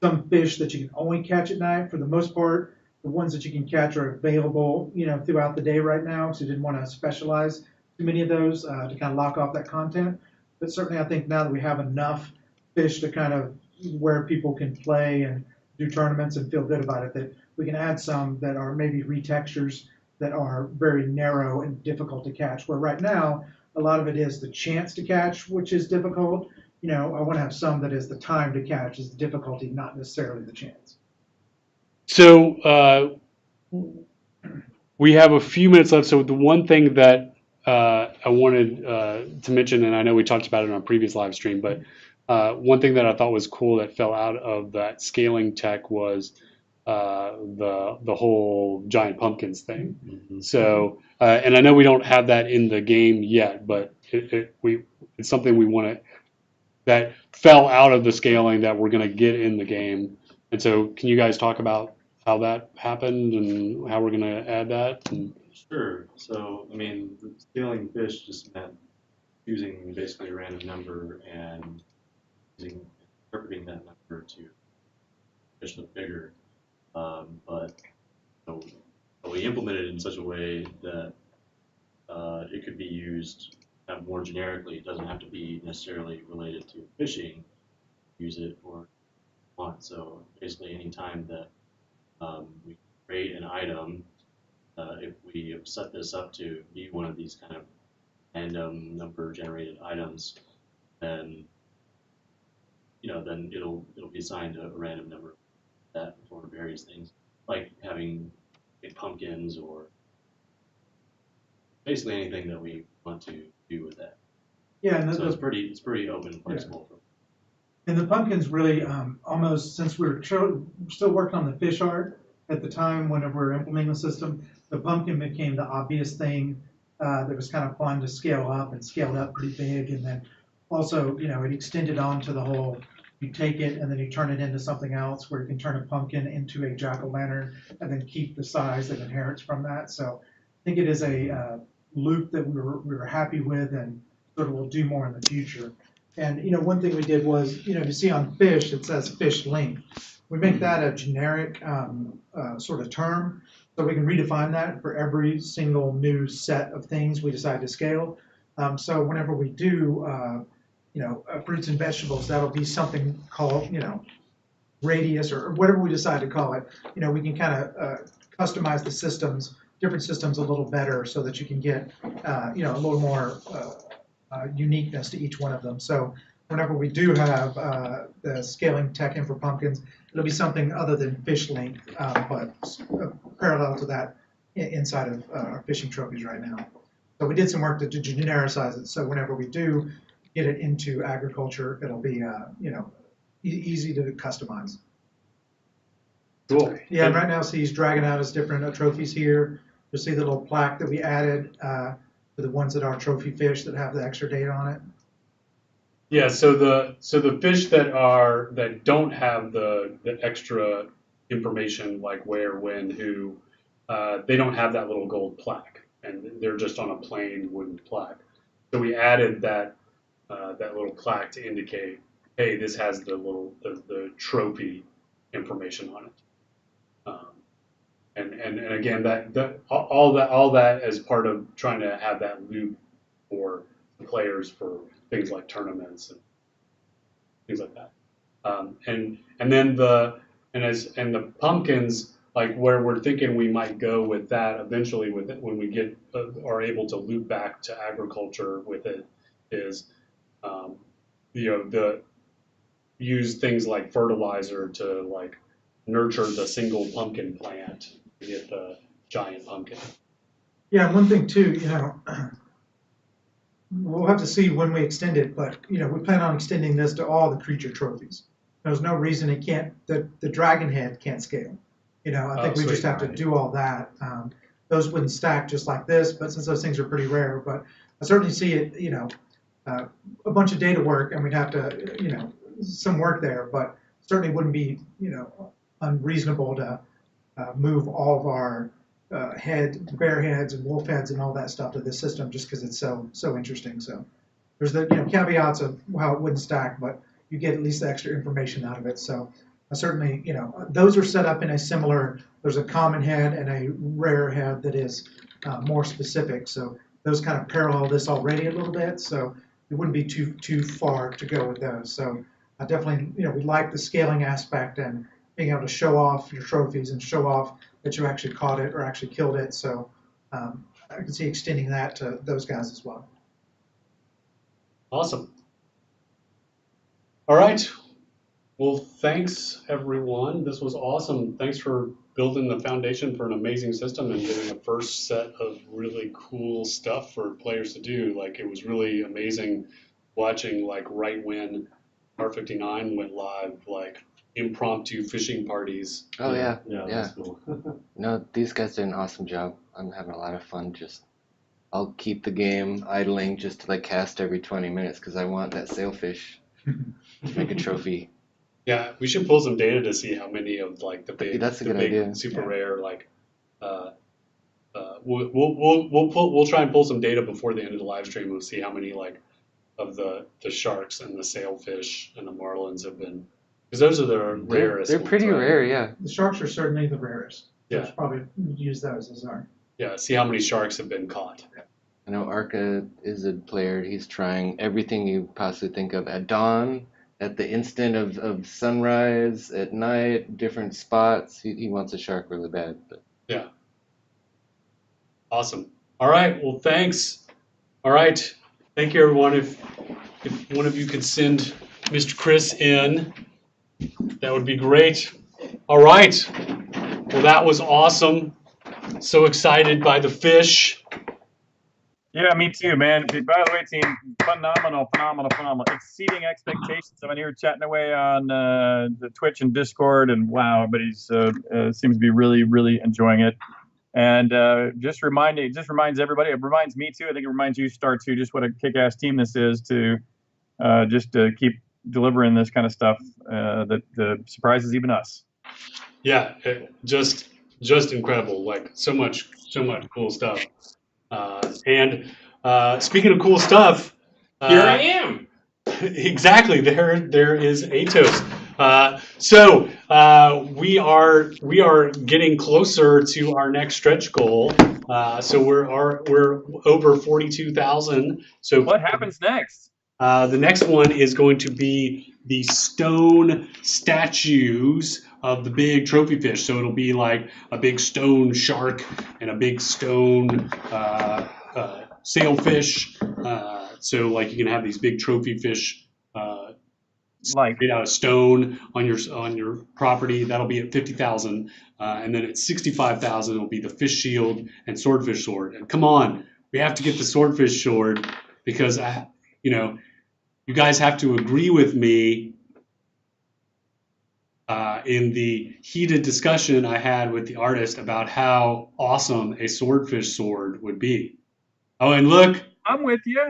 some fish that you can only catch at night. For the most part, the ones that you can catch are available throughout the day right now. So you didn't want to specialize too many of those to kind of lock off that content. But certainly, I think now that we have enough fish to kind of where people can play and do tournaments and feel good about it, that we can add some that are maybe retextures that are very narrow and difficult to catch. Where right now, a lot of it is the chance to catch, which is difficult. I want to have some that is the time to catch is the difficulty, not necessarily the chance. So we have a few minutes left. So the one thing that I wanted to mention, and I know we talked about it on a previous live stream, but one thing that I thought was cool that fell out of that scaling tech was the whole giant pumpkins thing. Mm-hmm. So and I know we don't have that in the game yet, but it's something we want to that fell out of the scaling that we're going to get in the game. And so, can you guys talk about how that happened and how we're going to add that? Sure. So, I mean, the scaling fish just meant choosing basically a random number and interpreting that number to fish look bigger. But we implemented it in such a way that it could be used more generically. It doesn't have to be necessarily related to fishing. Use it or want. So basically, any time that we create an item, if we set this up to be one of these kind of random number generated items, then then it'll be assigned a random number that for various things, like having pumpkins or basically anything that we want to do with that. Yeah, and So it's pretty open and flexible. Yeah. And the pumpkins really almost, since we're still working on the fish art at the time whenever we were implementing the system, the pumpkin became the obvious thing that was kind of fun to scale up and scaled up pretty big. And then also, it extended on to the whole, you take it and then you turn it into something else where you can turn a pumpkin into a jack-o'-lantern and then keep the size that inherits from that. So I think it is a loop that we were happy with and sort of will do more in the future. And one thing we did was, you see on fish it says fish length. We make that a generic sort of term, so we can redefine that for every single new set of things we decide to scale. So whenever we do, fruits and vegetables, that'll be something called, radius or whatever we decide to call it. We can kind of customize the systems, different systems a little better, so that you can get, a little more uniqueness to each one of them. So whenever we do have the scaling tech in for pumpkins, it'll be something other than fish length, but parallel to that inside of our fishing trophies right now. So we did some work to genericize it. So whenever we do get it into agriculture, it'll be easy to customize. Cool. Yeah, and right now, see, he's dragging out his different trophies here. You'll see the little plaque that we added for the ones that are trophy fish that have the extra date on it. Yeah, so the fish that don't have the extra information like where, when, who, they don't have that little gold plaque, and they're just on a plain wooden plaque. So we added that little plaque to indicate, hey, this has the trophy information on it. And again, all that as part of trying to have that loop for the players for things like tournaments and things like that. And then the pumpkins, like where we're thinking we might go with that eventually with it, when we get are able to loop back to agriculture with it, is use things like fertilizer to like nurture the single pumpkin plant to get the giant pumpkin. Yeah, one thing too, we'll have to see when we extend it, but we plan on extending this to all the creature trophies. There's no reason it can't. The dragon head can't scale. I think we just have to do all that. Those wouldn't stack just like this, but since those things are pretty rare, but I certainly see it. A bunch of data work, and we'd have to, some work there, but certainly wouldn't be, unreasonable to move all of our bear heads and wolf heads and all that stuff to this system just because it's so interesting. So there's the caveats of how it wouldn't stack, but you get at least the extra information out of it. So certainly, those are set up in a similar. There's a common head and a rare head that is more specific. So those kind of parallel this already a little bit. So it wouldn't be too far to go with those. So I definitely, we like the scaling aspect and being able to show off your trophies and show off that you actually caught it or actually killed it. So I can see extending that to those guys as well. Awesome. All right. Well, thanks everyone. This was awesome. Thanks for building the foundation for an amazing system and getting a first set of really cool stuff for players to do. Like, it was really amazing watching, like, right when R59 went live, like impromptu fishing parties. Oh yeah. That's cool. No, these guys did an awesome job. I'm having a lot of fun. I'll keep the game idling just to like cast every 20 minutes because I want that sailfish to make a trophy. Yeah, we should pull some data to see how many of like the big, That's a the good big idea. super rare like. We'll try and pull some data before the end of the live stream. We'll see how many like of the sharks and the sailfish and the marlins have been, because those are the rarest. They're pretty ones, right? rare, yeah. The sharks are certainly the rarest. So Yeah. should probably use those as our. Yeah, see how many sharks have been caught. I know Arca is a player. He's trying everything you possibly think of at dawn, at the instant of sunrise, at night, different spots. He wants a shark really bad. But. Yeah. Awesome. All right. Well, thanks. All right. Thank you, everyone. If one of you could send Mr. Chris in, that would be great. All right. Well, that was awesome. So excited by the fish. Yeah, me too, man. By the way, team, phenomenal. Exceeding expectations. I'm in here chatting away on the Twitch and Discord, and wow, everybody's seems to be really enjoying it. And just reminds everybody. It reminds me too. I think it reminds you, Star, too, just what a kick-ass team this is to just to keep delivering this kind of stuff that surprises even us. Yeah, just incredible. Like so much cool stuff. And speaking of cool stuff, Here I am. Exactly. There is Atos. So we are getting closer to our next stretch goal. So we're over 42,000. So What happens next? the next one is going to be the stone statues of the big trophy fish. So it'll be like a big stone shark and a big stone sailfish. So like you can have these big trophy fish Like made out of stone on your property. That'll be at 50,000, and then at 65,000 it'll be the fish shield and swordfish sword. And come on, we have to get the swordfish sword because you guys have to agree with me. In the heated discussion I had with the artist about how awesome a swordfish sword would be. Oh, and look, I'm with you.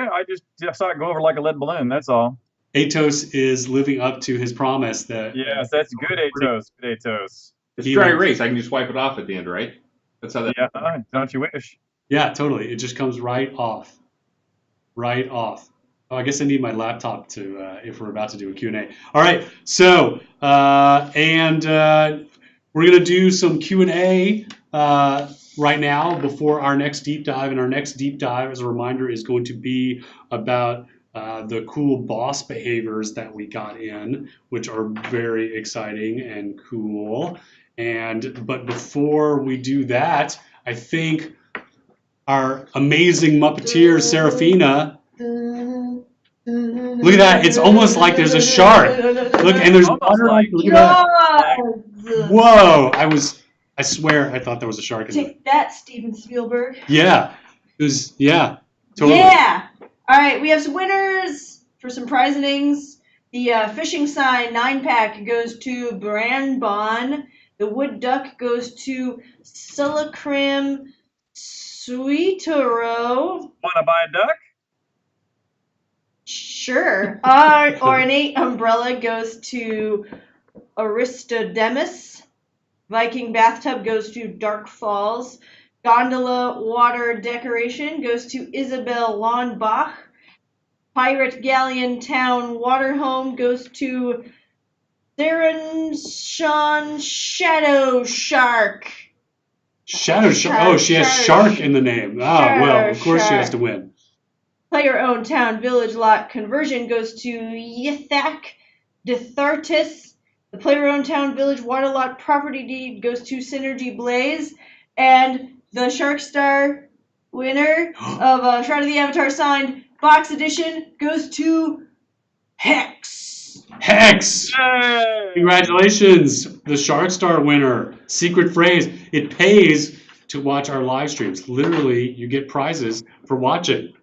I just saw it go over like a lead balloon. That's all. Atos is living up to his promise that. Yes, that's good, Atos. Good, Atos. It's dry erase. I can just wipe it off at the end, right? That's how that. Yeah, don't you wish? Yeah, totally. It just comes right off. Right off. Oh, I guess I need my laptop to, if we're about to do a Q&A. All right, so, we're going to do some Q&A right now before our next deep dive. And our next deep dive, as a reminder, is going to be about the cool boss behaviors that we got in, which are very exciting and cool. But before we do that, I think our amazing Muppeteer, Serafina. Look at that. It's almost like there's a shark. Look, and there's water. Like, look at that. Whoa. I swear I thought there was a shark in there. Take that, Steven Spielberg. Yeah. It was, yeah. Totally. Yeah. All right, we have some winners for some prizings. The fishing sign 9-pack goes to Branbon. The wood duck goes to Sulacrim Sweetero. Wanna buy a duck? Sure. Our ornate umbrella goes to Aristodemus. Viking bathtub goes to Dark Falls. Gondola water decoration goes to Isabel Lawnbach. Pirate Galleon Town water home goes to Theron Shadow Shark. Shadow Shark. Oh, she has shark in the name. Ah, well, of course she has to win. Player-owned town village lot conversion goes to Yithak Dithartis. The player-owned town village water lot property deed goes to Synergy Blaze. And the Shark Star winner of Shroud of the Avatar signed box edition goes to Hex. Hex! Yay! Congratulations, the Shark Star winner. Secret phrase, it pays to watch our live streams. Literally, you get prizes for watching.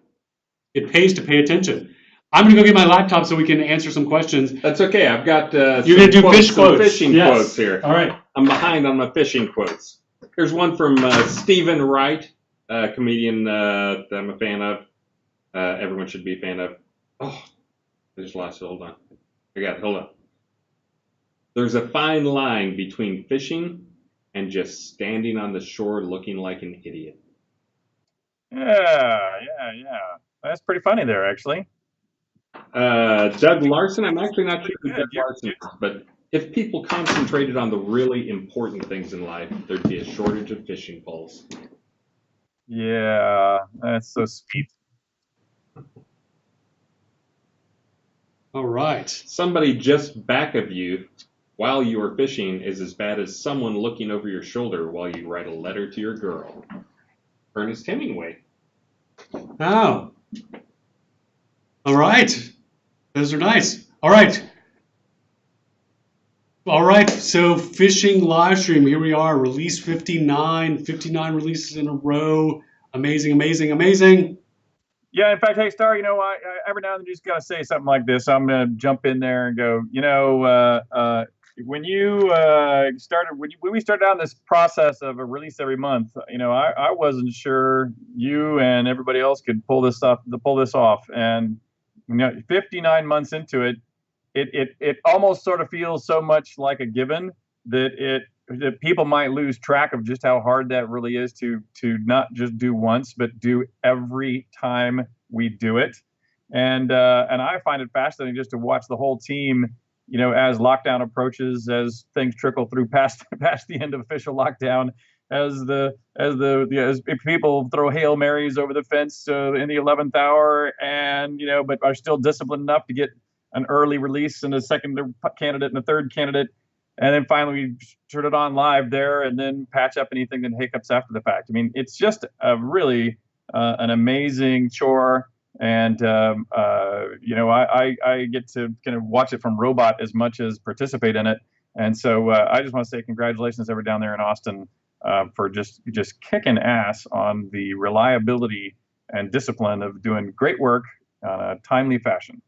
It pays to pay attention. I'm going to go get my laptop so we can answer some questions. That's okay. I've got You're going to do fish quotes. fishing quotes here. All right. I'm behind on my fishing quotes. Here's one from Stephen Wright, a comedian that I'm a fan of. Everyone should be a fan of. Oh, I just lost it. Hold on. I got it. Hold on. There's a fine line between fishing and just standing on the shore looking like an idiot. Yeah. That's pretty funny there, actually. Doug Larson, I'm actually not sure who Yeah, Doug Larson is, but if people concentrated on the really important things in life, there'd be a shortage of fishing poles. Yeah, that's so sweet. All right. Somebody just back of you while you are fishing is as bad as someone looking over your shoulder while you write a letter to your girl. Ernest Hemingway. Oh. All right. Those are nice. All right. All right. So fishing live stream. Here we are. Release 59. 59 releases in a row. Amazing, amazing, amazing. Yeah, in fact, hey, Star, I every now and then you just got to say something like this. I'm going to jump in there and go, when you when we started out this process of a release every month, I wasn't sure you and everybody else could pull this off. And 59 months into it, it almost sort of feels so much like a given that people might lose track of just how hard that really is to not just do once, but do every time we do it. And I find it fascinating just to watch the whole team, as lockdown approaches, as things trickle through past the end of official lockdown, as people throw Hail Marys over the fence in the 11th hour, and but are still disciplined enough to get an early release and a second candidate and a third candidate. And then finally we turn it on live there and then patch up anything that hiccups after the fact. I mean, it's just a really an amazing chore. And, I get to kind of watch it from robot as much as participate in it. And so I just want to say congratulations everyone down there in Austin for just kicking ass on the reliability and discipline of doing great work on a timely fashion.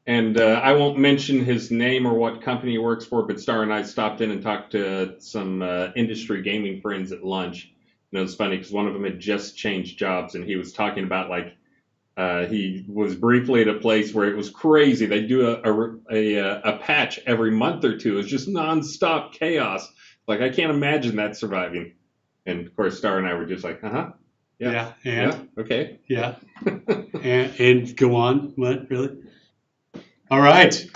And I won't mention his name or what company he works for, but Star and I stopped in and talked to some industry gaming friends at lunch. It's funny because one of them had just changed jobs, and he was talking about he was briefly at a place where it was crazy. They do a patch every month or two. It's just nonstop chaos. Like, I can't imagine that surviving. And of course, Star and I were just like, yeah, okay, yeah, and go on. What, really? All right.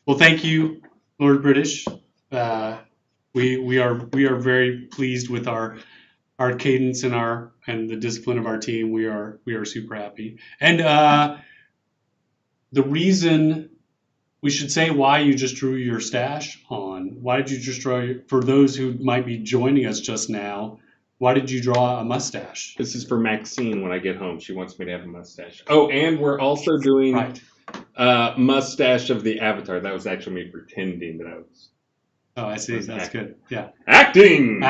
Well, thank you, Lord British. We are very pleased with our cadence and the discipline of our team. We are super happy. And the reason we should say why you just drew your stash on. Why did you just draw? For those who might be joining us just now, why did you draw a mustache? This is for Maxine when I get home. She wants me to have a mustache. Oh, and we're also doing. Right. Mustache of the Avatar. That was actually me pretending that I was. Oh, I see. That's good. Yeah. Acting.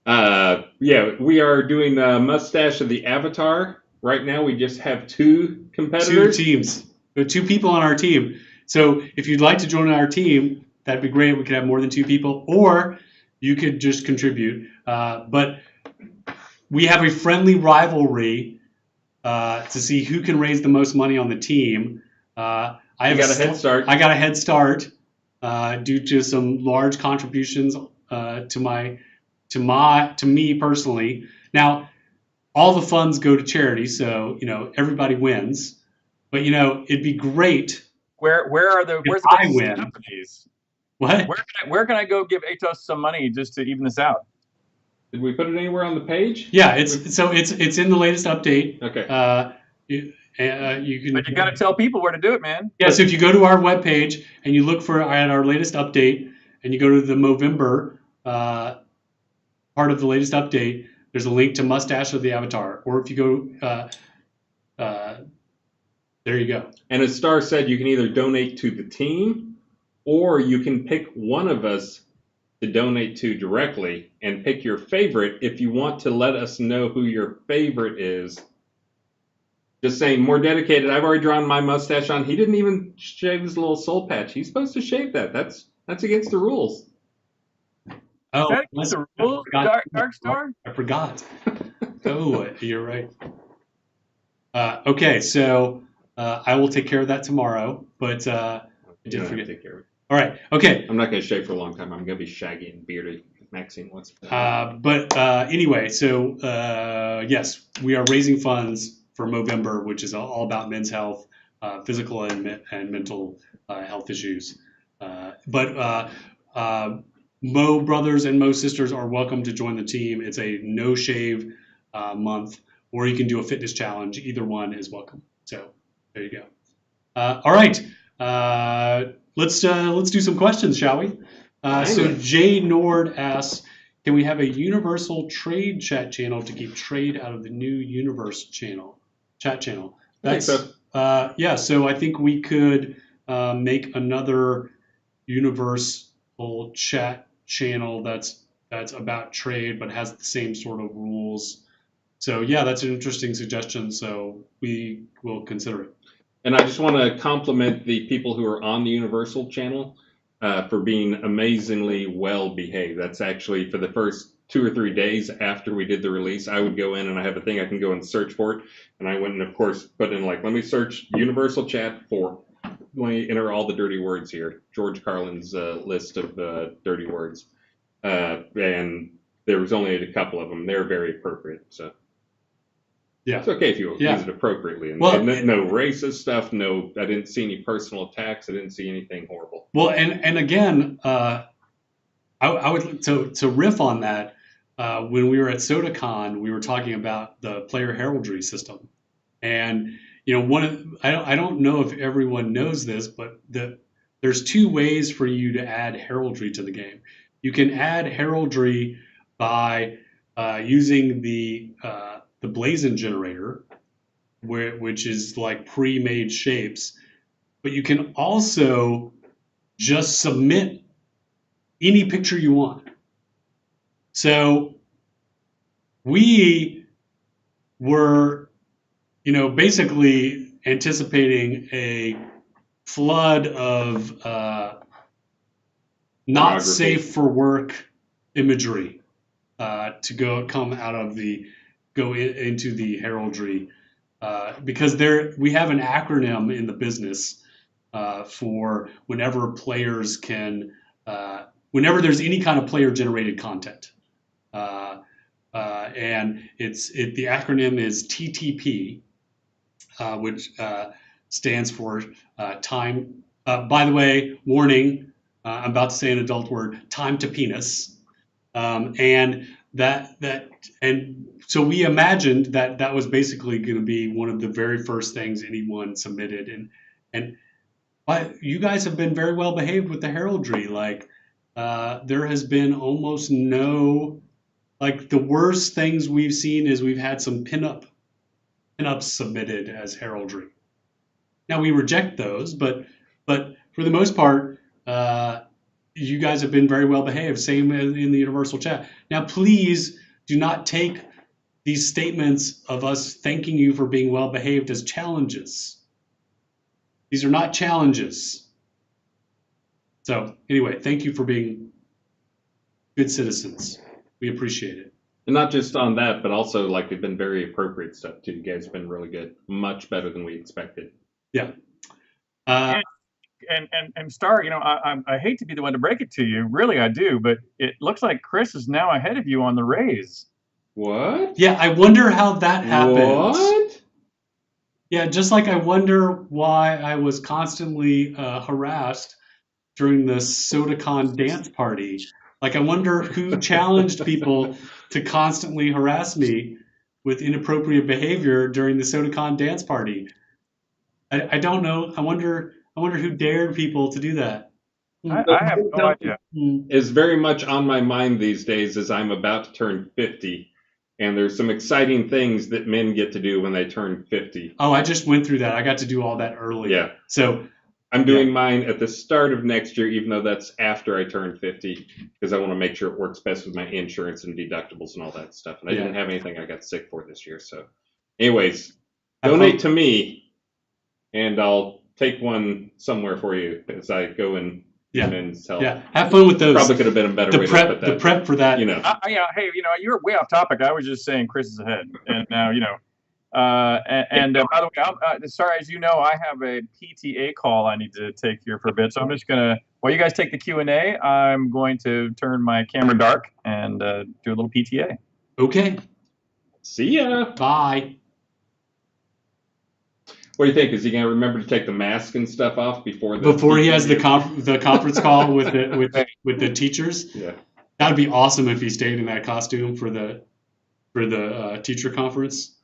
Yeah, We are doing Mustache of the Avatar, right now we just have 2 2 competitors. teams. There are 2 people on our team. So if you'd like to join our team, that'd be great. We could have more than 2 people, or you could just contribute. But we have a friendly rivalry to see who can raise the most money on the team. I got a head start. I got a head start due to some large contributions to me personally. Now, all the funds go to charity, so everybody wins. But it'd be great. Where's the If place I to win. sign up for these? What? Where can I go give Atos some money just to even this out? Did we put it anywhere on the page? Yeah, it's in the latest update. Okay. You can. But you got to tell people where to do it, man. Yeah, so if you go to our webpage and you look at our latest update, and you go to the Movember part of the latest update, there's a link to Mustache of the Avatar. Or if you go, there you go. And as Star said, you can either donate to the team, or you can pick one of us to donate to directly and pick your favorite. If you want to let us know who your favorite is, just saying, more dedicated. I've already drawn my mustache on. He didn't even shave his little soul patch. He's supposed to shave that. That's against the rules. Oh, Is that against the rules, Dark Star? I forgot. Oh, you're right. Okay, so I will take care of that tomorrow, but I did forget. To take care of it. All right, okay. I'm not going to shave for a long time. I'm going to be shaggy and bearded. Maxine wants to. But anyway, so yes, we are raising funds for Movember, which is all about men's health, physical and mental health issues. But Mo brothers and Mo sisters are welcome to join the team. It's a no shave month, or you can do a fitness challenge. Either one is welcome. So there you go. All right, let's do some questions, shall we? So Jay Nord asks, can we have a universal trade chat channel to keep trade out of the new universe chat channel? That's, I think so. Yeah, so I think we could make another universal chat channel that's about trade but has the same sort of rules. So yeah, that's an interesting suggestion. So we will consider it. And I just want to compliment the people who are on the Universal channel for being amazingly well behaved. That's actually for the first 2 or 3 days after we did the release, I would go in and I have a thing I can go and search for it. And I went and, of course, put in let me search Universal Chat for, let me enter all the dirty words here. George Carlin's list of dirty words. And there was only a couple of them. They're very appropriate. So. Yeah. It's okay if you use it appropriately. And, well, and no racist stuff. No, I didn't see any personal attacks. I didn't see anything horrible. Well, and again, I would to riff on that. When we were at SodaCon, we were talking about the player heraldry system, and I don't know if everyone knows this, but there's 2 ways for you to add heraldry to the game. You can add heraldry by using the Blazon generator, which is like pre-made shapes, but you can also just submit any picture you want. So we were, basically anticipating a flood of not safe for work imagery to come out of into the heraldry, because we have an acronym in the business for whenever players can, whenever there's any kind of player generated content, and the acronym is TTP, which stands for time. By the way, warning, I'm about to say an adult word, time to penis, and so we imagined that was basically going to be one of the very first things anyone submitted, and you guys have been very well behaved with the heraldry. There has been almost no, the worst things we've seen is we've had some pinups submitted as heraldry. Now we reject those, but for the most part, you guys have been very well behaved. Same in the Universal Chat. Now please do not take these statements of us thanking you for being well behaved as challenges. These are not challenges. So anyway, thank you for being good citizens. We appreciate it. And not just on that, but also like they've been very appropriate stuff too. You guys have been really good, much better than we expected. Yeah. And Star, I hate to be the one to break it to you, really I do, but it looks like Chris is now ahead of you on the raise. What? Yeah, I wonder how that happens. What? Yeah, just like I wonder why I was constantly harassed during the SodaCon dance party. Like, I wonder who challenged people to constantly harass me with inappropriate behavior during the SodaCon dance party. I don't know. I wonder who dared people to do that. I have no idea. Is very much on my mind these days as I'm about to turn 50. And there's some exciting things that men get to do when they turn 50. Oh, I just went through that. I got to do all that early. Yeah. So I'm doing mine at the start of next year, even though that's after I turn 50, because I want to make sure it works best with my insurance and deductibles and all that stuff. And I didn't have anything I got sick for this year. So anyways, donate to me, and I'll take one somewhere for you as I go and sell. Yeah, have fun with those. Probably could have been a better way to put that. The prep for that. Hey, you're way off topic. I was just saying Chris is ahead, and now by the way, sorry, as you know, I have a PTA call I need to take here for a bit, so I'm just gonna, while you guys take the Q&A, I'm going to turn my camera dark and do a little PTA. Okay. See ya. Bye. What do you think? Is he going to remember to take the mask and stuff off before he has the conference call with the teachers? Yeah, that would be awesome if he stayed in that costume for the teacher conference.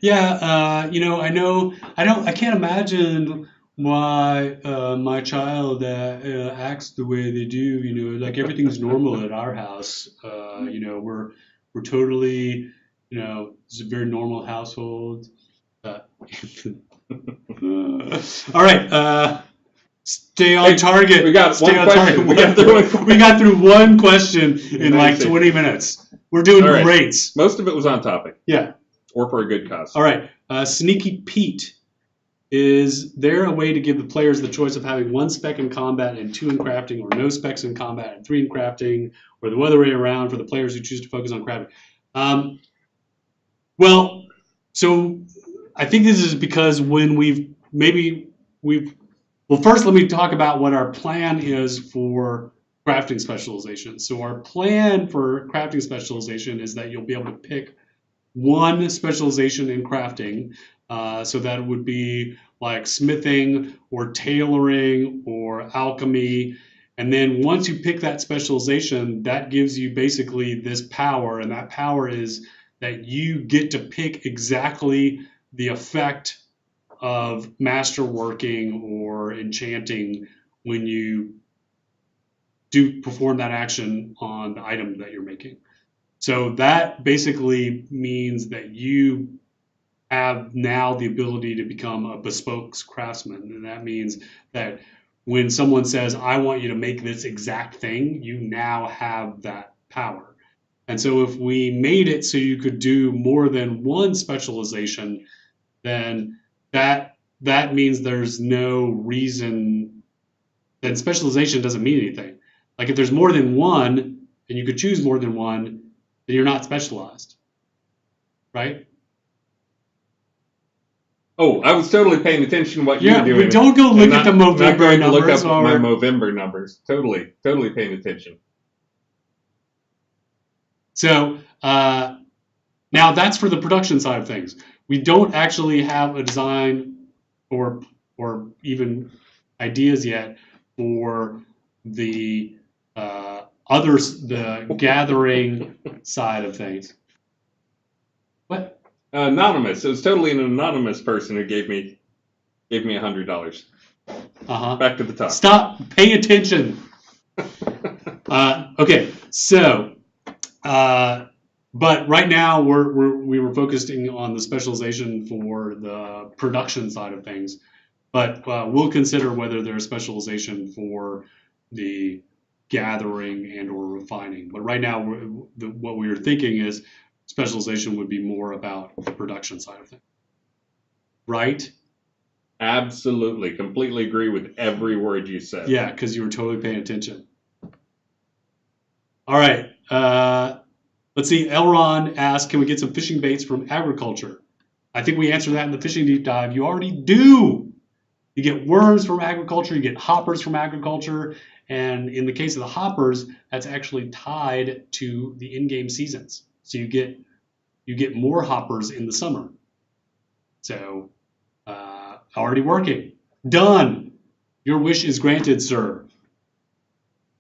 Yeah, I can't imagine why my child acts the way they do. Like everything's normal at our house. We're totally, it's a very normal household. All right. Stay on target. We got one question. We got through one question in like 20 minutes. We're doing great. Most of it was on topic. Yeah. Or for a good cause. All right. Sneaky Pete. Is there a way to give the players the choice of having 1 spec in combat and 2 in crafting, or no specs in combat and 3 in crafting, or the other way around for the players who choose to focus on crafting? So I think this is because when well, first let me talk about what our plan is for crafting specialization. So our plan for crafting specialization is that you'll be able to pick 1 specialization in crafting. So that would be like smithing or tailoring or alchemy. And then once you pick that specialization, that gives you basically this power. And that power is that you get to pick exactly the effect of masterworking or enchanting when you do perform that action on the item that you're making. So that basically means that you have now the ability to become a bespoke craftsman. And that means that when someone says, I want you to make this exact thing, you now have that power. And so if we made it so you could do more than 1 specialization, then that means there's no reason, then specialization doesn't mean anything. Like if there's more than 1 and you could choose more than 1, then you're not specialized, right? Oh, I was totally paying attention to what you were doing. Yeah, don't go look at the Movember numbers. Look up my Movember numbers. Totally paying attention. So now that's for the production side of things. We don't actually have a design or even ideas yet for the the gathering side of things. What? Anonymous. It was totally an anonymous person who gave me $100. Back to the top. Stop. Pay attention. Okay. So. But right now we were focusing on the specialization for the production side of things, but we'll consider whether there's specialization for the gathering and or refining. But right now what we were thinking is Specialization would be more about the production side of things. Right? Absolutely. Completely agree with every word you said. Yeah, because you were totally paying attention. All right. Let's see. Elron asked, can we get some fishing baits from agriculture? I think we answered that in the fishing deep dive. You already do. You get worms from agriculture. You get hoppers from agriculture. And in the case of the hoppers, that's actually tied to the in-game seasons. So you get more hoppers in the summer. So already working. Done. Your wish is granted, sir.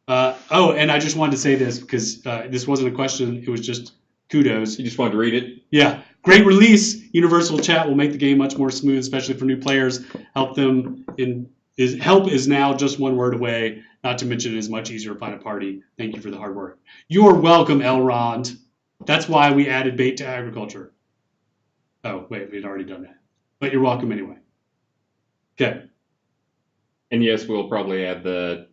And I just wanted to say this because this wasn't a question. It was just kudos. You just wanted to read it? Yeah. Great release. Universal chat will make the game much more smooth, especially for new players. Help is now just one word away. Not to mention it is much easier to find a party. Thank you for the hard work. You're welcome, Elrond. That's why we added bait to agriculture. Oh, wait, we'd already done that. But you're welcome anyway. Okay. And yes, we'll probably add the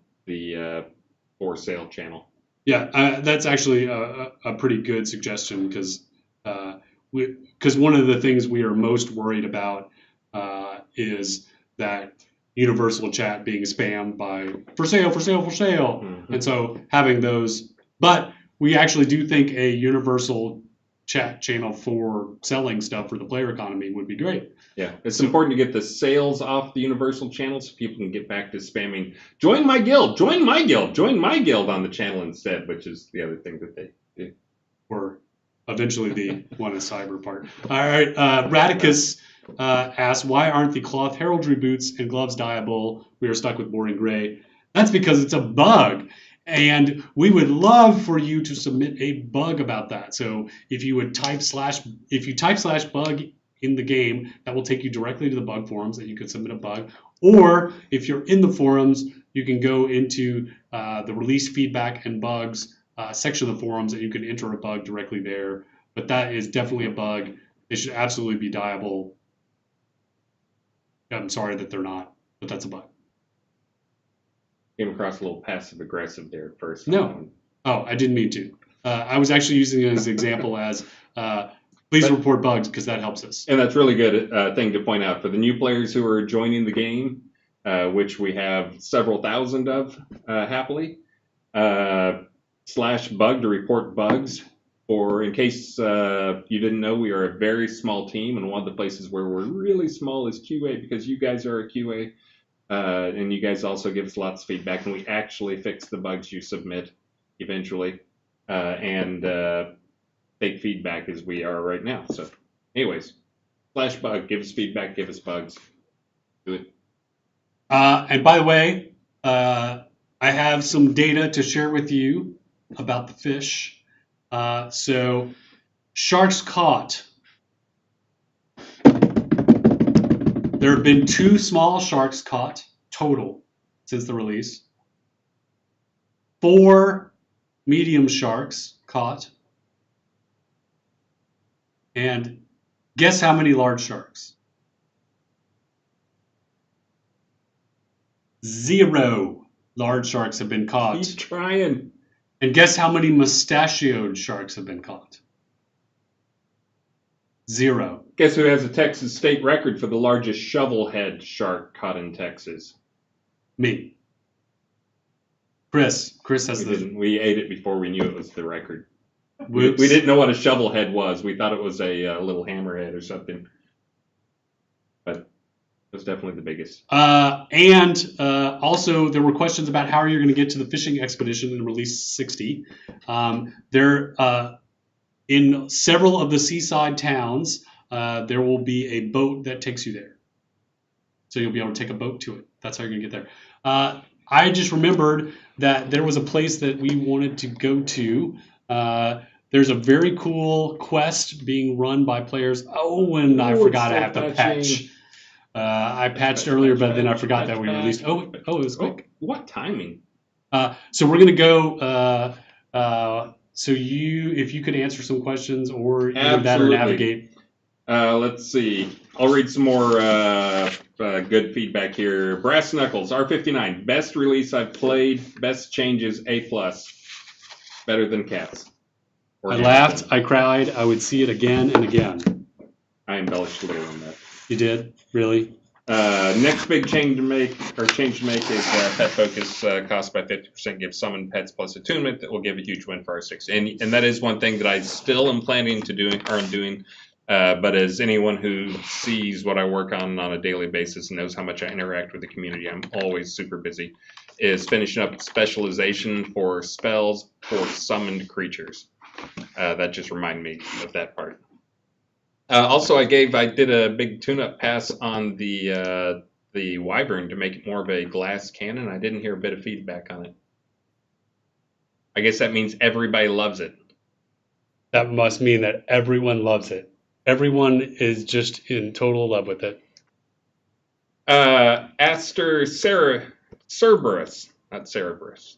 for sale channel. Yeah, that's actually a pretty good suggestion because one of the things we are most worried about is that universal chat being spammed by for sale. Mm-hmm. And so having those, but we actually do think a universal chat channel for selling stuff for the player economy would be great. Yeah, it's important to get the sales off the universal channel so people can get back to spamming, join my guild on the channel instead, which is the other thing that they do. Or eventually the one in cyber part. All right, Radicus asks, why aren't the cloth heraldry boots and gloves dyeable? We are stuck with boring gray. That's because it's a bug. And we would love for you to submit a bug about that. So if you would type /bug in the game, that will take you directly to the bug forums and you can submit a bug. Or if you're in the forums, you can go into the release feedback and bugs section of the forums and you can enter a bug directly there. But that is definitely a bug. They should absolutely be dyeable. I'm sorry that they're not, but that's a bug. Came across a little passive aggressive there at first. No. Oh, I didn't mean to. I was actually using it as an example as please report bugs because that helps us. And that's really good thing to point out for the new players who are joining the game, which we have several thousand of happily. /bug to report bugs. Or in case you didn't know, we are a very small team, and one of the places where we're really small is QA because you guys are a QA. And you guys also give us lots of feedback, and we actually fix the bugs you submit eventually, and take feedback as we are right now. So, anyways, /bug, give us feedback, give us bugs. Do it. And by the way, I have some data to share with you about the fish. So, sharks caught. There have been 2 small sharks caught total since the release. 4 medium sharks caught. And guess how many large sharks? 0 large sharks have been caught. Keep trying. And guess how many mustachioed sharks have been caught? 0. Guess who has a Texas state record for the largest shovelhead shark caught in Texas? Me. Chris has We ate it before we knew it was the record. Whoops. We didn't know what a shovelhead was. We thought it was a little hammerhead or something. But it was definitely the biggest. And also, there were questions about how you're going to get to the fishing expedition in Release 60. In several of the seaside towns, there will be a boat that takes you there. So you'll be able to take a boat to it. That's how you're going to get there. I just remembered that there was a place that we wanted to go to. There's a very cool quest being run by players. Oh, and I forgot I have to patch. I patched earlier, but then I forgot that we released. Oh, it was quick. What timing? So we're going to go. So if you could answer some questions or either that or navigate. Let's see. I'll read some more good feedback here. Brass Knuckles, R59, best release I've played, best changes, A+. Better than Cats. I laughed, I cried, I would see it again and again. I embellished a little on that. You did? Really? Next big change to make is Pet Focus cost by 50% gives summon pets plus attunement that will give a huge win for R60. And that is one thing that I still am planning to doing. But as anyone who sees what I work on a daily basis and knows how much I interact with the community, I'm always super busy, is finishing up specialization for spells for summoned creatures. That just reminded me of that part. Also, I did a big tune-up pass on the Wyvern to make it more of a glass cannon. I didn't hear a bit of feedback on it. I guess that means everybody loves it. That must mean that everyone loves it. Everyone is just in total love with it. Cerberus, not Cerberus.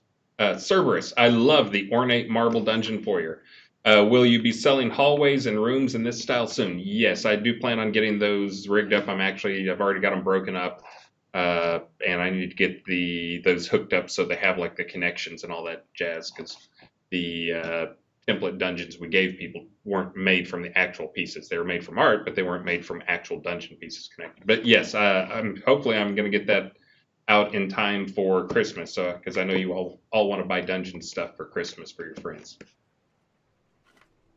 Cerberus, I love the ornate marble dungeon foyer. Will you be selling hallways and rooms in this style soon? Yes, I do plan on getting those rigged up. I've already got them broken up, and I need to get those hooked up so they have like the connections and all that jazz. Because the template dungeons we gave people weren't made from the actual pieces. They were made from art, but they weren't made from actual dungeon pieces connected. But yes, hopefully I'm going to get that out in time for Christmas. Because I know you all want to buy dungeon stuff for Christmas for your friends.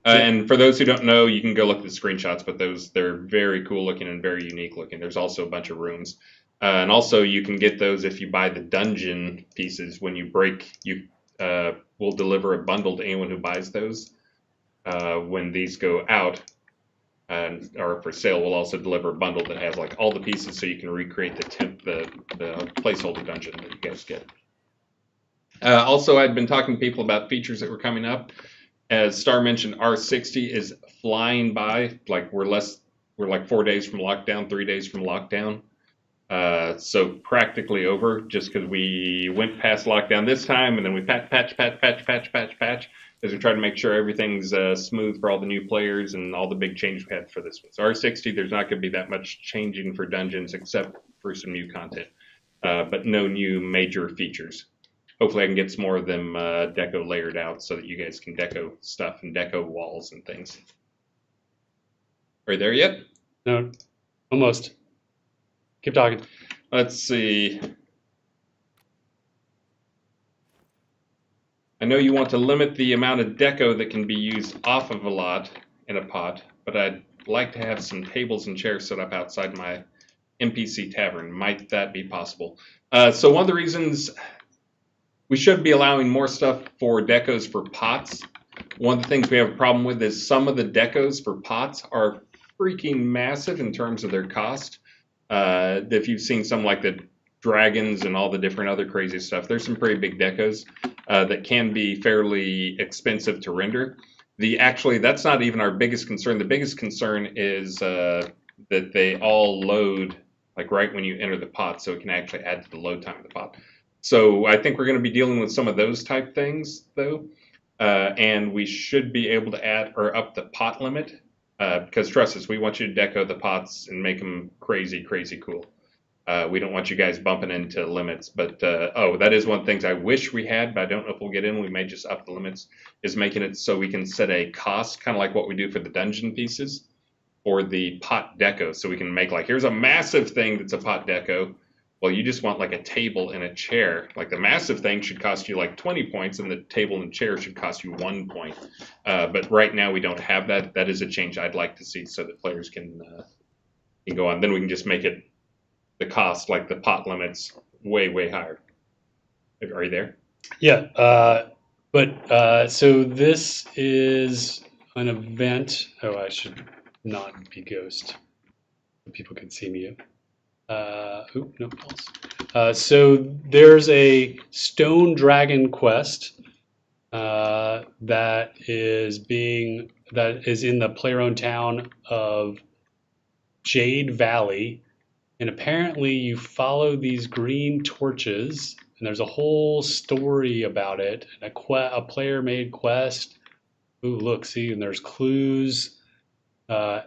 And for those who don't know, you can go look at the screenshots, but they're very cool looking and very unique looking. There's also a bunch of rooms. And also you can get those if you buy the dungeon pieces. When you break, we'll deliver a bundle to anyone who buys those. When these go out or for sale, we'll also deliver a bundle that has like all the pieces so you can recreate the placeholder dungeon that you guys get. Also, I'd been talking to people about features that were coming up. As Star mentioned, R60 is flying by. Like we're like 4 days from lockdown, 3 days from lockdown. So practically over, just because we went past lockdown this time, and then we patch, as we try to make sure everything's smooth for all the new players and all the big changes we had for this one. So R60, there's not going to be that much changing for dungeons except for some new content, but no new major features. Hopefully I can get some more of them deco layered out so that you guys can deco stuff and deco walls and things. Are you there yet? No, almost. Keep talking. Let's see. I know you want to limit the amount of deco that can be used off of a lot in a pot, but I'd like to have some tables and chairs set up outside my NPC tavern. Might that be possible? So one of the reasons we should be allowing more stuff for decos for pots. One of the things we have a problem with is some of the decos for pots are freaking massive in terms of their cost. If you've seen some like the dragons and all the different other crazy stuff, there's some pretty big decos that can be fairly expensive to render. That's not even our biggest concern. The biggest concern is that they all load like right when you enter the pot, so it can actually add to the load time of the pot. So I think we're going to be dealing with some of those type things, though, and we should be able to add or up the pot limit, because trust us, we want you to deco the pots and make them crazy, crazy cool. We don't want you guys bumping into limits, but that is one of the things I wish we had, but I don't know if we'll get in. We may just up the limits, is making it so we can set a cost, kind of like what we do for the dungeon pieces, for the pot deco. So we can make like, here's a massive thing that's a pot deco. Well, you just want like a table and a chair. Like the massive thing should cost you like 20 points and the table and chair should cost you 1 point. But right now we don't have that. That is a change I'd like to see so that players can go on. Then we can just make it the cost, like the pot limits, way, way higher. Are you there? Yeah. So this is an event. Oh, I should not be ghost. People can see me. No pulse. So there's a Stone Dragon quest that is in the player-owned town of Jade Valley, and apparently you follow these green torches, and there's a whole story about it. And a player-made quest. Ooh, look, see, and there's clues. And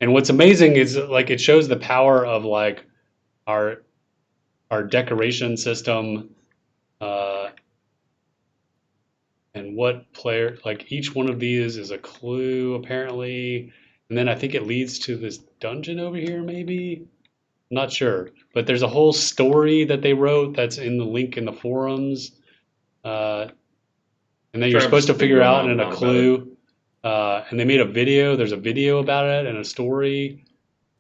what's amazing is like it shows the power of like our decoration system, And what player, like each one of these is a clue apparently. And then I think it leads to this dungeon over here, maybe? I'm not sure. But there's a whole story that they wrote that's in the link in the forums. And then you're supposed to figure out in a clue. And they made a video. There's a video about it and a story.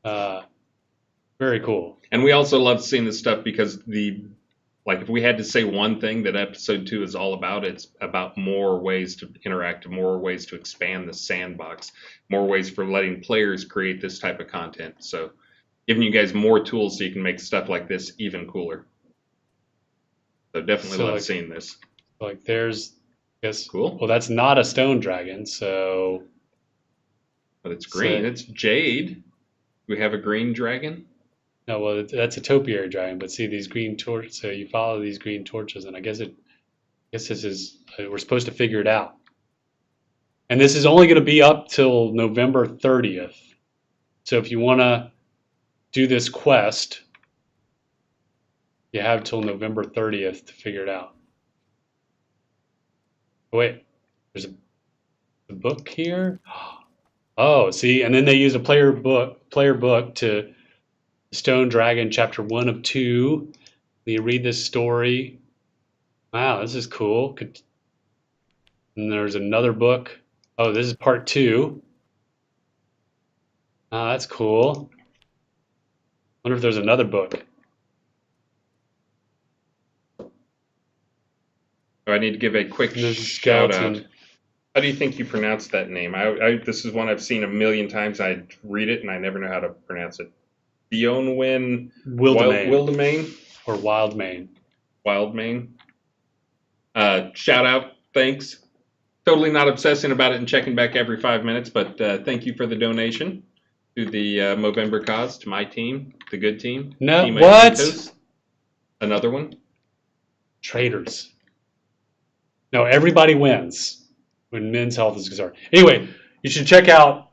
Very cool. And we also love seeing this stuff because like if we had to say one thing that episode 2 is all about, it's about more ways to interact, more ways to expand the sandbox, more ways for letting players create this type of content. So giving you guys more tools so you can make stuff like this even cooler. So definitely love seeing this. Like there's, yes, cool. Well, that's not a stone dragon, so. But it's green. It's jade. We have a green dragon. No, well, that's a topiary dragon, but see these green torches. So you follow these green torches, and I guess this is we're supposed to figure it out. And this is only going to be up till November 30th. So if you want to do this quest, you have till November 30th to figure it out. Oh, wait, there's a book here. Oh, see, and then they use a player book to Stone Dragon, chapter 1 of 2. You read this story. Wow, this is cool. And there's another book. Oh, this is part 2. Oh, that's cool. Wonder if there's another book. Oh, I need to give a quick shout out. How do you think you pronounce that name? This is one I've seen a million times. I read it and I never know how to pronounce it. Dionwin Wildemain or Wildmane. Wildmane. Shout out, thanks. Totally not obsessing about it and checking back every 5 minutes, but thank you for the donation to the Movember cause, to my team, the good team. No, team what? Another one. Traitors. No, everybody wins when men's health is concerned. Anyway, you should check out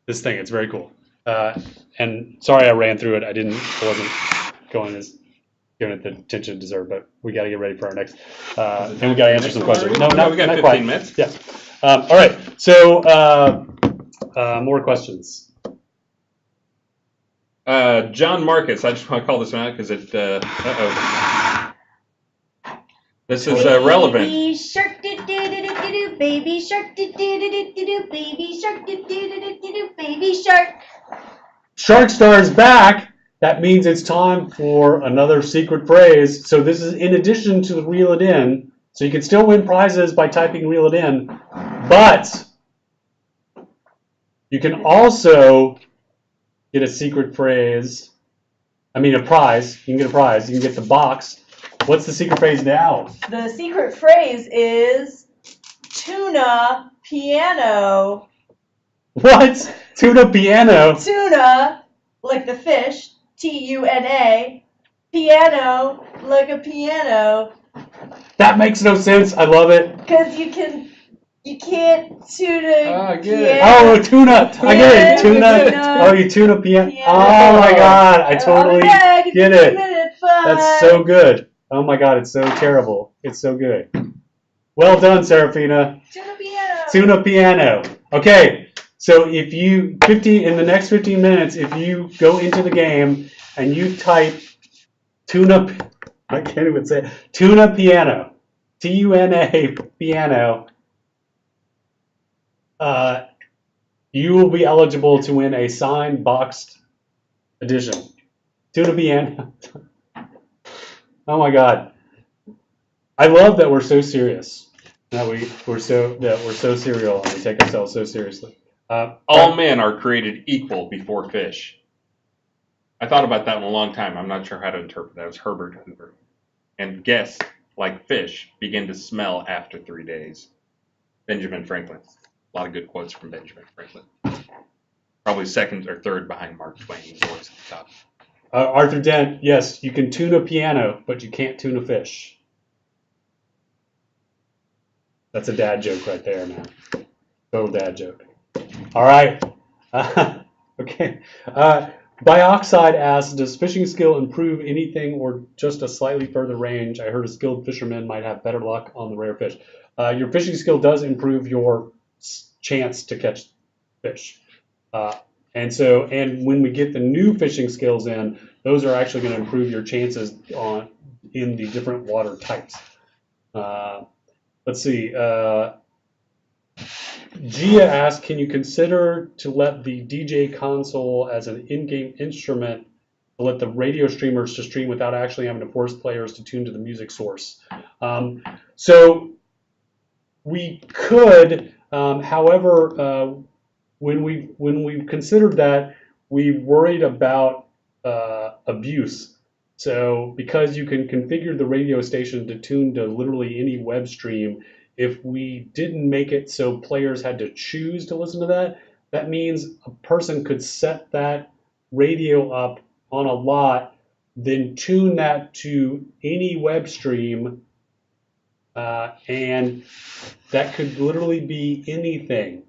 this thing. It's very cool. And sorry I ran through it. I wasn't giving it the attention it deserved, but we got to get ready for our next. And we got to answer some questions. No, we got 15 minutes. Yeah. All right. So more questions. John Marcus. I just want to call this one out because it. This is relevant. Baby shark, do do do do do, baby shark, do do do do do, baby shark, do do do do do, baby shark. Shark Star is back. That means it's time for another secret phrase. So this is in addition to the Reel It In. So you can still win prizes by typing Reel It In, but you can also get a secret phrase. I mean a prize. You can get a prize. You can get the box. What's the secret phrase now? The secret phrase is tuna piano. What? Tuna piano? Tuna, like the fish, Tuna, piano, like a piano. That makes no sense. I love it. Because you can't tuna piano. Oh, tuna. I get it. Tuna. Oh, you tuna piano. Oh my God. I totally get it. That's so good. Oh my God, it's so terrible. It's so good. Well done, Serafina. Tuna piano. Tuna piano. Okay, so if you in the next 15 minutes, if you go into the game and you type tuna, I can't even say it, tuna piano, Tuna piano, you will be eligible to win a signed boxed edition. Tuna piano. Oh my God! I love that we're so serious. That we're so serial and we take ourselves so seriously. All men are created equal before fish. I thought about that one a long time. I'm not sure how to interpret that. It was Herbert Hoover. And guests, like fish, begin to smell after 3 days. Benjamin Franklin. A lot of good quotes from Benjamin Franklin. Probably second or third behind Mark Twain. He's always at the top. Arthur Dent, yes, you can tune a piano, but you can't tune a fish. That's a dad joke right there, man. Total dad joke. All right. Okay. Bioxide asks, does fishing skill improve anything or just a slightly further range? I heard a skilled fisherman might have better luck on the rare fish. Your fishing skill does improve your chance to catch fish. And when we get the new fishing skills in, those are actually going to improve your chances in the different water types. Let's see. Gia asked, can you consider to let the DJ console as an in-game instrument to let the radio streamers to stream without actually having to force players to tune to the music source? So we could, however, when we've considered that, we worried about abuse. So because you can configure the radio station to tune to literally any web stream, if we didn't make it so players had to choose to listen to that, that means a person could set that radio up on a lot, then tune that to any web stream, and that could literally be anything.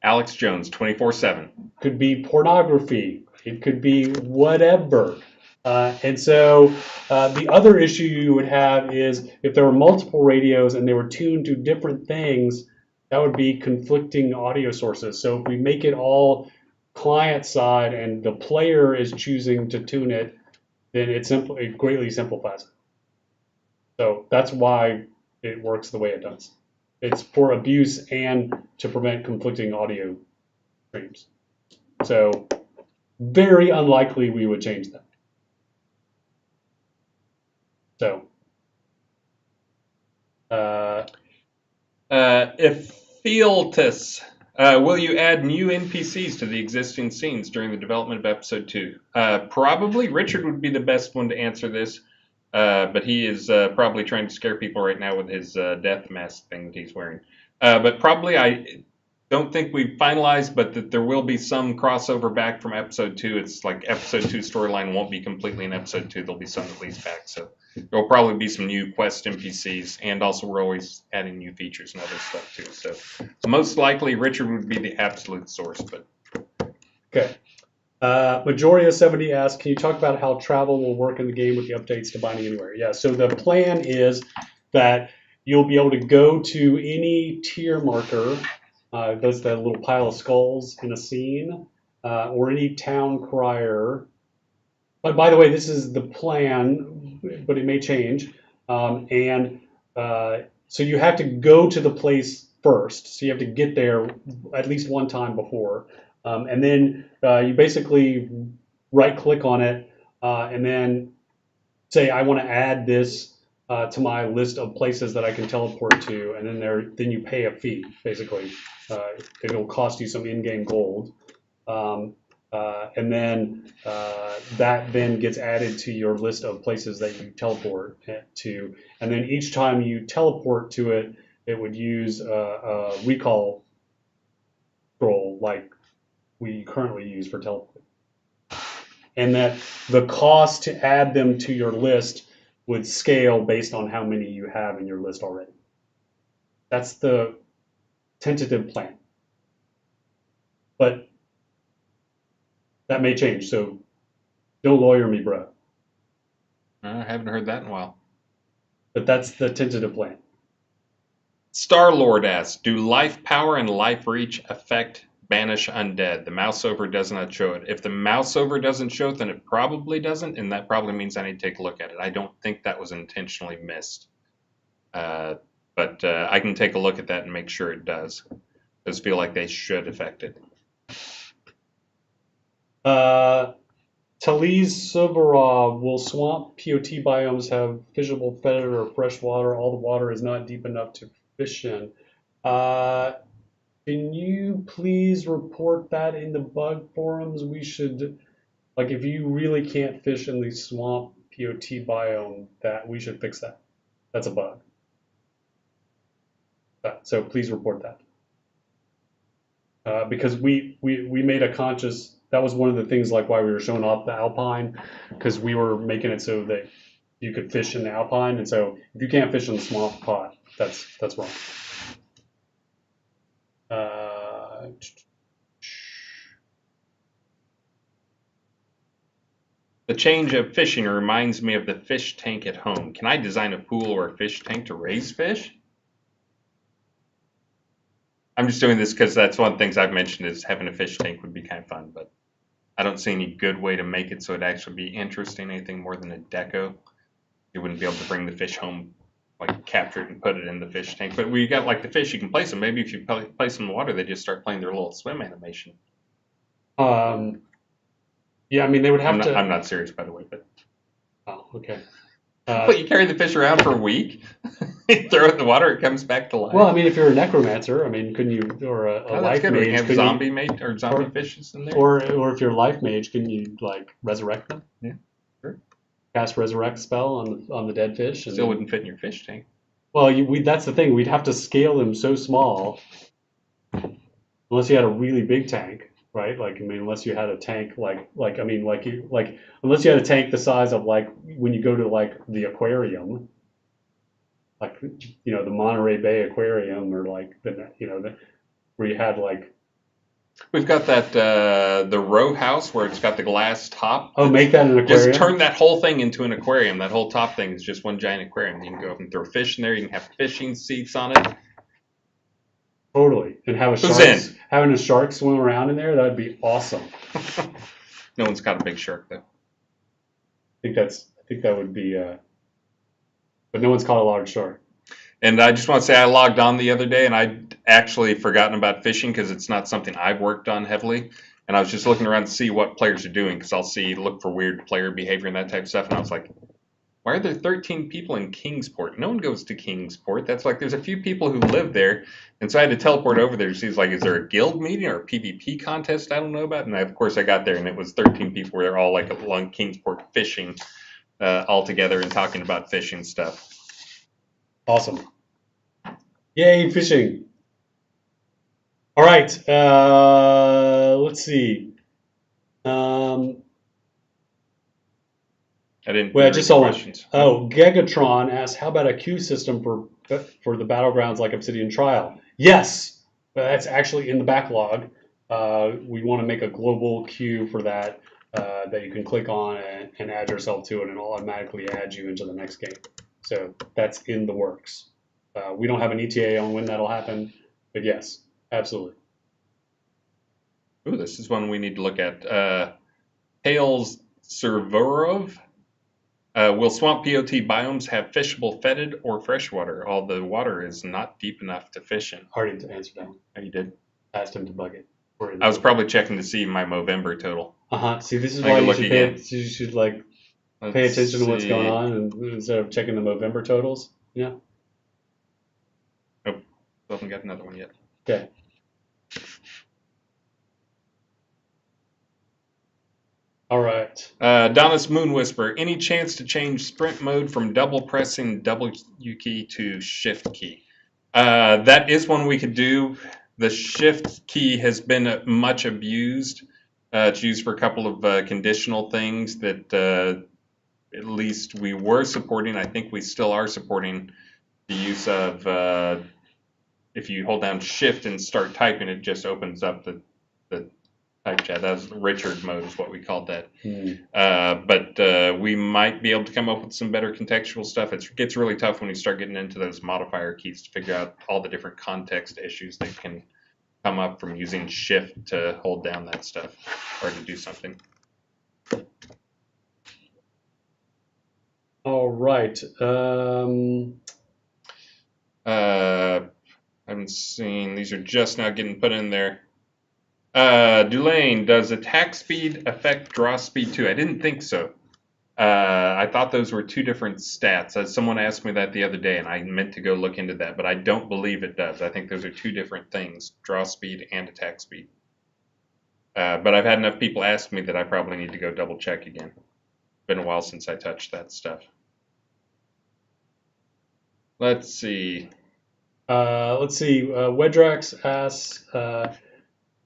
Alex Jones, 24/7. Could be pornography. It could be whatever. And so the other issue you would have is if there were multiple radios and they were tuned to different things, that would be conflicting audio sources. So if we make it all client side and the player is choosing to tune it, then it greatly simplifies it. So that's why it works the way it does. It's for abuse and to prevent conflicting audio streams. So very unlikely we would change that. So, If Thealtus, will you add new NPCs to the existing scenes during the development of episode 2? Probably. Richard would be the best one to answer this, but he is probably trying to scare people right now with his death mask thing that he's wearing. But probably, I don't think we've finalized, but that there will be some crossover back from episode 2. It's like episode 2 storyline won't be completely in episode 2. There'll be some at least back, so there'll probably be some new quest NPCs, and also we're always adding new features and other stuff too. So most likely Richard would be the absolute source, but okay. Majoria70 asks, can you talk about how travel will work in the game with the updates to Binding Anywhere? Yeah, so the plan is that you'll be able to go to any tier marker, that's that little pile of skulls in a scene, or any town crier. But by the way, this is the plan, but it may change. So you have to go to the place first. So you have to get there at least one time before. And then you basically right-click on it and then say, I want to add this to my list of places that I can teleport to. And then you pay a fee, basically. It'll cost you some in-game gold. And then that then gets added to your list of places that you teleport to. And then each time you teleport to it, it would use a recall scroll like we currently use for teleport. And that the cost to add them to your list would scale based on how many you have in your list already. That's the tentative plan. But that may change, so don't lawyer me, bro. I haven't heard that in a while. But that's the tentative plan. Star-Lord asks, do life power and life reach affect banish undead? The mouse over does not show it. If the mouse over doesn't show it, then it probably doesn't, and that probably means I need to take a look at it. I don't think that was intentionally missed. But I can take a look at that and make sure it does. Those feel like they should affect it. Talise Sovarov, will swamp POT biomes have fishable, fetid, or fresh water? All the water is not deep enough to fish in. Can you please report that in the bug forums? We should, like, if you really can't fish in the swamp POT biome, that we should fix that. That's a bug. So please report that. Because we made a conscious, that was one of the things like why we were showing off the Alpine, because we were making it so that you could fish in the Alpine, and so if you can't fish in the swamp pot, that's wrong. The change of fishing reminds me of the fish tank at home. Can I design a pool or a fish tank to raise fish? I'm just doing this because that's one of the things I've mentioned is having a fish tank would be kind of fun, but I don't see any good way to make it so it'd actually be interesting, anything more than a deco. You wouldn't be able to bring the fish home, like capture it and put it in the fish tank. But we got like the fish, you can place them. Maybe if you place them in the water, they just start playing their little swim animation. Yeah, I mean, they would have to. I'm not serious, by the way, but. Oh, okay. But you carry the fish around for a week, you throw it in the water, it comes back to life. Well, I mean, if you're a necromancer, I mean, couldn't you, or a life good. We mage, have couldn't zombie mate or zombie fishes in there. or if you're a life mage, can you like resurrect them? Yeah, sure. Cast resurrect spell on the dead fish. And Still wouldn't fit in your fish tank. Well, that's the thing. We'd have to scale them so small, unless you had a really big tank, right? Like, I mean, unless you had a tank unless you had a tank the size of like when you go to like the aquarium, like the Monterey Bay Aquarium, or like where you had like. We've got that the row house where it's got the glass top. Oh, make that an aquarium. Just turn that whole thing into an aquarium. That whole top thing is just one giant aquarium. You can go up and throw fish in there. You can have fishing seats on it. Totally, and having a shark swim around in there, that'd be awesome. No one's got a big shark though. I think that would be, but no one's caught a large shark. And I just want to say I logged on the other day and I'd actually forgotten about fishing because it's not something I've worked on heavily. And I was just looking around to see what players are doing because I'll look for weird player behavior and that type of stuff. And I was like, why are there 13 people in Kingsport? No one goes to Kingsport. That's like there's a few people who live there. And so I had to teleport over there to see, like, is there a guild meeting or a PvP contest I don't know about? And of course I got there and it was 13 people where they're all like along Kingsport fishing all together and talking about fishing stuff. Awesome. Yay, fishing. All right. Let's see. I didn't. Well, I just saw one. Oh, Gegatron asks, how about a queue system for the battlegrounds like Obsidian Trial? Yes, that's actually in the backlog. We want to make a global queue for that that you can click on and add yourself to it, and it'll automatically add you into the next game. So that's in the works. We don't have an ETA on when that'll happen, but yes, absolutely. Ooh, this is one we need to look at. Hales Servorov. Will swamp POT biomes have fishable fetid or freshwater? All the water is not deep enough to fish in. Already answered that one. Oh, you did? Asked him to bug it. I was probably checking to see my Movember total. See, this is why you should pay attention to what's going on, and instead of checking the Movember totals. Yeah. Nope. Haven't got another one yet. Okay. All right. Donna's Moon Whisper. Any chance to change sprint mode from double pressing W key to shift key? That is one we could do. The shift key has been much abused. It's used for a couple of conditional things that at least we were supporting. I think we still are supporting the use of if you hold down shift and start typing, it just opens up the type chat. That's Richard mode is what we called that. But we might be able to come up with some better contextual stuff. It gets really tough when you start getting into those modifier keys to figure out all the different context issues that can come up from using shift to hold down that stuff or to do something. All right. I haven't seen, these are just now getting put in there. Dulaine, does attack speed affect draw speed too? I didn't think so. I thought those were two different stats. Someone asked me that the other day, and I meant to go look into that, but I don't believe it does. I think those are two different things, draw speed and attack speed. But I've had enough people ask me that I probably need to go double check again. It's been a while since I touched that stuff. Let's see. Wedrax asks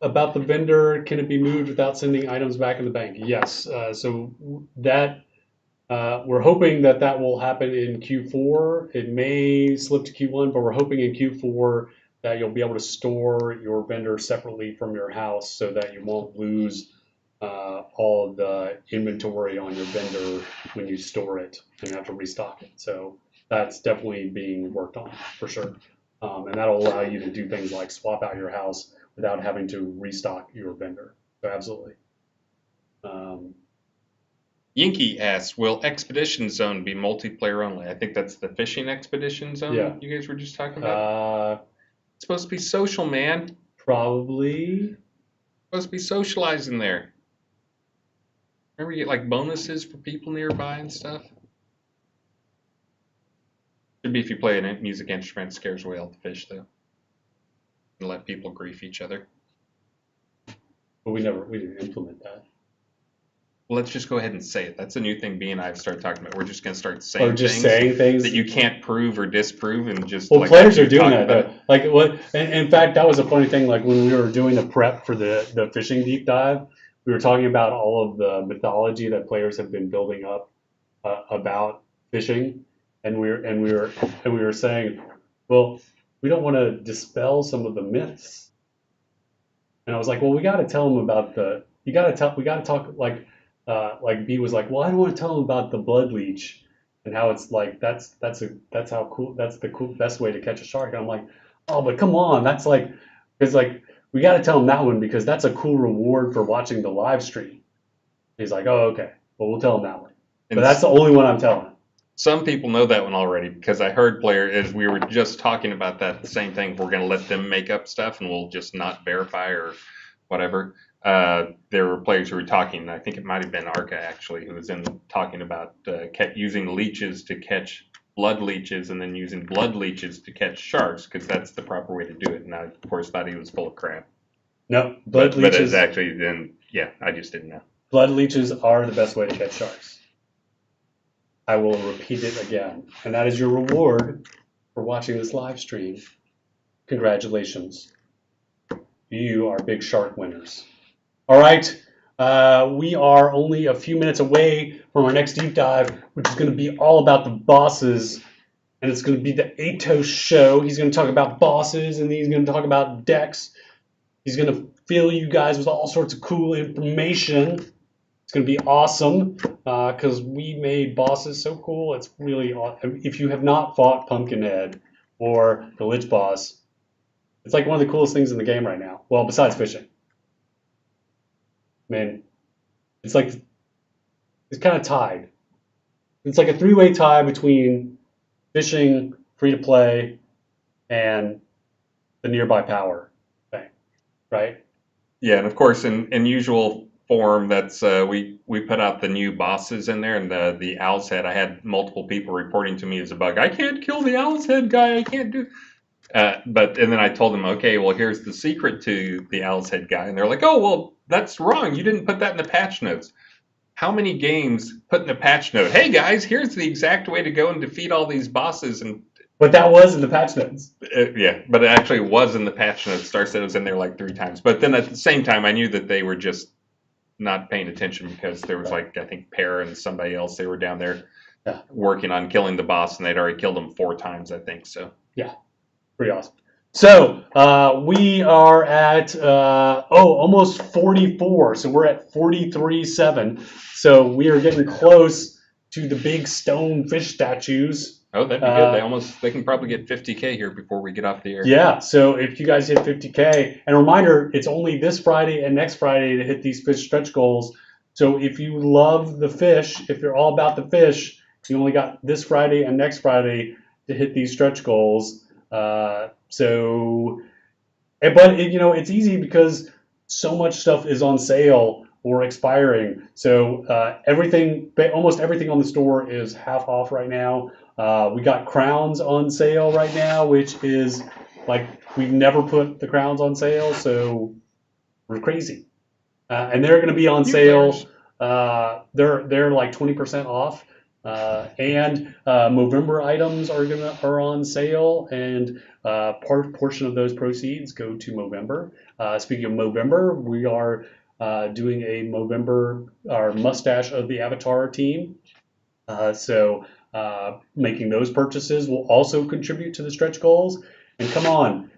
about the vendor. Can it be moved without sending items back in the bank? Yes. So that we're hoping that will happen in Q4. It may slip to Q1, but we're hoping in Q4 that you'll be able to store your vendor separately from your house so that you won't lose all of the inventory on your vendor when you store it and you have to restock it. So that's definitely being worked on for sure. And that'll allow you to do things like swap out your house without having to restock your vendor. So absolutely. Yinky asks, will Expedition Zone be multiplayer only? I think that's the fishing expedition zone Yeah. you guys were just talking about. It's supposed to be social, man. Probably. Supposed to be socializing there. Remember, you get like bonuses for people nearby and stuff. Should be if you play a music instrument, scares away all the fish though. And let people grief each other. But we didn't implement that. Well, let's just go ahead and say it. That's a new thing B and I have started talking about. We're just going to start saying Or just saying things that you can't prove or disprove, and just well, like players are doing that about though. Like what? And in fact, that was a funny thing. Like when we were doing the prep for the fishing deep dive, we were talking about all of the mythology that players have been building up about fishing, and we were saying, well, we don't want to dispel some of the myths. And I was like, well, we got to tell them about we got to talk like B was like, well, I don't want to tell them about the blood leech and how it's like that's how cool, that's the cool best way to catch a shark. And I'm like, oh, but come on, that's like, because like we got to tell them that one because that's a cool reward for watching the live stream. He's like, oh, okay, well, we'll tell them that one. But that's the only one I'm telling. Some people know that one already because I heard players, as we were just talking about that, the same thing. We're going to let them make up stuff and we'll just not verify or whatever. There were players who were talking, I think it might have been Arca actually, who was talking about using leeches to catch blood leeches and then using blood leeches to catch sharks because that's the proper way to do it. And I, of course, thought he was full of crap. No, blood leeches. But it's actually then, yeah, I just didn't know. Blood leeches are the best way to catch sharks. I will repeat it again. And that is your reward for watching this live stream. Congratulations. You are big shark winners. All right. We are only a few minutes away from our next deep dive, which is going to be all about the bosses. And it's going to be the Atos show. He's going to talk about bosses, and he's going to talk about decks. He's going to fill you guys with all sorts of cool information. It's going to be awesome because we made bosses so cool. It's really awesome. If you have not fought Pumpkinhead or the Lich boss, it's like one of the coolest things in the game right now. Well, besides fishing. Man, it's like, it's kind of tied. It's like a three-way tie between fishing, free-to-play, and the nearby power thing, right? Yeah, and of course, in usual form, that's we put out the new bosses in there, and the Owl's Head. I had multiple people reporting to me as a bug. I can't kill the Owl's Head guy. I can't do. And then I told them, okay, well, here's the secret to the Owl's Head guy, and they're like, oh, well, that's wrong. You didn't put that in the patch notes. How many games put in the patch note? Hey guys, here's the exact way to go and defeat all these bosses. But that was in the patch notes. Yeah, but it actually was in the patch notes. Star said it was in there like 3 times. But then at the same time, I knew that they were just not paying attention because there was like, I think Pear and somebody else, they were down there working on killing the boss, and they'd already killed him 4 times, I think. So yeah, pretty awesome. So we are at almost 44. So we're at 43.7. So we are getting close to the big stone fish statues. Oh, that'd be good. They can probably get 50K here before we get off the air. Yeah, so if you guys hit 50K, and a reminder, it's only this Friday and next Friday to hit these fish stretch goals. So if you love the fish, if you're all about the fish, you only got this Friday and next Friday to hit these stretch goals. But it's easy because so much stuff is on sale or expiring. So almost everything on the store is half off right now. We got crowns on sale right now, which is like we've never put the crowns on sale, so we're crazy. And they're going to be on sale. They're like 20% off. And Movember items are on sale, and portion of those proceeds go to Movember. Speaking of Movember, we are doing a Movember, our Mustache of the Avatar team. So making those purchases will also contribute to the stretch goals. And come on,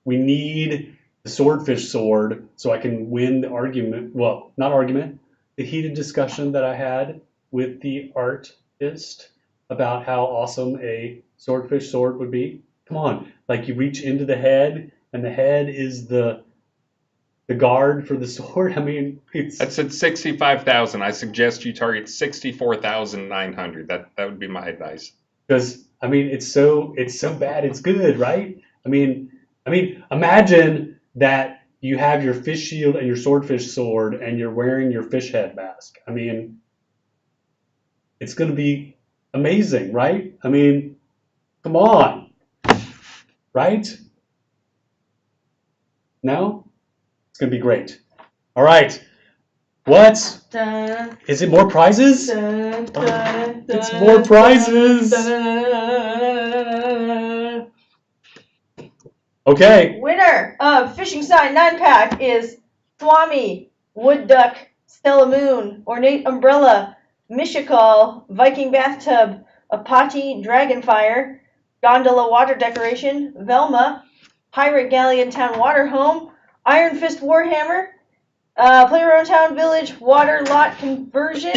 we need the swordfish sword so I can win the argument. Well, not argument, the heated discussion that I had with the artist about how awesome a swordfish sword would be. Come on, like you reach into the head, and the head is the guard for the sword. I mean, it's That's at 65,000. I suggest you target 64,900. That would be my advice. because I mean it's so bad it's good, right? I mean, imagine that you have your fish shield and your swordfish sword, and you're wearing your fish head mask. I mean, it's going to be amazing, right? I mean, come on, right? No, it's going to be great. All right, what? Dun, Is it more prizes? dun, dun, It's dun, more prizes. dun, dun, dun, dun. Okay. Winner of Fishing Sign 9-pack is Swami, Wood Duck, Stella Moon, Ornate Umbrella, Mishakal, Viking Bathtub, Apati Dragonfire, Gondola Water Decoration, Velma, Pirate Galleon Town Water Home, Iron Fist Warhammer, Player Owned Town Village Water Lot Conversion,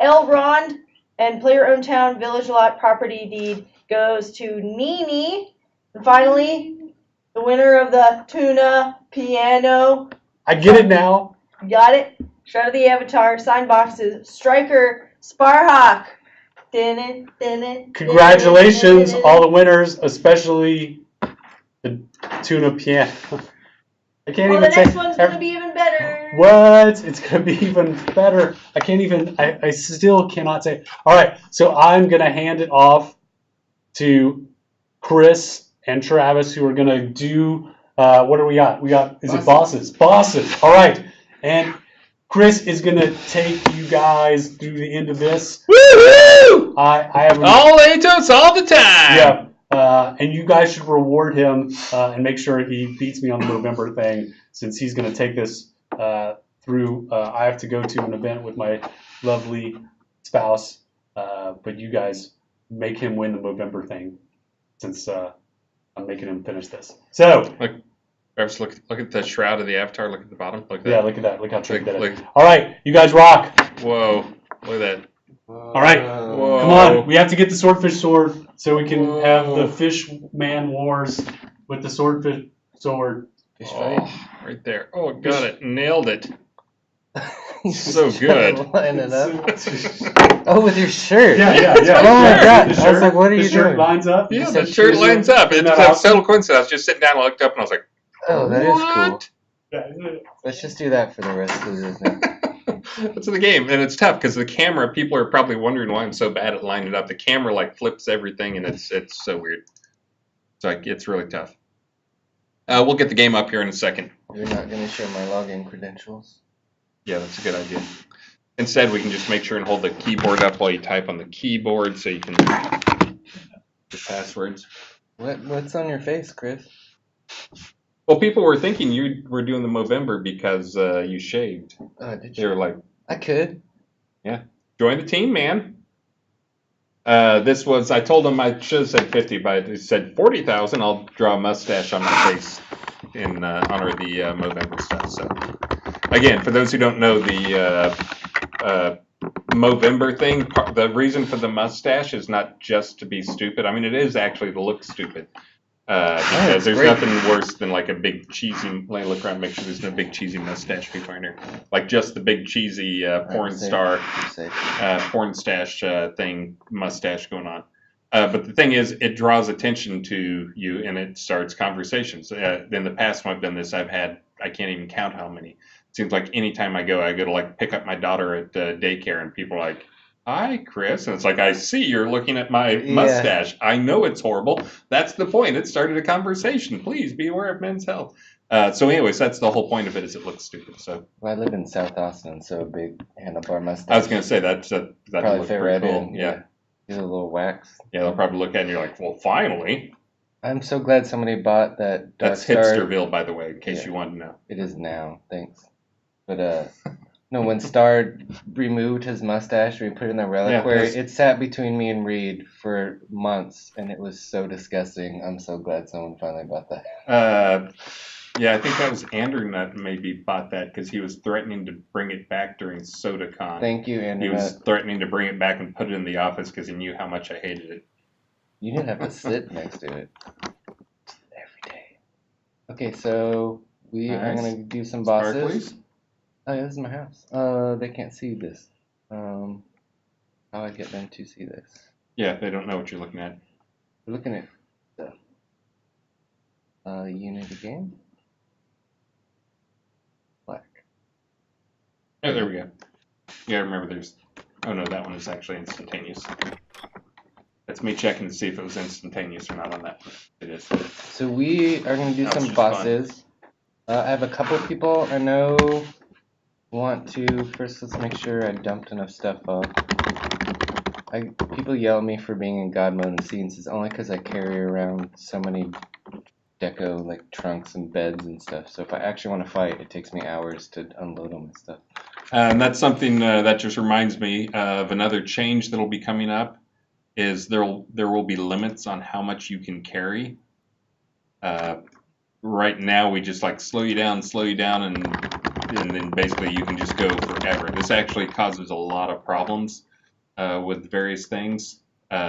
Elrond, and Player Owned Town Village Lot Property Deed goes to Nini. And finally, the winner of the tuna piano. I get it now. Got it? Shroud of the Avatar. Signed boxes. Striker Sparhawk. Congratulations, all the winners, especially the tuna piano. I can't Well, even the say. next one's going to be even better. What? It's going to be even better. I can't even. I still cannot say. All right, so I'm going to hand it off to Chris and Travis, who are going to do. What do we got? We got. Is it bosses? Bosses. All right, and Chris is going to take you guys through the end of this. Woohoo! I have All Atos all the time. Yeah, and you guys should reward him and make sure he beats me on the November thing, since he's going to take this through. I have to go to an event with my lovely spouse, but you guys make him win the November thing, since I'm making him finish this. So. Travis, look at the Shroud of the Avatar. Look at the bottom. Look at that. Yeah, look at that. Look how tricky that is. Look. All right, you guys rock. Whoa. Look at that. All right, Whoa. come on. We have to get the swordfish sword so we can Whoa. have the fish man wars with the swordfish sword. Fish fight. Oh, right there. Oh, got it. Nailed it. You So just trying to good. line it up. Oh, with your shirt. Yeah. Oh my shirt. god! The I was like, what are the you shirt doing? lines up. Yeah, You the said shirt shoes. lines up. Isn't It's that a awesome? total coincidence. I was just sitting down and looked up and I was like, Oh, that is cool. what? Let's just do that for the rest of this now. That's the game, and it's tough because the camera. People are probably wondering why I'm so bad at lining it up. The camera like flips everything, and it's so weird. So it's really tough. We'll get the game up here in a second. You're not going to share my login credentials? Yeah, that's a good idea. Instead, we can just make sure and hold the keyboard up while you type on the keyboard, so you can the passwords. What's on your face, Chris? Well, people were thinking you were doing the Movember because you shaved. Did They you? were like, I could. join the team, man. This was, I told them I should have said 50, but it said 40,000. I'll draw a mustache on my face in honor of the Movember stuff. So, again, for those who don't know, the Movember thing, the reason for the mustache is not just to be stupid. I mean, it is actually to look stupid. Because there's great. nothing worse than like a big cheesy, let me look around and make sure there's no big cheesy mustache people in here. Like just the big cheesy porn Safe. star, Safe. porn stash thing, mustache going on. But the thing is, it draws attention to you and it starts conversations. In the past when I've done this, I've had, I can't even count how many. It seems like anytime I go to like pick up my daughter at daycare and people are like, hi, Chris. And it's like, I see you're looking at my mustache. I know it's horrible. That's the point. It started a conversation. Please be aware of men's health. So anyways, that's the whole point of it is it looks stupid. So Well, I live in South Austin, so a big handlebar mustache. I was going to say that probably looks fit pretty right cool. in. Yeah. Get a little wax. Yeah, they'll probably look at it and you're like, well, finally. I'm so glad somebody bought that Dark That's Star. Hipsterville, by the way, in case Yeah. you wanted to know. It is now, thanks. But no, when Star removed his mustache, we put it in the reliquary. that's- It sat between me and Reed for months, and it was so disgusting. I'm so glad someone finally bought that. Yeah, I think that was Andrew Nut maybe bought that because he was threatening to bring it back during SodaCon. Thank you, He Andrew. was threatening to bring it back and put it in the office because he knew how much I hated it. You didn't have to sit next to it every day. Okay, so we are Nice. gonna do some bosses. Sparklies? Oh yeah, this is my house. They can't see this. How do I get them to see this? Yeah, they don't know what you're looking at. We're looking at the Unity game. Black. Oh, there we go. Yeah, remember there's... Oh no, that one is actually instantaneous. That's me checking to see if it was instantaneous or not on that. It is. So we are going to do That's some just bosses. I have a couple people I know want to. First, let's make sure I dumped enough stuff off. People yell at me for being in God mode in scenes. It's only because I carry around so many deco like trunks and beds and stuff. So if I actually want to fight, it takes me hours to unload them and stuff. And that's something that just reminds me of another change that'll be coming up. Is there will be limits on how much you can carry. Right now we just like slow you down, and then basically you can just go forever. This actually causes a lot of problems with various things.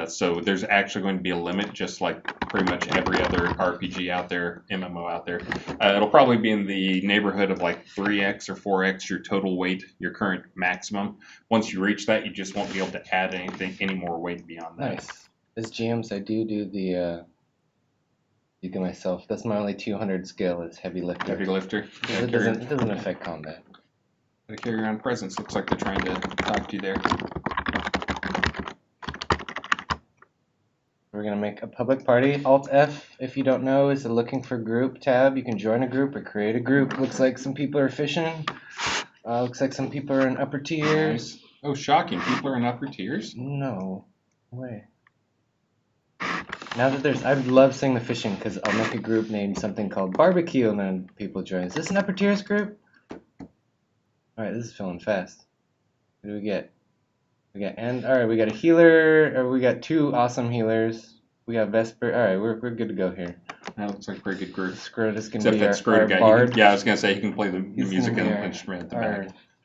So there's actually going to be a limit, just like pretty much every other RPG out there, MMO out there. It'll probably be in the neighborhood of like 3x or 4x your total weight, your current maximum. Once you reach that, you just won't be able to add any more weight beyond that. Nice. As GMs, I do the myself. That's my only 200 skill is heavy lifter. Heavy lifter. Yeah, It doesn't affect combat. Gotta carry around presents. Looks like they're trying to talk to you there. We're going to make a public party. Alt F, if you don't know, is the looking for group tab. You can join a group or create a group. Looks like some people are fishing. Looks like some people are in upper tiers. Nice. Oh, shocking. People are in upper tiers? No way. Now that I love seeing the fishing because I'll make a group named something called barbecue and then people join. Is this an upper tiers group? Alright, this is filling fast. What do we get? We got alright, we got a healer, or we got 2 awesome healers. We got Vesper. Alright, we're good to go here. That looks like a pretty good group. Scrotus can Except be that our Scrotus guy. bard. Yeah, I was gonna say he can play the He's music gonna and be instrument at the our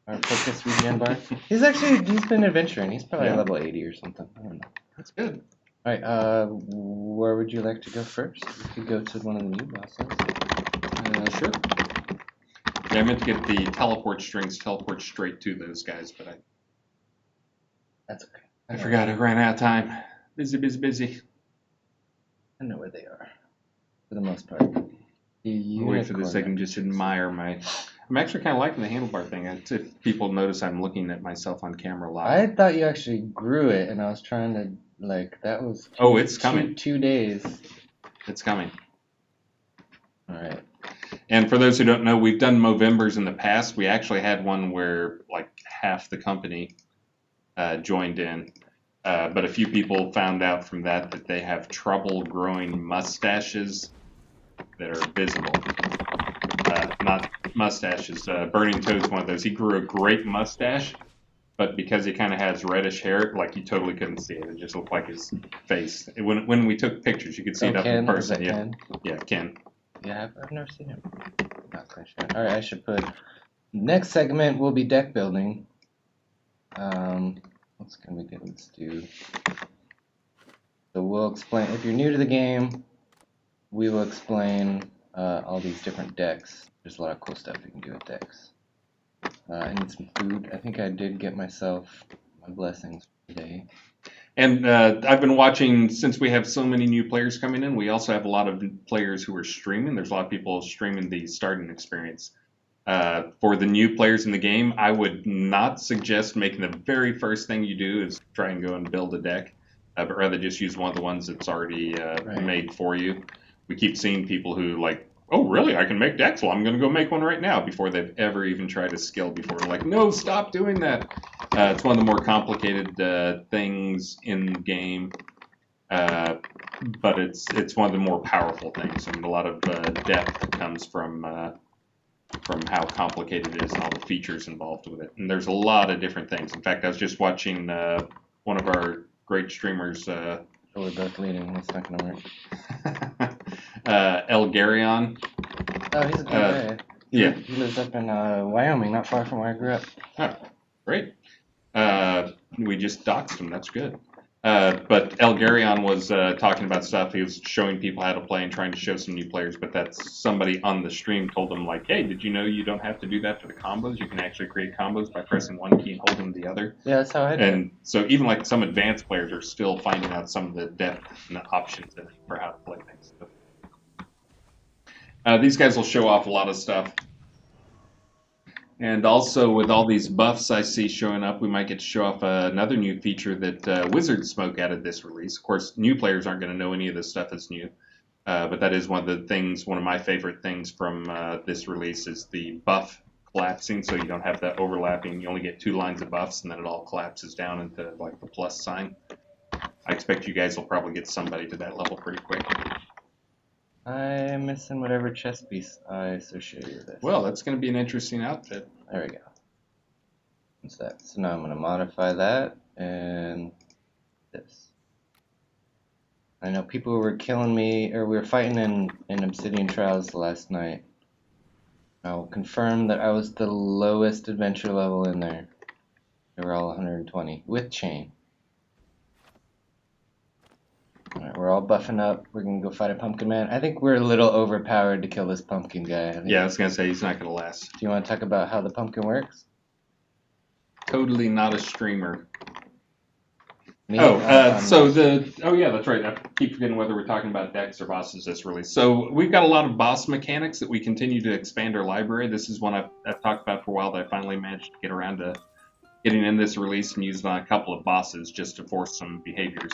back. focus regen bard. He's been adventuring. He's probably level 80 or something. I don't know. That's good. Alright, where would you like to go first? We could go to one of the new bosses. Sure. Yeah, I meant to get the teleport strings teleport straight to those guys, but That's okay. I forgot. I ran out of time. Busy. I know where they are, for the most part. Wait for this. I can just admire my. I'm actually kind of liking the handlebar thing. If people notice, I'm looking at myself on camera a lot. I thought you actually grew it, and I was trying to that was. It's coming. 2 days. It's coming. All right. And for those who don't know, we've done Movembers in the past. We actually had one where like half the company joined in. But a few people found out from that they have trouble growing mustaches that are visible. Not mustaches. Burning Toad's one of those. He grew a great mustache, but because he kind of has reddish hair, like you totally couldn't see it. It just looked like his face. When we took pictures, you could see it up in person. Ken? Yeah, Ken. Yeah, I've never seen him. Not quite sure. All right, I should put. Next segment will be deck building. What's can we get? Let's do. So we'll explain. If you're new to the game, we will explain all these different decks. There's a lot of cool stuff you can do with decks. I need some food. I think I did get myself my blessings today. And I've been watching, since we have so many new players coming in, we also have a lot of players who are streaming. There's a lot of people streaming the starting experience. For the new players in the game, I would not suggest making the very first thing you do is try and go and build a deck, but rather just use one of the ones that's already made for you. We keep seeing people who like, oh really, I can make decks? Well, I'm going to go make one right now before they've ever even tried a skill before. Like, no, stop doing that. It's one of the more complicated things in the game, but it's one of the more powerful things. And a lot of depth comes from how complicated it is and all the features involved with it. And there's a lot of different things. In fact, I was just watching one of our great streamers. We're both leading. It's not going to work. Elgarion. Oh, he's a good guy. Yeah. He lives up in Wyoming, not far from where I grew up. Oh, great. We just doxed him. That's good. But Elgarion was talking about stuff. He was showing people how to play and trying to show some new players. But that's somebody on the stream told him, like, hey, did you know you don't have to do that for the combos? You can actually create combos by pressing one key and holding the other. Yeah, that's how I do. And so even like some advanced players are still finding out some of the depth and the options in it for how to play things. These guys will show off a lot of stuff. And also with all these buffs I see showing up, we might get to show off another new feature that Wizard Smoke added this release. Of course, new players aren't going to know any of this stuff is new. But that is one of my favorite things from this release is the buff collapsing, so you don't have that overlapping. You only get 2 lines of buffs, and then it all collapses down into like the plus sign. I expect you guys will probably get somebody to that level pretty quick. I'm missing whatever chest piece I associate with this. Well, that's going to be an interesting outfit. There we go. What's that? So now I'm going to modify that and this. I know people were killing me, or we were fighting in Obsidian Trials last night. I will confirm that I was the lowest adventure level in there. They were all 120 with chain. Alright, we're all buffing up. We're going to go fight a pumpkin man. I think we're a little overpowered to kill this pumpkin guy. Yeah, I was going to say, he's not going to last. Do you want to talk about how the pumpkin works? Totally not a streamer. Me? Oh yeah, that's right. I keep forgetting whether we're talking about decks or bosses this release. So we've got a lot of boss mechanics that we continue to expand our library. This is one I've talked about for a while that I finally managed to get around to getting in this release and using on a couple of bosses just to force some behaviors.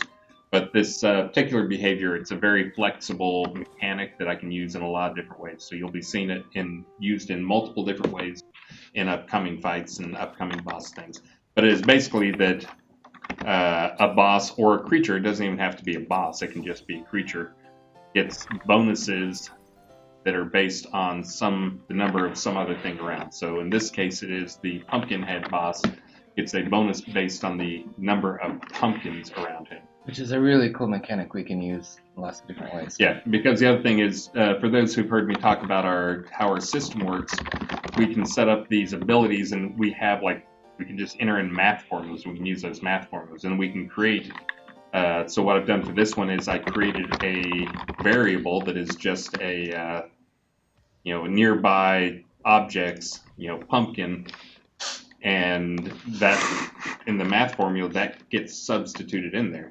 But this particular behavior, it's a very flexible mechanic that I can use in a lot of different ways. So you'll be seeing it used in multiple different ways in upcoming fights and upcoming boss things. But it is basically that a boss or a creature, it doesn't even have to be a boss, it can just be a creature, gets bonuses that are based on the number of some other thing around. So in this case, it is the Pumpkinhead boss. It's a bonus based on the number of pumpkins around him. Which is a really cool mechanic we can use in lots of different ways. Yeah, because the other thing is, for those who've heard me talk about how our system works, we can set up these abilities and we can just enter in math formulas. We can use those math formulas and we can create. So what I've done for this one is I created a variable that is just a nearby objects, pumpkin, and that in the math formula that gets substituted in there.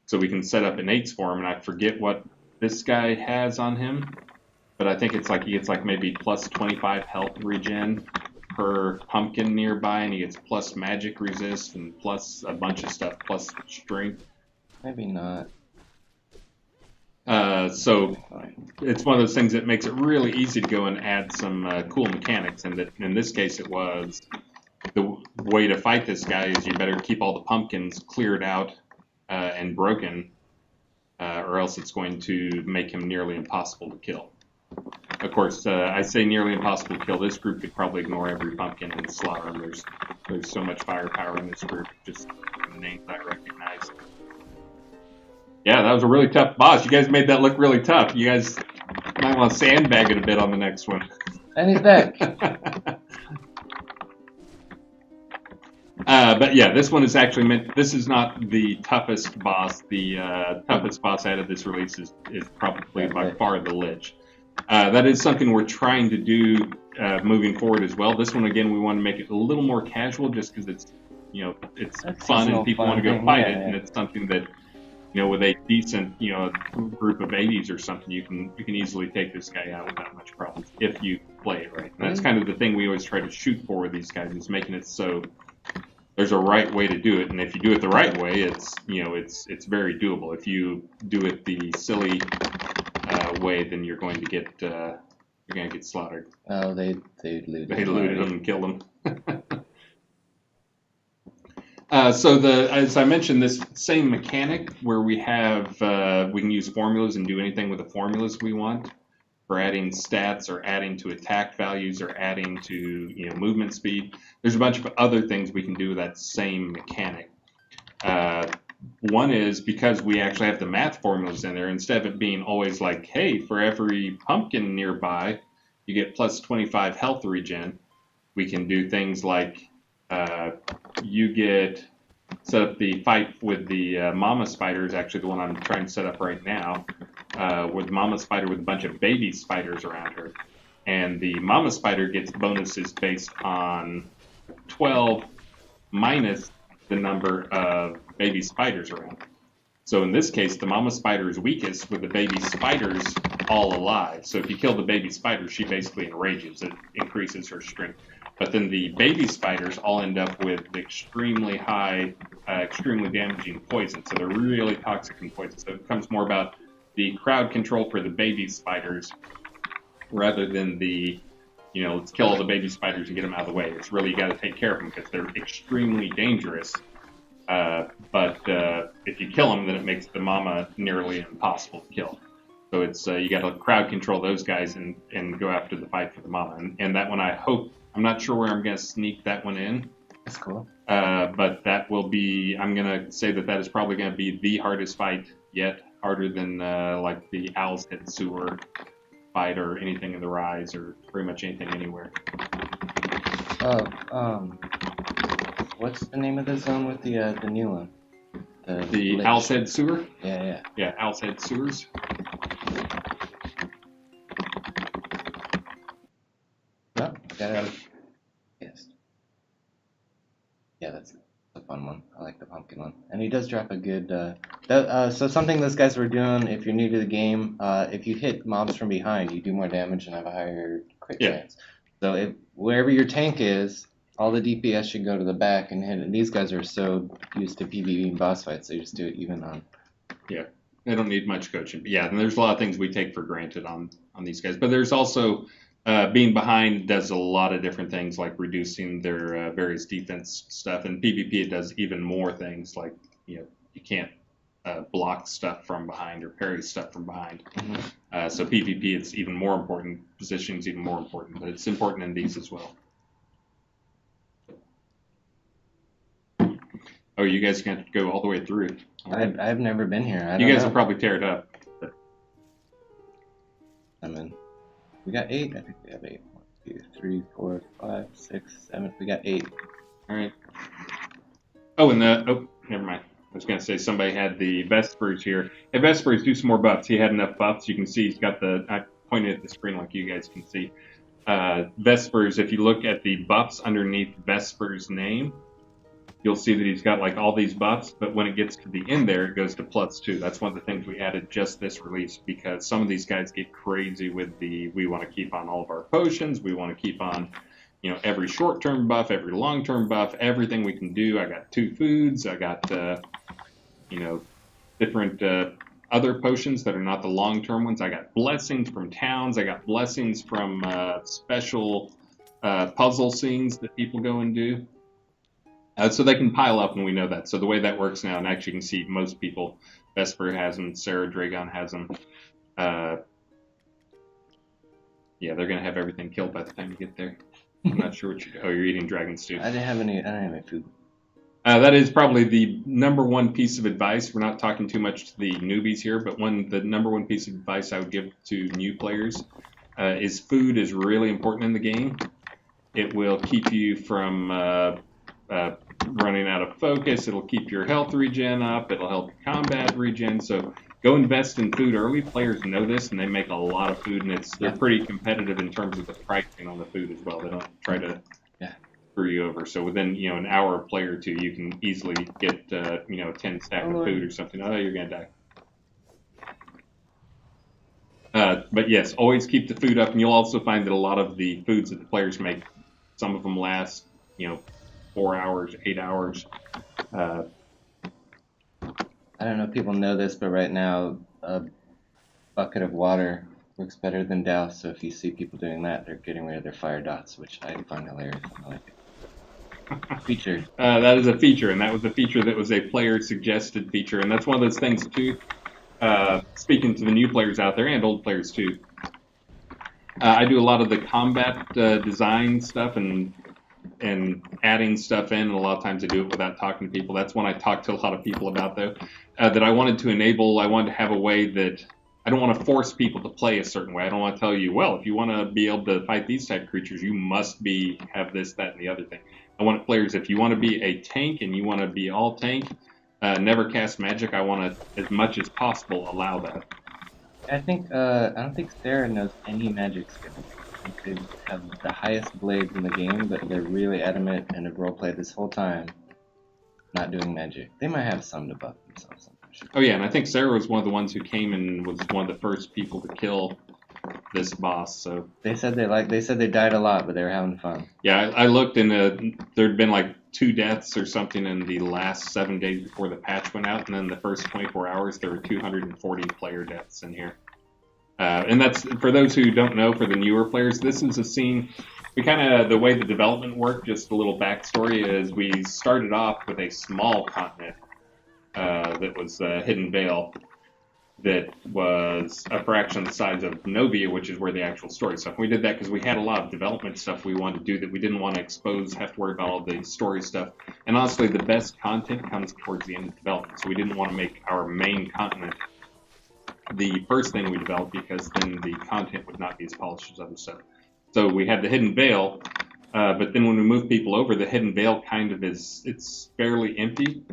So we can set up an 8's form, and I forget what this guy has on him, but I think it's like he gets like maybe plus 25 health regen per pumpkin nearby, and he gets plus magic resist and plus a bunch of stuff, plus strength. Maybe not. So it's one of those things that makes it really easy to go and add some cool mechanics, and that in this case it was the way to fight this guy is you better keep all the pumpkins cleared out and broken, or else it's going to make him nearly impossible to kill. Of course, I say nearly impossible to kill. This group could probably ignore every pumpkin and slaughter them. There's so much firepower in this group, just the names I recognize. Yeah, that was a really tough boss. You guys made that look really tough. You guys might want to sandbag it a bit on the next one. And he's back. But yeah, this one is actually this is not the toughest boss. The toughest boss out of this release is probably by far the Lich. That is something we're trying to do moving forward as well. This one, again, we want to make it a little more casual just because it's fun and people want to go fight it. And it's something that, with a decent, group of 80s or something, you can easily take this guy out without much problem if you play it right. And that's kind of the thing we always try to shoot for with these guys, is making it so there's a right way to do it, and if you do it the right way, it's very doable. If you do it the silly way, then you're going to get slaughtered. Oh, they looted. They looted them and killed them. So as I mentioned, this same mechanic where we can use formulas and do anything with the formulas we want for adding stats or adding to attack values or adding to movement speed. There's a bunch of other things we can do with that same mechanic. One is because we actually have the math formulas in there, instead of it being always like, hey, for every pumpkin nearby, you get plus 25 health regen. We can do things like you get set up the fight with the mama spider is actually the one I'm trying to set up right now, with mama spider with a bunch of baby spiders around her. And the mama spider gets bonuses based on 12 minus the number of baby spiders around her. So in this case, the mama spider is weakest with the baby spiders all alive. So if you kill the baby spider, she basically enrages. It increases her strength. But then the baby spiders all end up with extremely high, extremely damaging poison. So they're really toxic and poison. So it becomes more about the crowd control for the baby spiders rather than the, let's kill all the baby spiders and get them out of the way. It's really, you got to take care of them because they're extremely dangerous. But if you kill them, then it makes the mama nearly impossible to kill. So it's you got to crowd control those guys and go after the fight for the mama. And that one, I'm not sure where I'm going to sneak that one in. That's cool. But that will be, I'm going to say that is probably going to be the hardest fight yet, harder than like the Owl's Head Sewer fight or anything in the Rise or pretty much anything anywhere. What's the name of the zone with the new one? The Owl's Head Sewer? Yeah. Yeah, Owl's Head Sewers. No, got it. Yes. Yeah, that's a fun one. I like the pumpkin one. And he does drop a good... so something those guys were doing, if you're new to the game, if you hit mobs from behind, you do more damage and have a higher crit chance. So wherever your tank is, all the DPS should go to the back and hit it. And these guys are so used to PvE and boss fights, they just do it even on. Yeah, they don't need much coaching. But yeah, and there's a lot of things we take for granted on these guys. But there's also being behind does a lot of different things, like reducing their various defense stuff. In PvP, it does even more things, like you can't block stuff from behind or parry stuff from behind. Mm-hmm. So PvP, it's even more important. Positioning's even more important, but it's important in these as well. Oh, you guys can go all the way through. I've never been here. You guys will probably tear it up. But... I'm in. We got 8. I think we have 8. 1, 2, 3, 4, 5, 6, 7. We got 8. All right. Oh, and never mind. I was going to say somebody had the Vespers here. Hey, Vespers, do some more buffs. He had enough buffs. You can see he's got I pointed at the screen like you guys can see. Vespers, if you look at the buffs underneath Vesper's name, you'll see that he's got like all these buffs, but when it gets to the end there, it goes to +2. That's one of the things we added just this release, because some of these guys get crazy with we want to keep on all of our potions, we want to keep on, every short-term buff, every long-term buff, everything we can do. I got 2 foods, I got, different other potions that are not the long-term ones. I got blessings from towns, I got blessings from special puzzle scenes that people go and do. So they can pile up, and we know that. So the way that works now, and actually you can see most people, Vesper has them, Sarah Dragon has them. Yeah, they're going to have everything killed by the time you get there. I'm not sure what you're eating dragon stew. I didn't have any food. That is probably the number one piece of advice. We're not talking too much to the newbies here, but the number one piece of advice I would give to new players is food is really important in the game. It will keep you from running out of focus. It'll keep your health regen up. It'll help your combat regen. So go invest in food early. Players know this, and they make a lot of food, and they're pretty competitive in terms of the pricing on the food as well. They don't try to screw you over. So within an hour of play or two, you can easily get 10 stack of food or something. Oh, you're gonna die. But yes, always keep the food up, and you'll also find that a lot of the foods that the players make, some of them last 4 hours, 8 hours. I don't know if people know this, but right now a bucket of water works better than douse. So if you see people doing that, they're getting rid of their fire dots, which I find hilarious. I like it. Feature. That is a feature, and that was a feature that was a player-suggested feature, and that's one of those things too. Speaking to the new players out there and old players too, I do a lot of the combat design stuff and adding stuff in, and a lot of times I do it without talking to people. That's one I talk to a lot of people about, though, that I wanted to enable. I wanted to have a way that I don't want to force people to play a certain way. I don't want to tell you, well, if you want to be able to fight these type of creatures, you must have this, that, and the other thing. I want players, if you want to be a tank and you want to be all tank, never cast magic. I want to, as much as possible, allow that. I don't think Sarah knows any magic skills. I think they have the highest blades in the game, but they're really adamant and have roleplayed this whole time not doing magic. They might have some to buff themselves. Oh yeah, and I think Sarah was one of the ones who came and was one of the first people to kill this boss. So they said they died a lot, but they were having fun. Yeah, I looked and there'd been like 2 deaths or something in the last 7 days before the patch went out, and then the first 24 hours there were 240 player deaths in here. And that's, for those who don't know, for the newer players, this is a scene. The way the development worked, just a little backstory, is we started off with a small continent that was Hidden Vale, that was a fraction of the size of Novia, which is where the actual story stuff. We did that because we had a lot of development stuff we wanted to do that we didn't want to have to worry about all the story stuff. And honestly, the best content comes towards the end of development, so we didn't want to make our main continent the first thing we developed, because then the content would not be as polished as other stuff. So we had the Hidden Vale, but then when we move people over, the Hidden Vale it's fairly empty.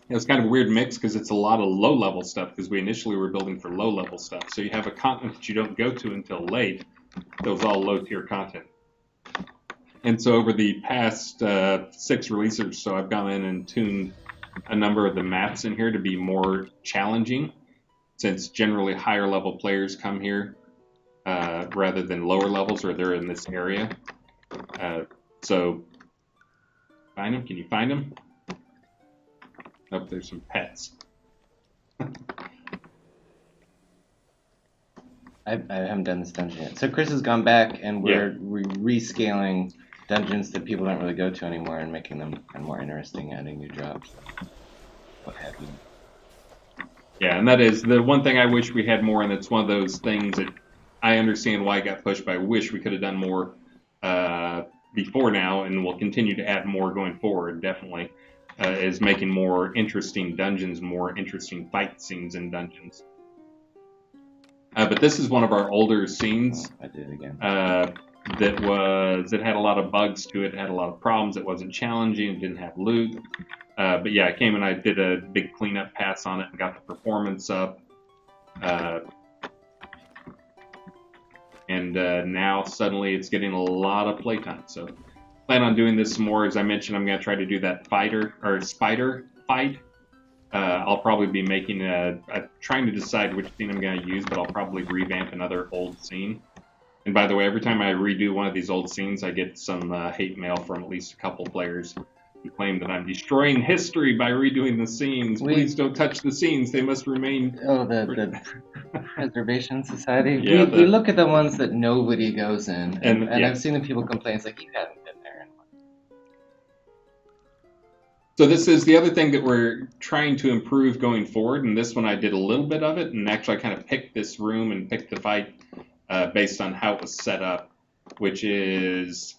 It's kind of a weird mix because it's a lot of low-level stuff, because we initially were building for low-level stuff. So you have a continent that you don't go to until late. That was all low-tier content. And so over the past 6 releases or so, I've gone in and tuned a number of the maps in here to be more challenging, since generally higher-level players come here rather than lower levels, or they're in this area. So, find them? Can you find them? Oh, there's some pets. I haven't done this dungeon yet. So Chris has gone back, and we're rescaling dungeons that people don't really go to anymore and making them kind of more interesting, adding new drops, what have you. Yeah, and that is the one thing I wish we had more, and it's one of those things that I understand why it got pushed, but I wish we could have done more before now, and we'll continue to add more going forward, definitely, is making more interesting dungeons, more interesting fight scenes in dungeons. But this is one of our older scenes. I did it again. It had a lot of bugs to it, had a lot of problems, it wasn't challenging, it didn't have loot. But yeah, I came and I did a big cleanup pass on it and got the performance up. And now suddenly it's getting a lot of playtime. So plan on doing this some more. As I mentioned, I'm going to try to do that spider fight. I'll probably be making trying to decide which scene I'm going to use, but I'll probably revamp another old scene. And by the way, every time I redo one of these old scenes, I get some hate mail from at least a couple players who claim that I'm destroying history by redoing the scenes. Please don't touch the scenes; they must remain. Oh, the Preservation Society. Yeah, we look at the ones that nobody goes in, and yeah. I've seen the people complain. It's like, you haven't been there. So this is the other thing that we're trying to improve going forward. And this one I did a little bit of it, and actually I kind of picked this room and picked the fight based on how it was set up, which is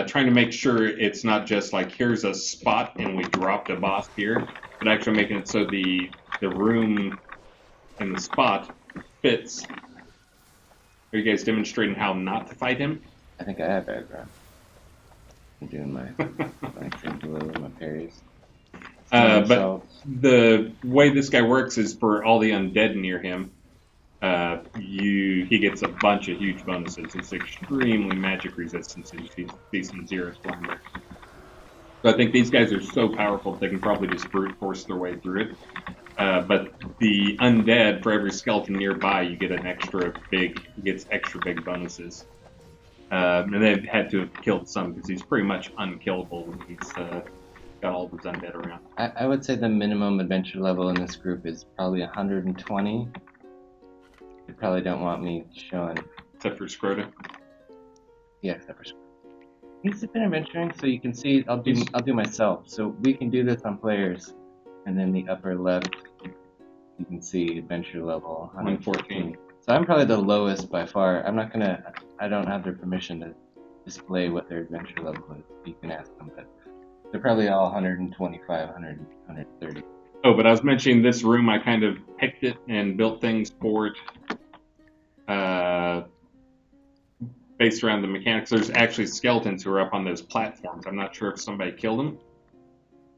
trying to make sure it's not just like, here's a spot and we dropped a boss here, but actually making it so the room and the spot fits. Are you guys demonstrating how not to fight him? I think I have background. I'm doing my my parries. But the way this guy works is for all the undead near him, he gets a bunch of huge bonuses. It's extremely magic resistant. He's decent zero splendor. So I think these guys are so powerful they can probably just brute force their way through it. But the undead, for every skeleton nearby, you get extra big bonuses. And they've had to have killed some because he's pretty much unkillable when he's got all those undead around. I would say the minimum adventure level in this group is probably 120. You probably don't want me showing. Except for Scrota. Yeah, except for Scrota. He's been adventuring, so you can see. I'll do myself. So we can do this on players, and then the upper left, you can see adventure level 114. So I'm probably the lowest by far. I don't have their permission to display what their adventure level is. You can ask them, but they're probably all 125, 100, 130. Oh, but I was mentioning this room. I kind of picked it and built things for it, based around the mechanics. There's actually skeletons who are up on those platforms. I'm not sure if somebody killed them.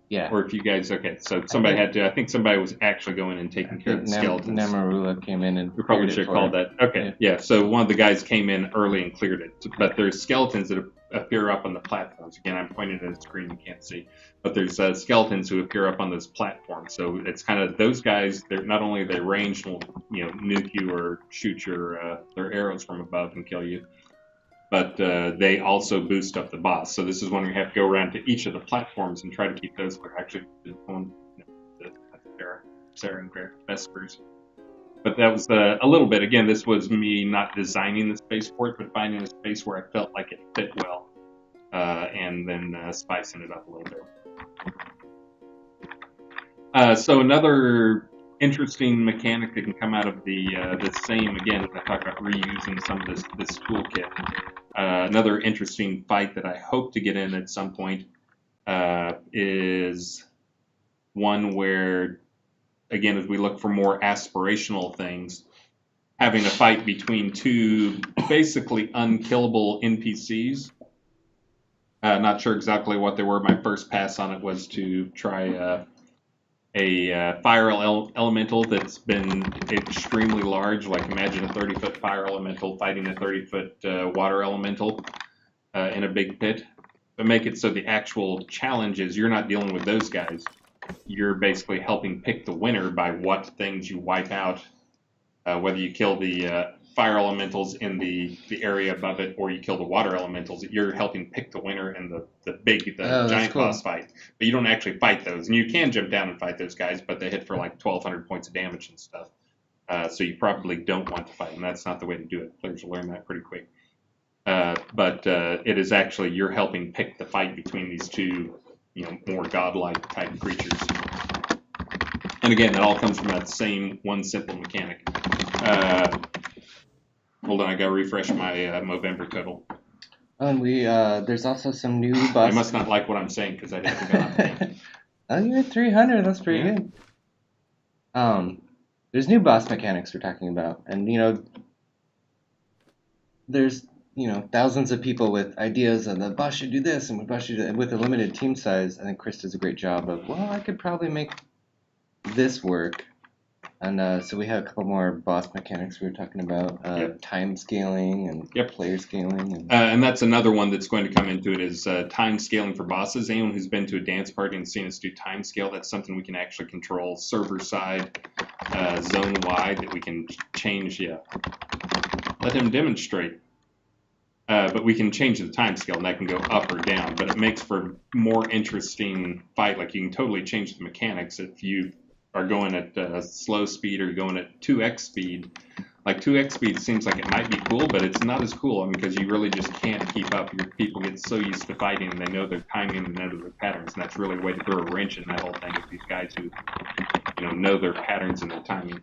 Yeah. Or if you guys, okay, so somebody had to, I think somebody was actually going and taking care of the skeletons. Namarula came in and We probably cleared should it have for called her. that. Okay, yeah, so one of the guys came in early and cleared it. But there's skeletons that appear up on the platforms. Again, I'm pointing at a screen you can't see. But there's skeletons who appear up on those platforms. So it's kind of those guys, they're not only they ranged will, nuke you or shoot their arrows from above and kill you, but they also boost up the boss. So this is when we have to go around to each of the platforms and try to keep those clear. Actually, on Sarah and Vespers. But that was a little bit. Again, this was me not designing the spaceport, but finding a space where I felt like it fit well, and then spicing it up a little bit. So another interesting mechanic that can come out of the same, again, I talked about reusing some of this toolkit. Another interesting fight that I hope to get in at some point is one where, again, as we look for more aspirational things, having a fight between two basically unkillable NPCs. Not sure exactly what they were. My first pass on it was to try a fire elemental that's been extremely large. Like imagine a 30-foot fire elemental fighting a 30-foot water elemental in a big pit. But make it so the actual challenge is you're not dealing with those guys. You're basically helping pick the winner by what things you wipe out, whether you kill the fire elementals in the area above it or you kill the water elementals. You're helping pick the winner in the giant cool. boss fight. But you don't actually fight those. And you can jump down and fight those guys, but they hit for like 1,200 points of damage and stuff. So you probably don't want to fight them. That's not the way to do it. Players will learn that pretty quick. But it is actually you're helping pick the fight between these two, more godlike type creatures. And again, that all comes from that same one simple mechanic. Hold on, I gotta refresh my Movember total. And there's also some new boss. You must not like what I'm saying because I didn't forget. Oh, you're at 300. That's pretty good. There's new boss mechanics we're talking about, and there's thousands of people with ideas, and the boss should do this, and the boss should do that. And with a limited team size, I think Chris does a great job of, well, I could probably make this work. And so we have a couple more boss mechanics we were talking about, time scaling and player scaling. And that's another one that's going to come into it is time scaling for bosses. Anyone who's been to a dance party and seen us do time scale, that's something we can actually control server side, zone wide, that we can change. Yeah, let him demonstrate. But we can change the time scale, and that can go up or down. But it makes for a more interesting fight. Like you can totally change the mechanics if you are going at slow speed or going at 2x speed. Like 2x speed seems like it might be cool, but it's not as cool because you really just can't keep up. Your people get so used to fighting, and they know their timing and know their patterns, and that's really a way to throw a wrench in that whole thing. Is these guys who know their patterns and their timing.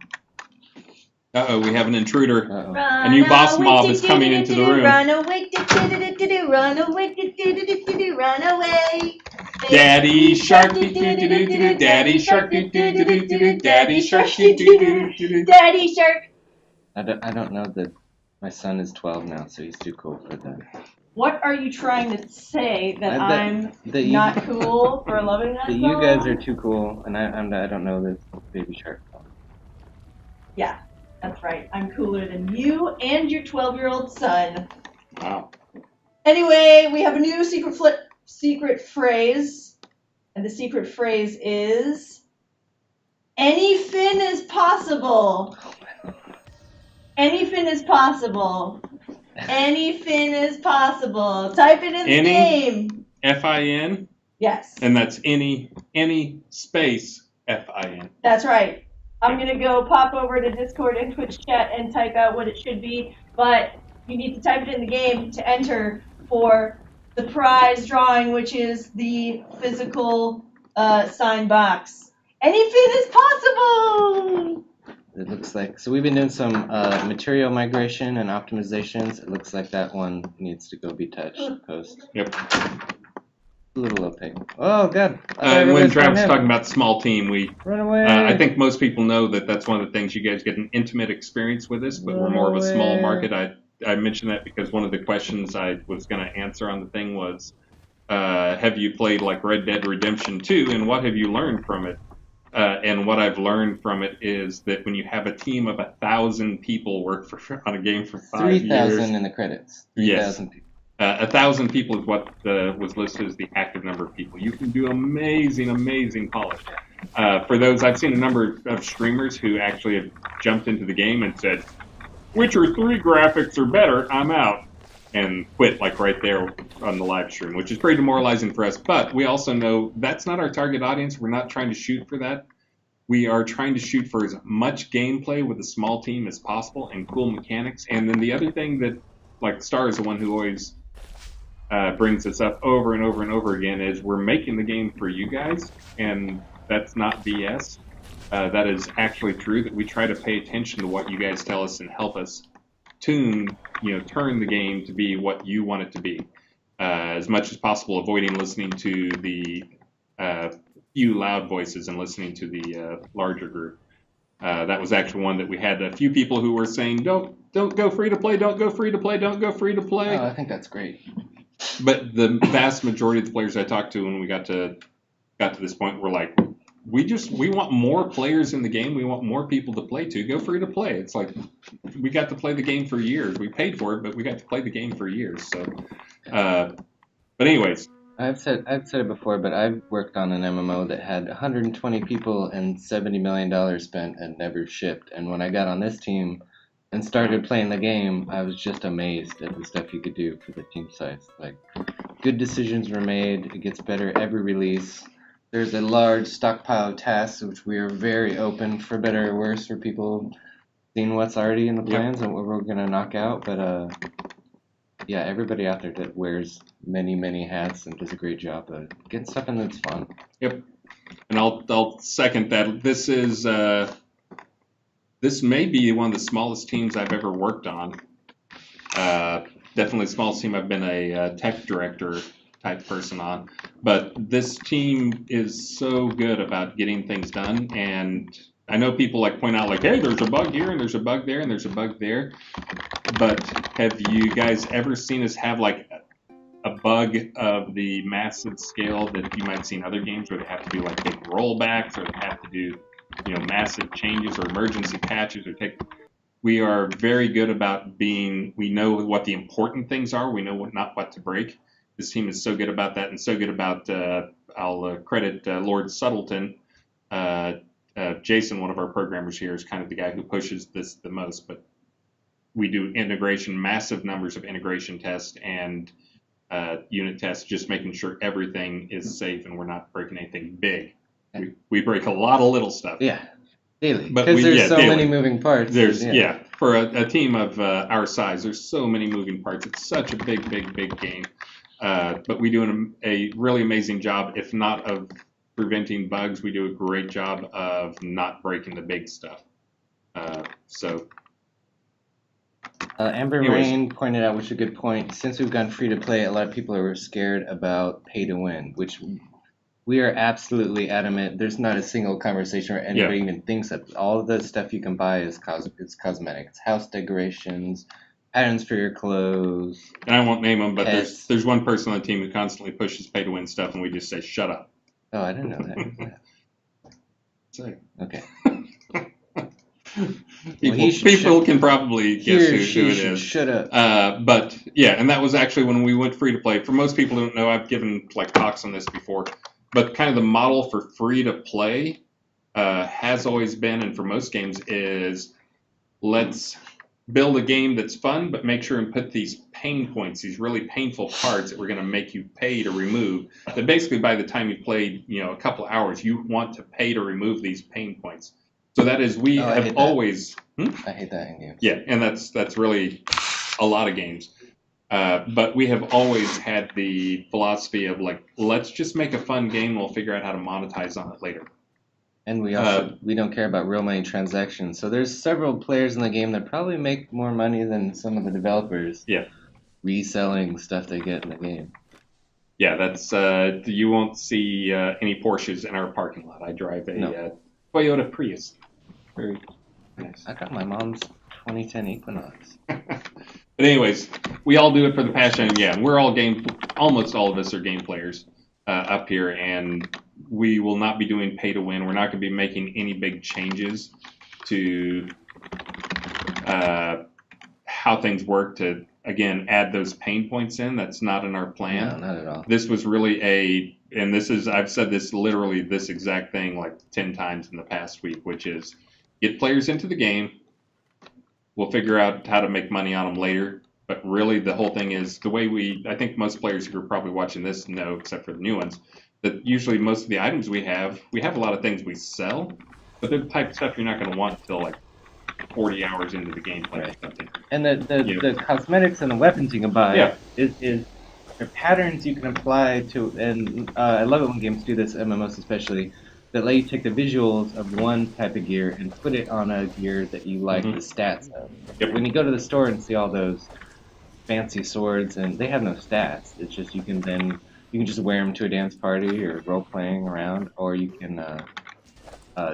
We have an intruder. A new boss mob is coming into the room. Run away, run away, run away. Daddy shark, daddy shark, daddy shark, Daddy shark. I don't know that my son is 12 now, so he's too cool for that. What are you trying to say? That I'm not cool for loving that song? You guys are too cool, and I don't know this baby shark song. Yeah, that's right. I'm cooler than you and your 12-year-old son. Wow. Anyway, we have a new secret phrase, and the secret phrase is anything is possible. Anything is possible. Anything is possible. Type it in the game. F-I-N? Yes. And that's any space F-I-N. That's right. I'm going to go pop over to Discord and Twitch chat and type out what it should be, but you need to type it in the game to enter for the prize drawing, which is the physical sign box. Anything is possible! It looks like, so we've been doing some material migration and optimizations. It looks like that one needs to go be touched post. Yep. a little opaque. Oh God! When Travis was talking about the small team, Run away! I think most people know that that's one of the things you guys get an intimate experience with us, but we're more of a small market. I mentioned that because one of the questions I was going to answer on the thing was, have you played like Red Dead Redemption 2, and what have you learned from it? And what I've learned from it is that when you have a team of 1,000 people work on a game for 5 years, 3,000 in the credits. 3,000 people. 1,000 people is what was listed as the active number of people. You can do amazing polish. For those, I've seen a number of streamers who actually have jumped into the game and said, Witcher 3 graphics are better, I'm out, and quit like right there on the live stream, which is pretty demoralizing for us. But we also know that's not our target audience. We're not trying to shoot for that. We are trying to shoot for as much gameplay with a small team as possible and cool mechanics. And then the other thing that, like, Star is the one who always brings this up over and over and over again, is we're making the game for you guys, and that's not BS. That is actually true, that we try to pay attention to what you guys tell us and help us turn the game to be what you want it to be. As much as possible, avoiding listening to the few loud voices and listening to the larger group. That was actually one that we had a few people who were saying, don't go free to play, don't go free to play, don't go free to play. Oh, I think that's great. But the vast majority of the players I talked to when we got to this point were like, we want more players in the game. We want more people to play to. Go free to play. It's like we got to play the game for years. We paid for it, but we got to play the game for years. So, but anyways, I've said it before, but I've worked on an MMO that had 120 people and $70 million spent and never shipped. And when I got on this team and started playing the game, I was just amazed at the stuff you could do for the team size. Like, good decisions were made. It gets better every release. There's a large stockpile of tasks, which we are very open, for better or worse, for people seeing what's already in the plans and what we're going to knock out. But, yeah, everybody out there that wears many hats and does a great job of getting stuff in that's fun. Yep. And I'll second that. This may be one of the smallest teams I've ever worked on. Definitely the smallest team I've been a tech director type person on. But this team is so good about getting things done. And I know people like point out like, hey, there's a bug here and there's a bug there and there's a bug there. But have you guys ever seen us have like a bug of the massive scale that you might see in other games where they have to do like big rollbacks or they have to do massive changes or emergency patches we are very good about we know what the important things are. We know not what to break. This team is so good about that and so good about, I'll credit Lord Subtleton. Jason, one of our programmers here, is kind of the guy who pushes this the most, but we do massive numbers of integration tests and unit tests, just making sure everything is safe and we're not breaking anything big. We break a lot of little stuff. Yeah, daily. Because there's so many moving parts. For a team of our size, there's so many moving parts. It's such a big game. But we do a really amazing job, if not of preventing bugs, we do a great job of not breaking the big stuff. Amber Rain pointed out, which is a good point. Since we've gone free to play, a lot of people are scared about pay to win, which we are absolutely adamant. There's not a single conversation where anybody even thinks that. All of the stuff you can buy is cosmetic. It's house decorations, patterns for your clothes. And I won't name them, but pets. there's one person on the team who constantly pushes pay to win stuff, and we just say, shut up. Oh, I didn't know that. Okay. People can probably guess who it is. Shut up. But yeah, and that was actually when we went free to play. For most people who don't know, I've given like talks on this before, but kind of the model for free to play has always been, and for most games is, let's build a game that's fun, but make sure and put these pain points, these really painful parts that we're going to make you pay to remove. That basically by the time you played, a couple hours, you want to pay to remove these pain points. So that is, we have always. I hate that in games. Yeah, and that's really a lot of games. But we have always had the philosophy of like, let's just make a fun game. We'll figure out how to monetize on it later. And we also we don't care about real money transactions. So there's several players in the game that probably make more money than some of the developers. Yeah. Reselling stuff they get in the game. Yeah, that's you won't see any Porsches in our parking lot. I drive a No. Toyota Prius. Very nice. I got my mom's 2010 Equinox. But anyways, we all do it for the passion. And yeah, we're all almost all of us are game players up here, and we will not be doing pay to win. We're not going to be making any big changes to how things work to, again, add those pain points in. That's not in our plan. No, not at all. This was really and this is, I've said this literally this exact thing like 10 times in the past week, which is get players into the game. We'll figure out how to make money on them later. But really, the whole thing is the way I think most players who are probably watching this know, except for the new ones, that usually most of the items we have a lot of things we sell, but they're the type of stuff you're not going to want until like 40 hours into the gameplay or something. And the cosmetics and the weapons you can buy is they're patterns you can apply to, and I love it when games do this, MMOs especially, that let you take the visuals of one type of gear and put it on a gear that you like the stats of. Yep. When you go to the store and see all those fancy swords, and they have no stats, it's just you can just wear them to a dance party or role playing around, or you can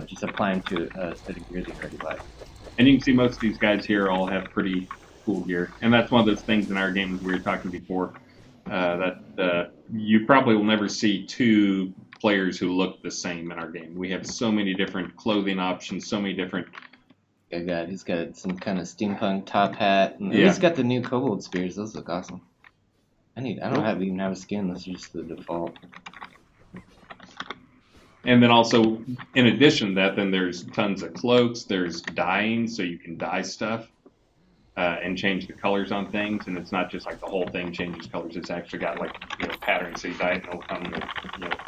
just apply them to a set of gear that you already like. And you can see most of these guys here all have pretty cool gear, and that's one of those things in our game we were talking before that you probably will never see two players who look the same in our game. We have so many different clothing options, so many different. He's got some kind of steampunk top hat, and he's got the new kobold spears. Those look awesome. I don't even have a skin. That's just the default. And then also, in addition to that, then there's tons of cloaks. There's dyeing, so you can dye stuff and change the colors on things. And it's not just like the whole thing changes colors. It's actually got like patterns. So you dye it, and it'll come with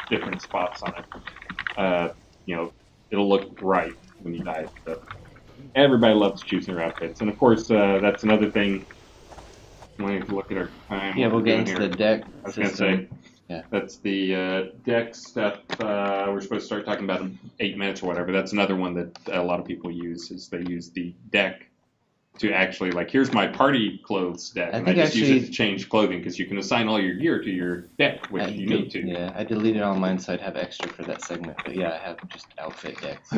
different spots on it. It'll look right when you dye it. So everybody loves choosing their outfits, and of course, that's another thing. When we look at our time, we'll get into the deck. I was going to say. Yeah. That's the deck stuff. We're supposed to start talking about in 8 minutes or whatever. That's another one that a lot of people use, is they use the deck to actually, like, here's my party clothes deck. And I just use it to change clothing, because you can assign all your gear to your deck, which you need to. Yeah, I deleted all mine, so I'd have extra for that segment. But yeah, I have just outfit decks.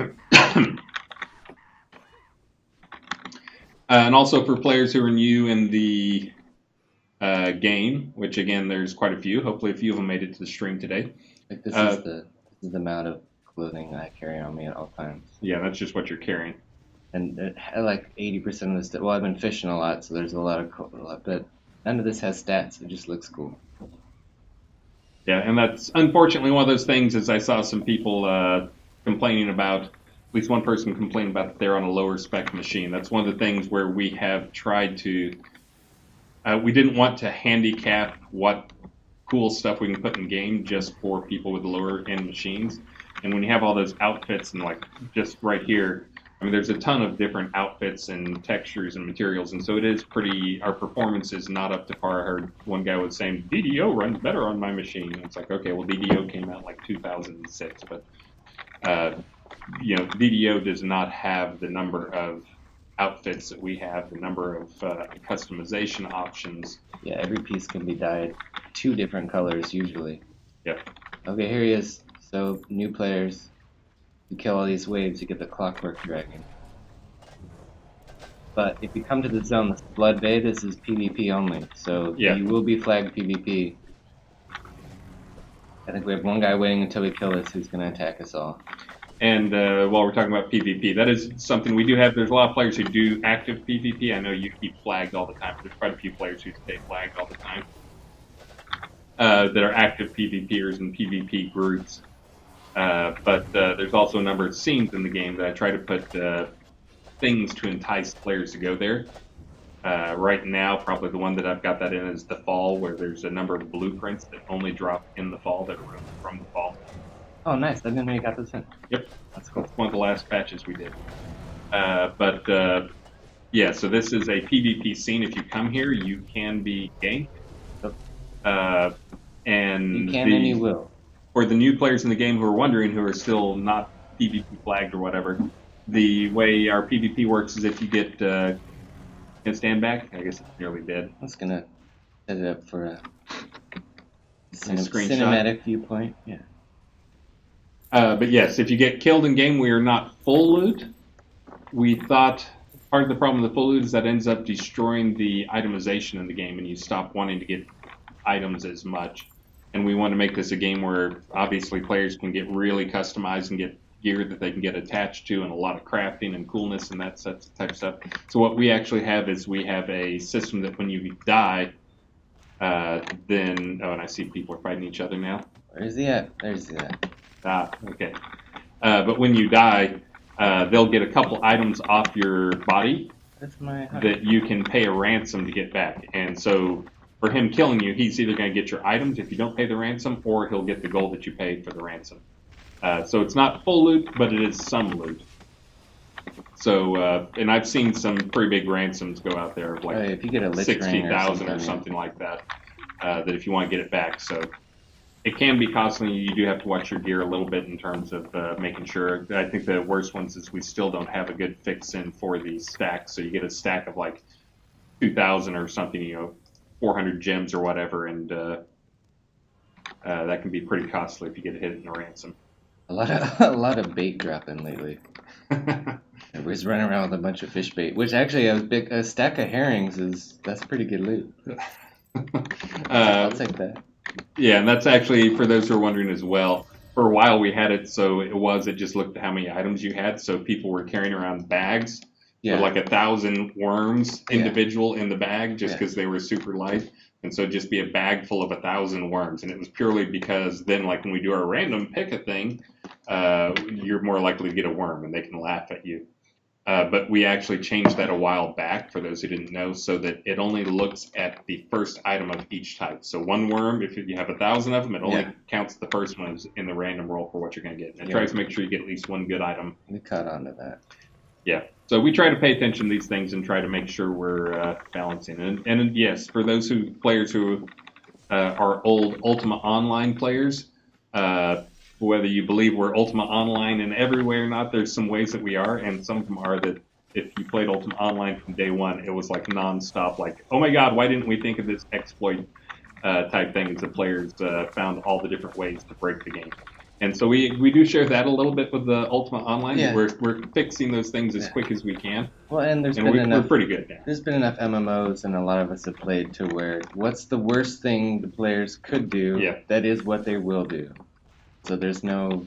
And also for players who are new in the game, which again, there's quite a few. Hopefully a few of them made it to the stream today. Like this is the amount of clothing I carry on me at all times. Yeah, that's just what you're carrying. And like 80% of this stuff. Well, I've been fishing a lot, so there's a lot of but none of this has stats. It just looks cool. Yeah, and that's unfortunately one of those things. As I saw some people complaining about, at least one person complained about that they're on a lower spec machine. That's one of the things where we have tried to. We didn't want to handicap what cool stuff we can put in game just for people with lower end machines. And when you have all those outfits and like just right here, I mean, there's a ton of different outfits and textures and materials. And so it is our performance is not up to par. I heard one guy was saying, DDO runs better on my machine. And it's like, okay, well, DDO came out like 2006, but, DDO does not have the number of outfits that we have, the number of customization options. Yeah, every piece can be dyed 2 different colors usually. Yep. Okay, here he is. So, new players, you kill all these waves, you get the Clockwork Dragon. But if you come to the zone, this Blood Bay, this is PvP only. So you will be flagged PvP. I think we have one guy waiting until we kill this who's going to attack us all. And while we're talking about PvP, that is something we do have. There's a lot of players who do active PvP. I know you keep flagged all the time, but there's quite a few players who stay flagged all the time that are active PvPers and PvP groups. But there's also a number of scenes in the game that I try to put things to entice players to go there. Right now, probably the one that I've got that in is the fall, where there's a number of blueprints that only drop in the fall, that are from the fall. Oh, nice. I didn't know you got this in. Yep. That's cool. It's one of the last patches we did. So this is a PvP scene. If you come here, you can be ganked. And you can and you will. For the new players in the game who are wondering, who are still not PvP flagged or whatever, the way our PvP works is if you get... can stand back? I guess it's nearly dead. I was going to set it up for a... screenshot. Cinematic viewpoint, yeah. But yes, if you get killed in game, we are not full loot. We thought part of the problem with the full loot is that ends up destroying the itemization in the game, and you stop wanting to get items as much. And we want to make this a game where obviously players can get really customized and get gear that they can get attached to, and a lot of crafting and coolness and that type of stuff. So what we actually have is we have a system that when you die, then and I see people are fighting each other now. Where's he at? There's he at. Okay. But when you die, they'll get a couple items off your body That's my that you can pay a ransom to get back. And so for him killing you, he's either going to get your items if you don't pay the ransom, or he'll get the gold that you paid for the ransom. So it's not full loot, but it is some loot. So, and I've seen some pretty big ransoms go out there of like if you get a 60,000 or something like that, that if you want to get it back. So it can be costly. You do have to watch your gear a little bit in terms of making sure. I think the worst ones is we still don't have a good fix in for the stacks. So you get a stack of like 2,000 or something, 400 gems or whatever, and that can be pretty costly if you get hit in a ransom. A lot of bait dropping lately. Everybody's running around with a bunch of fish bait, which actually a stack of herrings that's pretty good loot. I'll take that. Yeah, and that's actually, for those who are wondering as well, for a while we had it so it just looked at how many items you had, so people were carrying around bags with like 1,000 worms individual in the bag just because they were super light. And so just be a bag full of 1,000 worms. And it was purely because then, like when we do our random pick a thing, you're more likely to get a worm and they can laugh at you. But we actually changed that a while back, for those who didn't know, so that it only looks at the first item of each type. So one worm, if you have 1,000 of them, it only counts the first one in the random roll for what you're going to get. And it tries to make sure you get at least one good item. We caught on to that. Yeah. So we try to pay attention to these things and try to make sure we're balancing. And yes, for those players who are old Ultima Online players, whether you believe we're Ultima Online in every way or not, there's some ways that we are, and some of them are that if you played Ultima Online from day one, it was like nonstop, like, oh my god, why didn't we think of this exploit type thing, as the players found all the different ways to break the game. And so we do share that a little bit with the Ultima Online. Yeah. We're fixing those things as quick as we can. Well, and we're pretty good now. There's been enough MMOs, and a lot of us have played to where what's the worst thing the players could do? Yeah. That is what they will do. So there's no,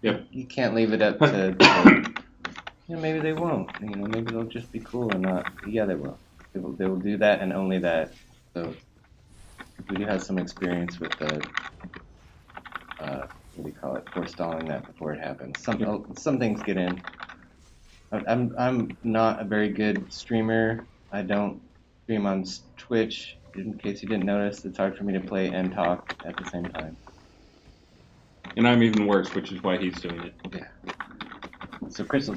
Yep. you can't leave it up to maybe they won't. Maybe they'll just be cool and not. Yeah, they will. They will do that and only that. So we do have some experience with the. What do you call it? Forestalling that before it happens. Some things get in. I'm not a very good streamer. I don't stream on Twitch. In case you didn't notice, it's hard for me to play and talk at the same time. And I'm even worse, which is why he's doing it. Yeah. So Chris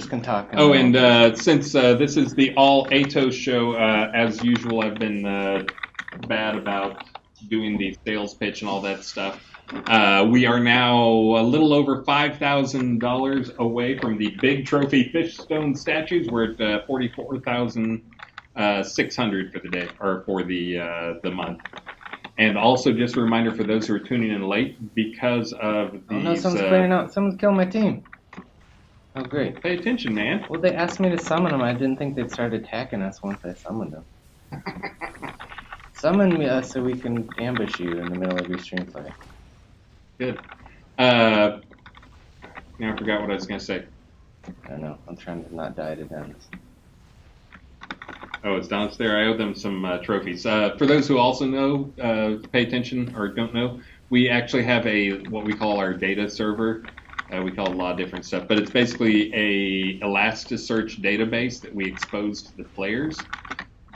can talk. And since this is the all Atos show, as usual, I've been bad about doing the sales pitch and all that stuff. We are now a little over $5,000 away from the big trophy fishstone statues. We're at $44,600 for the day, or for the month. And also, just a reminder for those who are tuning in late, because of these. Oh no, someone's clearing out. Someone's killing my team. Oh great. Pay attention, man. Well, they asked me to summon them. I didn't think they'd start attacking us once I summoned them. Summon me so we can ambush you in the middle of your stream play. Good. Now I forgot what I was going to say. I don't know. I'm trying to not die to them. Oh, it's downstairs. I owe them some trophies. For those who also know, pay attention, or don't know, we actually have what we call our data server. We call it a lot of different stuff, but it's basically a Elasticsearch database that we expose to the players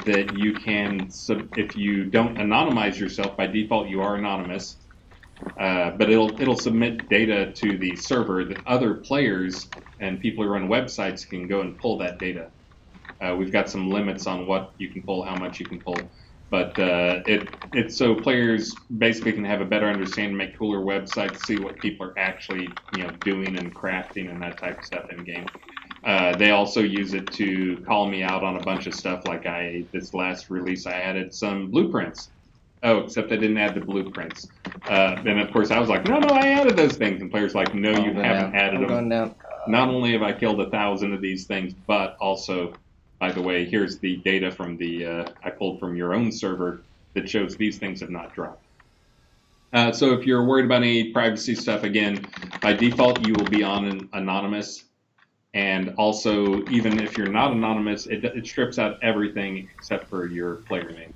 that you can, if you don't anonymize yourself, by default you are anonymous, but it'll submit data to the server that other players and people who run websites can go and pull that data. We've got some limits on what you can pull, how much you can pull, but it's so players basically can have a better understanding, make cooler websites, see what people are actually doing and crafting and that type of stuff in game. They also use it to call me out on a bunch of stuff. Like this last release, I added some blueprints oh, except I didn't add the blueprints. And of course I was like, no, I added those things. And players like, no, you haven't added them. Going down. Not only have I killed 1,000 of these things, but also, by the way, here's the data from the I pulled from your own server that shows these things have not dropped. So if you're worried about any privacy stuff, again, by default you will be on anonymous. And also, even if you're not anonymous, it strips out everything except for your player name.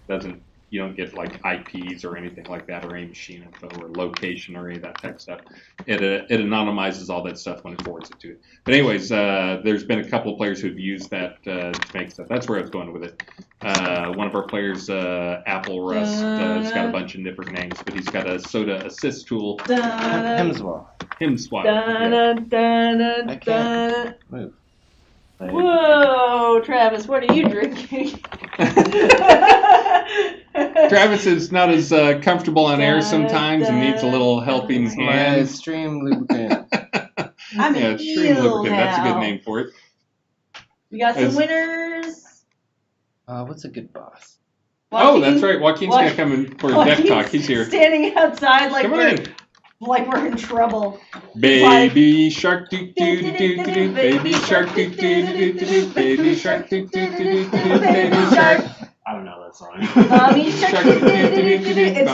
You don't get like IPs or anything like that, or any machine info or location or any of that type of stuff. It anonymizes all that stuff when it forwards it to it. But anyways, there's been a couple of players who've used that to make stuff. That's where I was going with it. One of our players, Apple Rust, has got a bunch of different names, but he's got a soda assist tool. Hemswell. Himswap. I can't move. Whoa, Travis, what are you drinking? Travis is not as comfortable on air sometimes and needs a little helping It's my hand. stream lubricant. I'm Yeah, an stream eel lubricant. That's a good now. name for it. We got some Is- winners. What's a good boss? Oh, that's right. Joaquin's going to come in for a deck talk. He's here. Standing outside like Come we're in. in trouble. Baby shark doo doo doo doo doo doo. Baby shark doo doo doo doo doo. Baby shark doo doo doo doo doo. Baby shark. I don't know that song. Mommy shark.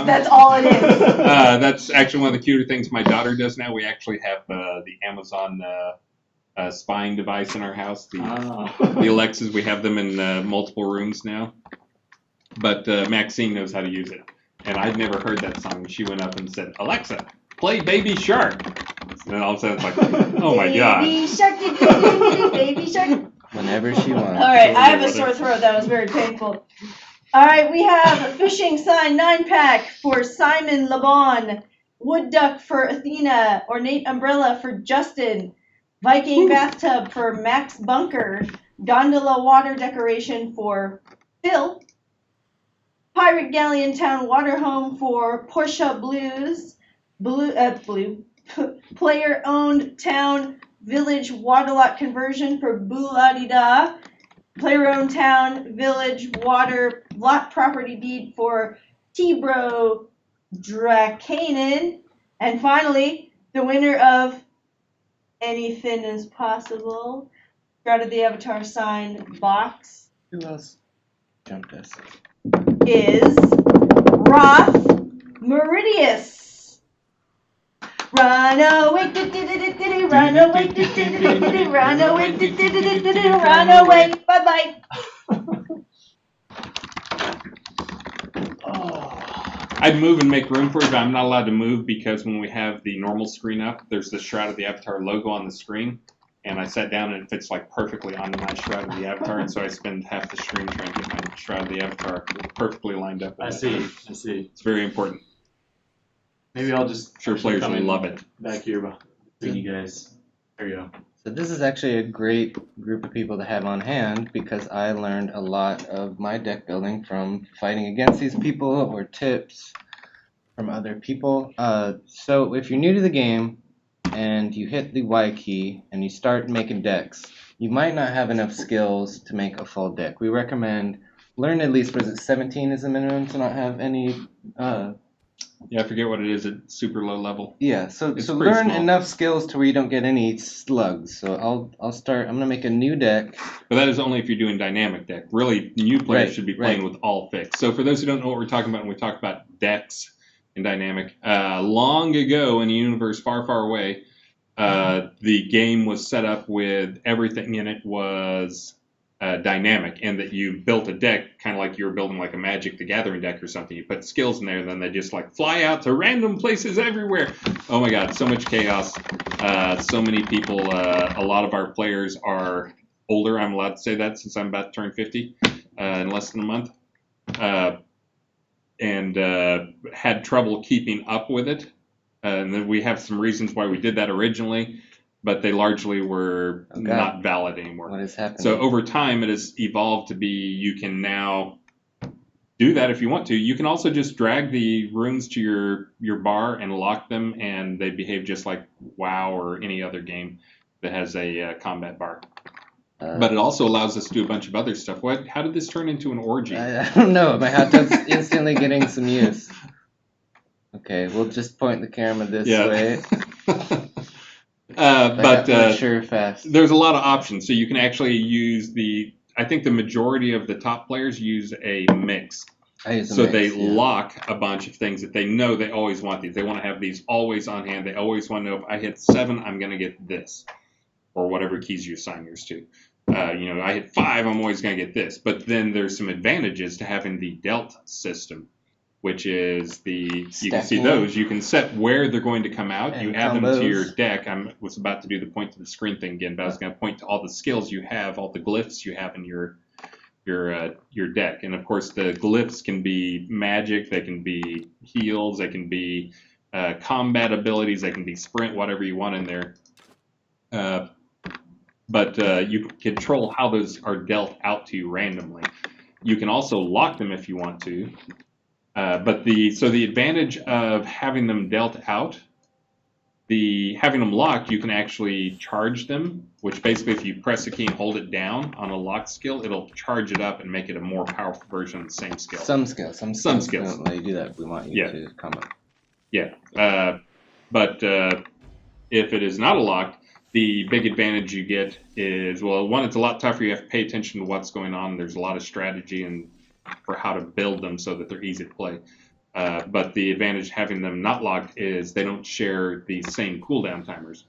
That's all it is. That's actually one of the cuter things my daughter does now. We actually have the Amazon spying device in our house. The Alexas, we have them in multiple rooms now. But Maxine knows how to use it. And I'd never heard that song. She went up and said, Alexa, play Baby Shark. And then all of a sudden it's like, oh my God. Baby shark. Baby shark. Whenever she wants. All right, I have a sore throat. That was very painful. All right, we have a fishing sign 9-pack for Simon LeBon, wood duck for Athena, ornate umbrella for Justin, Viking bathtub for Max Bunker, gondola water decoration for Phil, pirate galleon town water home for Portia Blues, player owned town village water lot conversion for Boo La Di Da, player owned town village water lot property deed for Tibro Drakanen, and finally the winner of Anything is Possible Shroud of the Avatar signed box Who else jumped us? is Roth Meridius. Run away, run away, run away, run away. Bye I'd move and make room for it, but I'm not allowed to move because when we have the normal screen up, there's the Shroud of the Avatar logo on the screen. And I sat down and it fits like perfectly on my Shroud of the Avatar, and so I spend half the stream trying to get my Shroud of the Avatar perfectly lined up. I see. It's very important. Maybe I'll just I'm sure players will love it. back here between you guys. There you go. So this is actually a great group of people to have on hand because I learned a lot of my deck building from fighting against these people or tips from other people. So if you're new to the game and you hit the Y key and you start making decks, you might not have enough skills to make a full deck. We recommend learn at least, was it 17 is the minimum to not have any Yeah, I forget what it is at super low level. Yeah, so It's so pretty learn small. enough skills to where you don't get any slugs. So I'll start. I'm gonna make a new deck. But that is only if you're doing dynamic deck. Really, new players Right, should be playing right. with all fixed. So for those who don't know what we're talking about when we talk about decks in dynamic, long ago in a universe far, far away, the game was set up with everything in it was dynamic, and that you built a deck kind of like you were building like a Magic the Gathering deck or something. You put skills in there, and then they just like fly out to random places everywhere. Oh my God, so much chaos. So many people. A lot of our players are older. I'm allowed to say that since I'm about to turn 50 in less than a month, and had trouble keeping up with it. And then we have some reasons why we did that originally, but they largely were not valid anymore. What is happening? So over time, it has evolved to be you can now do that if you want to. You can also just drag the runes to your bar and lock them, and they behave just like WoW or any other game that has a combat bar. But it also allows us to do a bunch of other stuff. How did this turn into an orgy? I don't know. My hot tub's instantly getting some use. Okay, we'll just point the camera this way. But mature fast. there's a lot of options. So you can actually use I think the majority of the top players use a mix. They lock a bunch of things that they know they always want these. They want to have these always on hand. They always want to know if I hit 7, I'm going to get this, or whatever keys you assign yours to. I hit 5, I'm always going to get this. But then there's some advantages to having the dealt system, which is you can see those. You can set where they're going to come out. And you add them to your deck. I was about to do the point to the screen thing again, but I was going to point to all the skills you have, all the glyphs you have in your deck. And of course, the glyphs can be magic, they can be heals, they can be combat abilities, they can be sprint, whatever you want in there. But you can control how those are dealt out to you randomly. You can also lock them if you want to. But the advantage of having them dealt out, having them locked, you can actually charge them, which basically if you press a key and hold it down on a lock skill, it'll charge it up and make it a more powerful version of the same skill. Some skills don't let you do that. We want you to come up. Yeah. But if it is not a lock, the big advantage you get is, well, one, it's a lot tougher. You have to pay attention to what's going on. There's a lot of strategy and for how to build them so that they're easy to play. But the advantage of having them not locked is they don't share the same cooldown timers.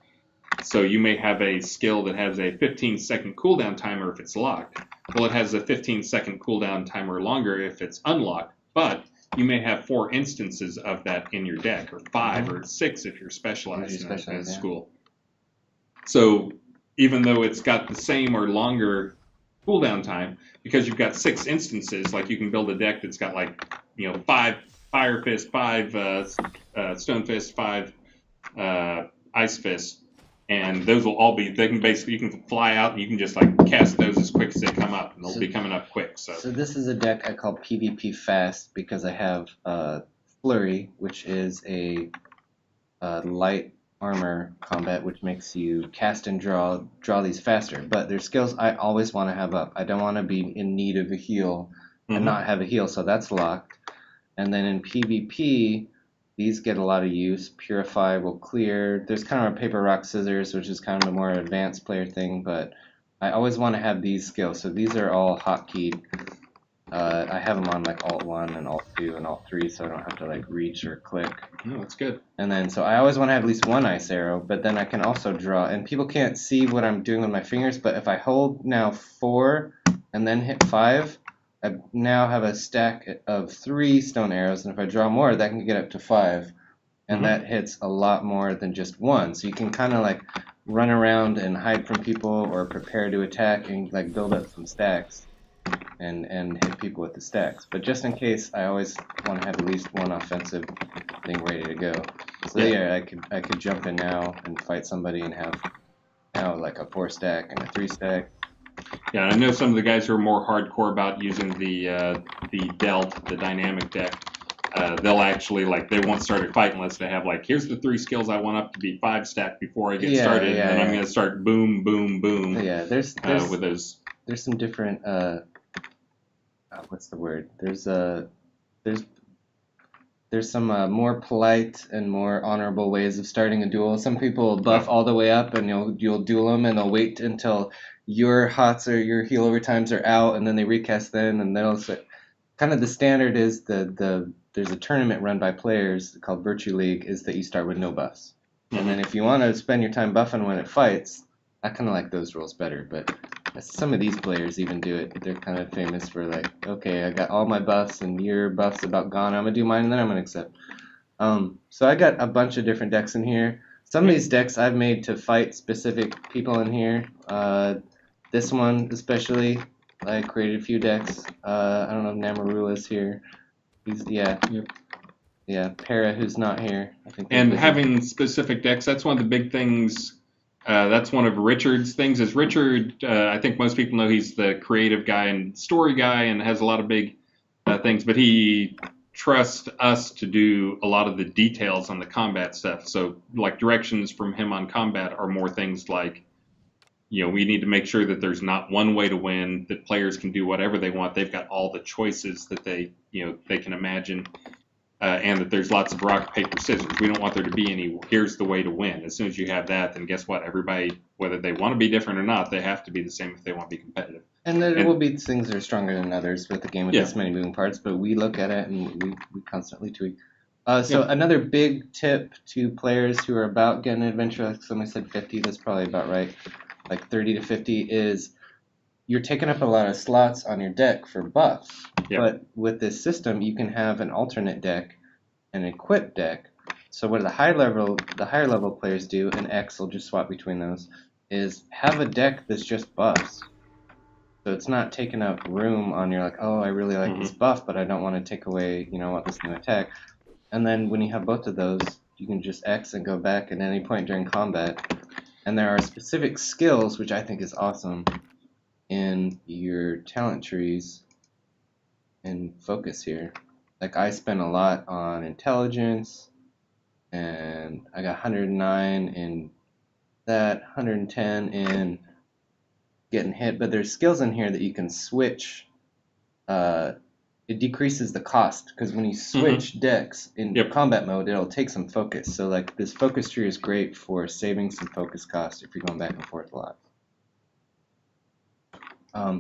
So you may have a skill that has a 15-second cooldown timer if it's locked. Well, it has a 15-second cooldown timer longer if it's unlocked, but you may have 4 instances of that in your deck, or 5 or 6 if you're specialized in school. So even though it's got the same or longer cooldown time, because you've got 6 instances, like you can build a deck that's got 5 Fire Fist, 5 Stone Fist, 5 Ice Fist, and those will all be, you can fly out and you can just cast those as quick as they come up, and they'll be coming up quick. So this is a deck I call PvP Fast because I have Flurry, which is a light armor combat, which makes you cast and draw these faster. But there's skills I always want to have up. I don't want to be in need of a heal and not have a heal, so that's locked. And then in PvP, these get a lot of use. Purify will clear. There's kind of a paper, rock, scissors, which is kind of a more advanced player thing, but I always want to have these skills. So these are all hotkeyed. I have them on Alt 1 and Alt 2 and Alt 3, so I don't have to reach or click. No, that's good. And then, so I always want to have at least 1 ice arrow, but then I can also draw, and people can't see what I'm doing with my fingers, but if I hold now 4 and then hit 5, I now have a stack of 3 stone arrows, and if I draw more, that can get up to 5. And that hits a lot more than just 1. So you can kind of run around and hide from people or prepare to attack and build up some stacks and hit people with the stacks. But just in case, I always want to have at least 1 offensive thing ready to go. So I could jump in now and fight somebody and have now a 4 stack and a 3 stack. Yeah, I know some of the guys who are more hardcore about using the Delt, the dynamic deck. They'll actually they won't start a fight unless they have here's the 3 skills I want up to be 5 stack before I get started, and then I'm gonna start boom, boom, boom. Yeah, there's with those. There's some different what's the word? There's some more polite and more honorable ways of starting a duel. Some people buff all the way up, and you'll duel them, and they'll wait until your hots or your heal over times are out, and then they recast then, and they'll kind of the standard is there's a tournament run by players called Virtue League, is that you start with no buffs. And then if you want to spend your time buffing when it fights, I kind of like those rules better, but some of these players even do it. They're kind of famous for okay, I got all my buffs and your buffs about gone, I'm going to do mine and then I'm going to accept. So I got a bunch of different decks in here. Some of these decks I've made to fight specific people in here. This one especially, I created a few decks. I don't know if Namarula's here. Para, who's not here. I think. And having specific decks, that's one of the big things. That's one of Richard's things. Is Richard? I think most people know he's the creative guy and story guy, and has a lot of big things. But he trusts us to do a lot of the details on the combat stuff. So directions from him on combat are more things like we need to make sure that there's not one way to win, that players can do whatever they want. They've got all the choices that they can imagine, and that there's lots of rock, paper, scissors. We don't want there to be any, here's the way to win. As soon as you have that, then guess what? Everybody, whether they want to be different or not, they have to be the same if they want to be competitive. And there will be things that are stronger than others with a game with Yeah. this many moving parts, but we look at it and we constantly tweak. So Yeah. another big tip to players who are about getting an adventure, like somebody said 50, that's probably about right, like 30 to 50, is you're taking up a lot of slots on your deck for buffs. Yeah. But with this system, you can have an alternate deck, an equipped deck. So what the higher level players do, and X will just swap between those, is have a deck that's just buffs. So it's not taking up room on your like, oh, I really like this buff, but I don't want to take away, I want this new attack. And then when you have both of those, you can just X and go back at any point during combat. And there are specific skills, which I think is awesome, in your talent trees and focus here. Like I spent a lot on intelligence, and I got 109 in that, 110 in getting hit, but there's skills in here that you can switch. It decreases the cost, because when you switch decks in combat mode, it'll take some focus. So like this focus tree is great for saving some focus cost if you're going back and forth a lot.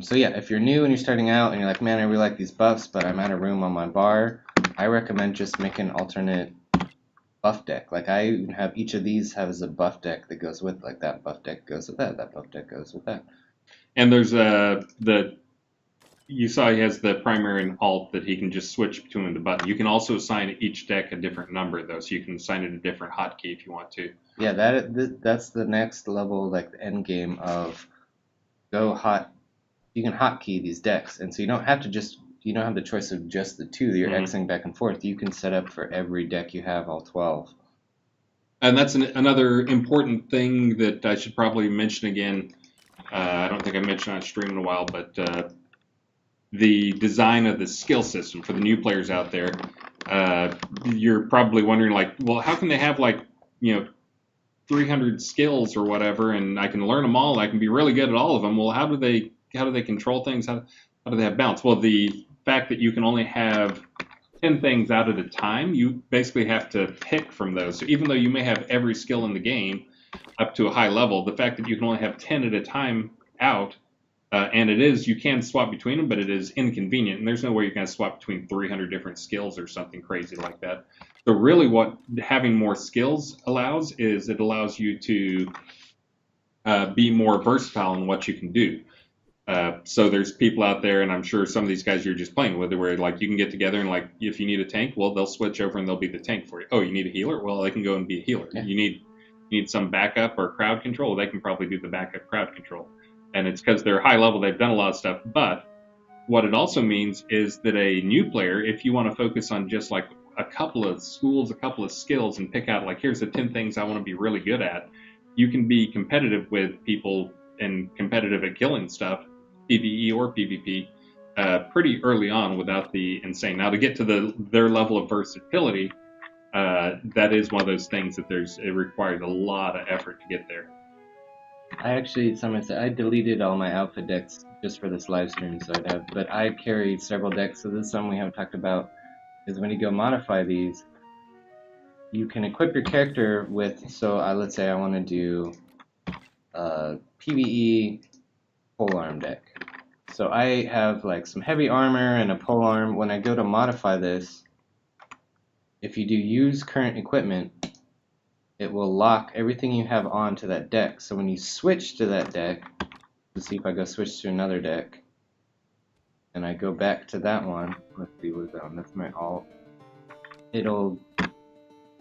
So yeah, if you're new and you're starting out and you're like, man, I really like these buffs, but I'm out of room on my bar, I recommend just making an alternate buff deck. Like I even have each of these has a buff deck that goes with, like that buff deck goes with that buff deck goes with that. And there's you saw he has the primary and alt that he can just switch between the button. You can also assign each deck a different number though, so you can assign it a different hotkey if you want to. Yeah, that's the next level, like the end game of go hot. You can hotkey these decks, and so you don't have the choice of just the two that you're Xing back and forth. You can set up for every deck you have, all 12. And that's another important thing that I should probably mention again. I don't think I mentioned on stream in a while, but the design of the skill system for the new players out there. You're probably wondering, like, well, how can they have 300 skills or whatever, and I can learn them all, I can be really good at all of them. Well, how do they control things? How do they have balance? Well, the fact that you can only have 10 things out at a time, you basically have to pick from those. So even though you may have every skill in the game up to a high level, the fact that you can only have 10 at a time out, and you can swap between them, but it is inconvenient, and there's no way you're going to swap between 300 different skills or something crazy like that. So really what having more skills allows is it allows you to be more versatile in what you can do. So there's people out there, and I'm sure some of these guys you're just playing with, where like you can get together and like if you need a tank, well, they'll switch over and they'll be the tank for you. Oh, you need a healer? Well, they can go and be a healer. Yeah. You need some backup or crowd control? They can probably do the backup crowd control. And it's because they're high level, they've done a lot of stuff. But what it also means is that a new player, if you want to focus on just like a couple of schools, a couple of skills, and pick out like, here's the 10 things I want to be really good at, you can be competitive with people and competitive at killing stuff, PvE or PvP, pretty early on without the insane. Now to get to their level of versatility, that is one of those things that it requires a lot of effort to get there. I deleted all my alpha decks just for this live stream, but I carry several decks. So this is something we haven't talked about, is when you go modify these, you can equip your character with, so let's say I want to do PvE polearm deck. So I have like some heavy armor and a polearm. When I go to modify this, if you do use current equipment, it will lock everything you have onto that deck. So when you switch to that deck, let's see if I go switch to another deck, and I go back to that one. Let's see what's that one. That's my alt. It'll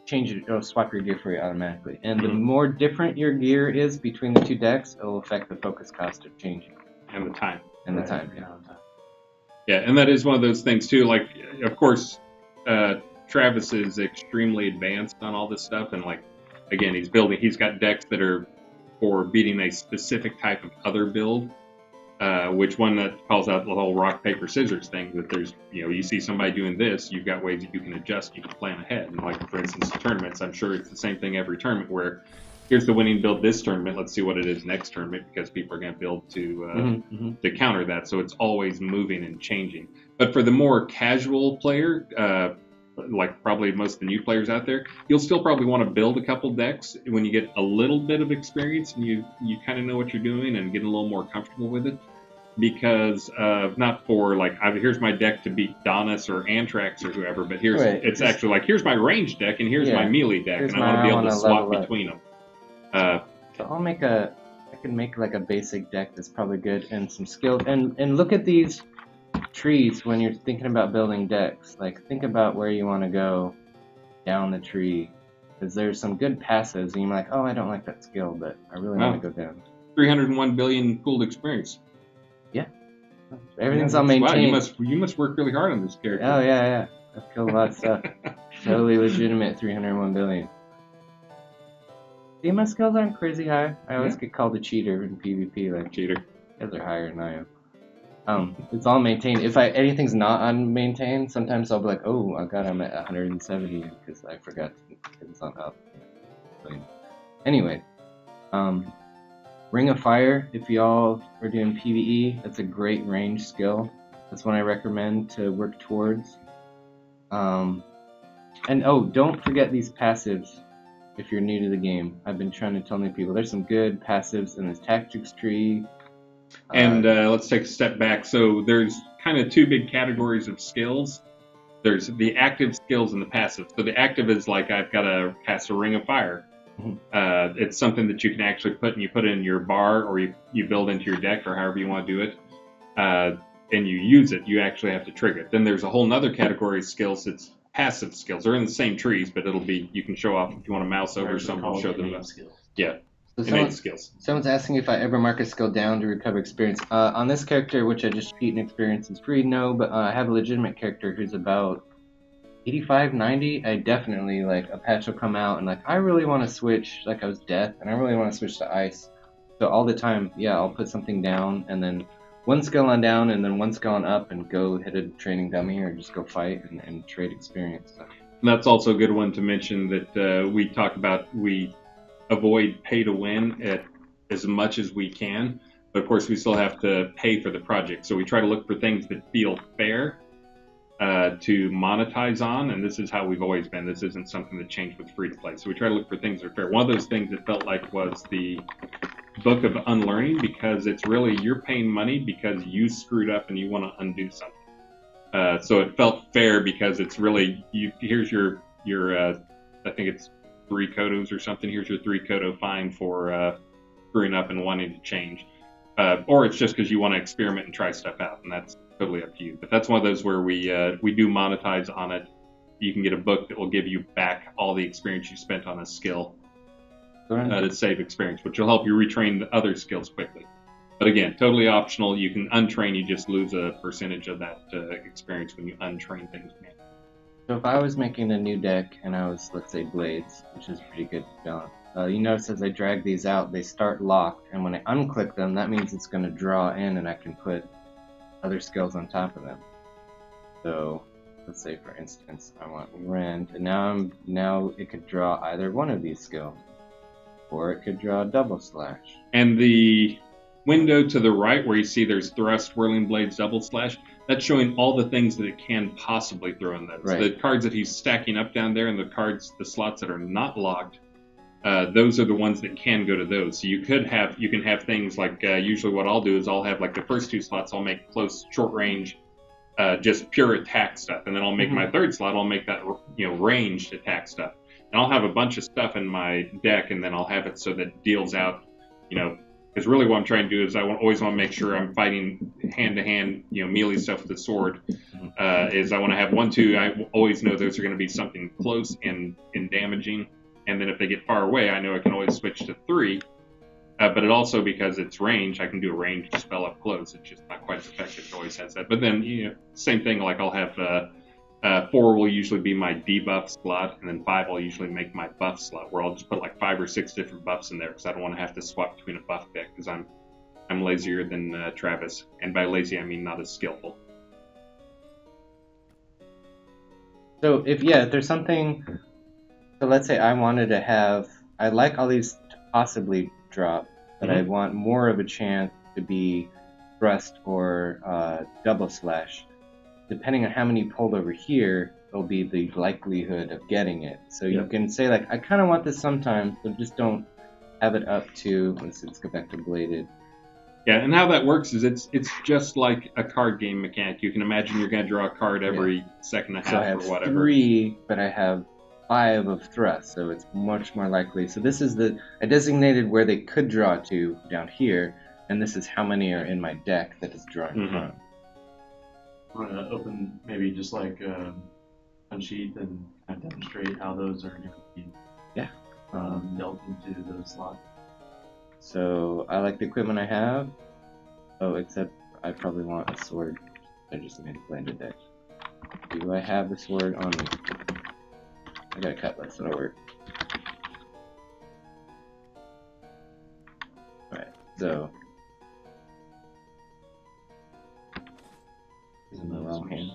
change it. It'll swap your gear for you automatically. And the more different your gear is between the two decks, it'll affect the focus cost of changing. And the time. And the time, yeah. Yeah, and that is one of those things too. Like, of course, Travis is extremely advanced on all this stuff, and like, again, he's got decks that are for beating a specific type of other build, which one that calls out the whole rock, paper, scissors thing, that there's, you see somebody doing this, you've got ways that you can adjust, you can plan ahead. And like, for instance, tournaments, I'm sure it's the same thing every tournament where here's the winning build this tournament. Let's see what it is next tournament, because people are going to build to counter that. So it's always moving and changing. But for the more casual player, like probably most of the new players out there, you'll still probably want to build a couple decks when you get a little bit of experience and you kind of know what you're doing and get a little more comfortable with it. Because not for like, here's my deck to beat Donis or Anthrax or whoever, but it's actually like, here's my range deck and here's my melee deck, and I want to be able to swap between them. So I can make like a basic deck that's probably good and some skills. And look at these trees when you're thinking about building decks. Like, think about where you want to go down the tree, because there's some good passives, and you're like, oh, I don't like that skill, but I really want to go down. 301 billion pooled experience. Yeah. Everything's all maintained. Wow, you must work really hard on this character. Oh, yeah. I've killed a lot of stuff. Totally legitimate 301 billion. See, my skills aren't crazy high. I always get called a cheater in PvP. Like, cheater. You guys are higher than I am. It's all maintained. If anything's not unmaintained, sometimes I'll be like, oh, God, I'm at 170 because I forgot to put this on up. Anyway, Ring of Fire, if y'all are doing PvE, that's a great range skill. That's one I recommend to work towards. And don't forget these passives if you're new to the game. I've been trying to tell new people there's some good passives in this tactics tree. And let's take a step back. So there's kind of two big categories of skills. There's the active skills and the passive. So the active is like, I've got to cast a Ring of Fire. It's something that you can actually put in your bar, or you build into your deck, or however you want to do it, and you use it. You actually have to trigger it. Then there's a whole other category of skills that's passive skills. They're in the same trees, but you can show off if you want to mouse over something, show them skills. Yeah. So skills. Someone's asking if I ever mark a skill down to recover experience. On this character, which I just cheat and experience is free, no, but I have a legitimate character who's about 85, 90, I definitely, like, a patch will come out and, like, I really want to switch, like I was Death, and I really want to switch to Ice. So all the time, I'll put something down, and then one skill on down, and then one skill on up, and go hit a training dummy, or just go fight and trade experience. So. And that's also a good one to mention that we talk about. We avoid pay to win as much as we can, but of course we still have to pay for the project. So we try to look for things that feel fair to monetize on, and this is how we've always been. This isn't something that changed with free to play. So we try to look for things that are fair. One of those things that felt like was the Book of Unlearning, because it's really, you're paying money because you screwed up and you want to undo something. So it felt fair because it's really, here's your I think it's 3 kodos or something. Here's your 3 kodo fine for screwing up and wanting to change. Or it's just because you want to experiment and try stuff out, and that's totally up to you. But that's one of those where we do monetize on it. You can get a book that will give you back all the experience you spent on a skill to save experience, which will help you retrain the other skills quickly. But again, totally optional. You can untrain. You just lose a percentage of that experience when you untrain things. So if I was making a new deck and I was, let's say, Blades, which is pretty good balance, you notice as I drag these out, they start locked, and when I unclick them, that means it's going to draw in and I can put other skills on top of them. So let's say, for instance, I want Rend, and now it could draw either one of these skills, or it could draw Double Slash. And the window to the right where you see there's Thrust, Whirling Blades, Double Slash, that's showing all the things that it can possibly throw in those. Right. The cards that he's stacking up down there, and the slots that are not locked, those are the ones that can go to those. So you can have things like, usually what I'll do is I'll have like the first 2 slots, I'll make close, short range, just pure attack stuff. And then I'll make my 3rd slot, I'll make that, ranged attack stuff. And I'll have a bunch of stuff in my deck, and then I'll have it so that it deals out, because really what I'm trying to do is I always want to make sure I'm fighting hand-to-hand, melee stuff with the sword. Is I want to have 1, 2, I always know those are going to be something close and damaging. And then if they get far away, I know I can always switch to 3. But it also, because it's range, I can do a ranged spell up close. It's just not quite as effective. It always has that. But then, same thing, like I'll have 4 will usually be my debuff slot, and then 5 will usually make my buff slot, where I'll just put like 5 or 6 different buffs in there, because I don't want to have to swap between a buff deck, because I'm lazier than Travis. And by lazy, I mean not as skillful. So if there's something, so let's say I wanted to have, I like all these possibly drop, but I want more of a chance to be thrust or double slash. Depending on how many pulled over here, will be the likelihood of getting it. So you can say like, I kind of want this sometimes, but just don't have it up to. Let's go back to bladed. Yeah, and how that works is it's just like a card game mechanic. You can imagine you're going to draw a card every second and a half So I have or whatever. 3, but I have 5 of thrust, so it's much more likely. So this is I designated where they could draw to down here, and this is how many are in my deck that is drawing from. I want to open maybe just like one sheet and kind of demonstrate how those are going to be dealt into those slots. So I like the equipment I have. Oh, except I probably want a sword. I just made a blended deck. Do I have the sword on me? I got a cutlass, that'll work. Alright, so. In the wrong hand.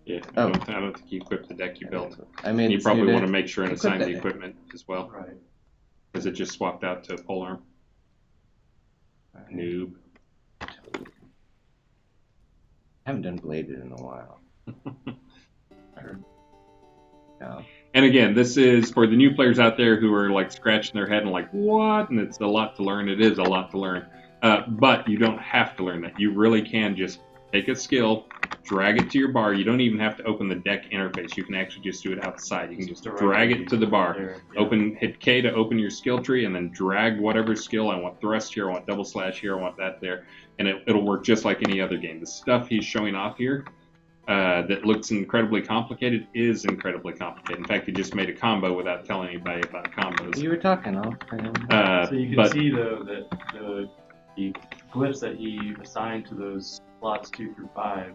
Yeah, I don't think you equipped the deck you built. I mean, you probably want to make sure and assign the deck. equipment as well. Right. Because it just swapped out to polearm. Noob. I haven't done bladed in a while. No. And again, this is for the new players out there who are like scratching their head and like, what? And it's a lot to learn. It is a lot to learn. But you don't have to learn that. You really can just take a skill, drag it to your bar. You don't even have to open the deck interface. You can actually just do it outside. You can just drag it to the bar. Hit K to open your skill tree, and then drag whatever skill. I want thrust here, I want double slash here, I want that there. And it'll work just like any other game. The stuff he's showing off here that looks incredibly complicated is incredibly complicated. In fact, he just made a combo without telling anybody about combos. You were talking, So you can see, though, that the glyphs that he assigned to those slots 2 through 5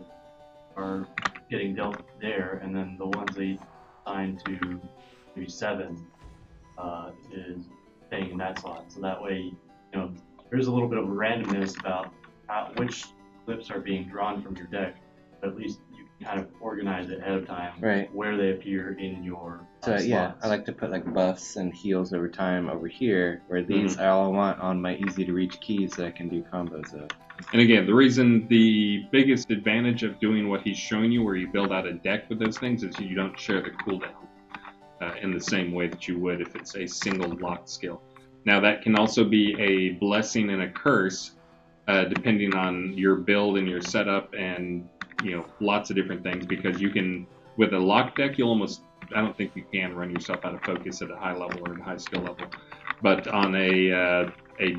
are getting dealt there, and then the ones that he assigned to maybe 7 is staying in that slot. So that way, there's a little bit of randomness about which glyphs are being drawn from your deck, but at least you can kind of organize it ahead of time where they appear in your slots. I like to put like buffs and heals over time over here, where these I all want on my easy to reach keys that I can do combos of. And again, the biggest advantage of doing what he's showing you, where you build out a deck with those things, is you don't share the cooldown in the same way that you would if it's a single locked skill. Now that can also be a blessing and a curse, depending on your build and your setup and lots of different things, because you can, with a locked deck, I don't think you can run yourself out of focus at a high level or at a high skill level. But on a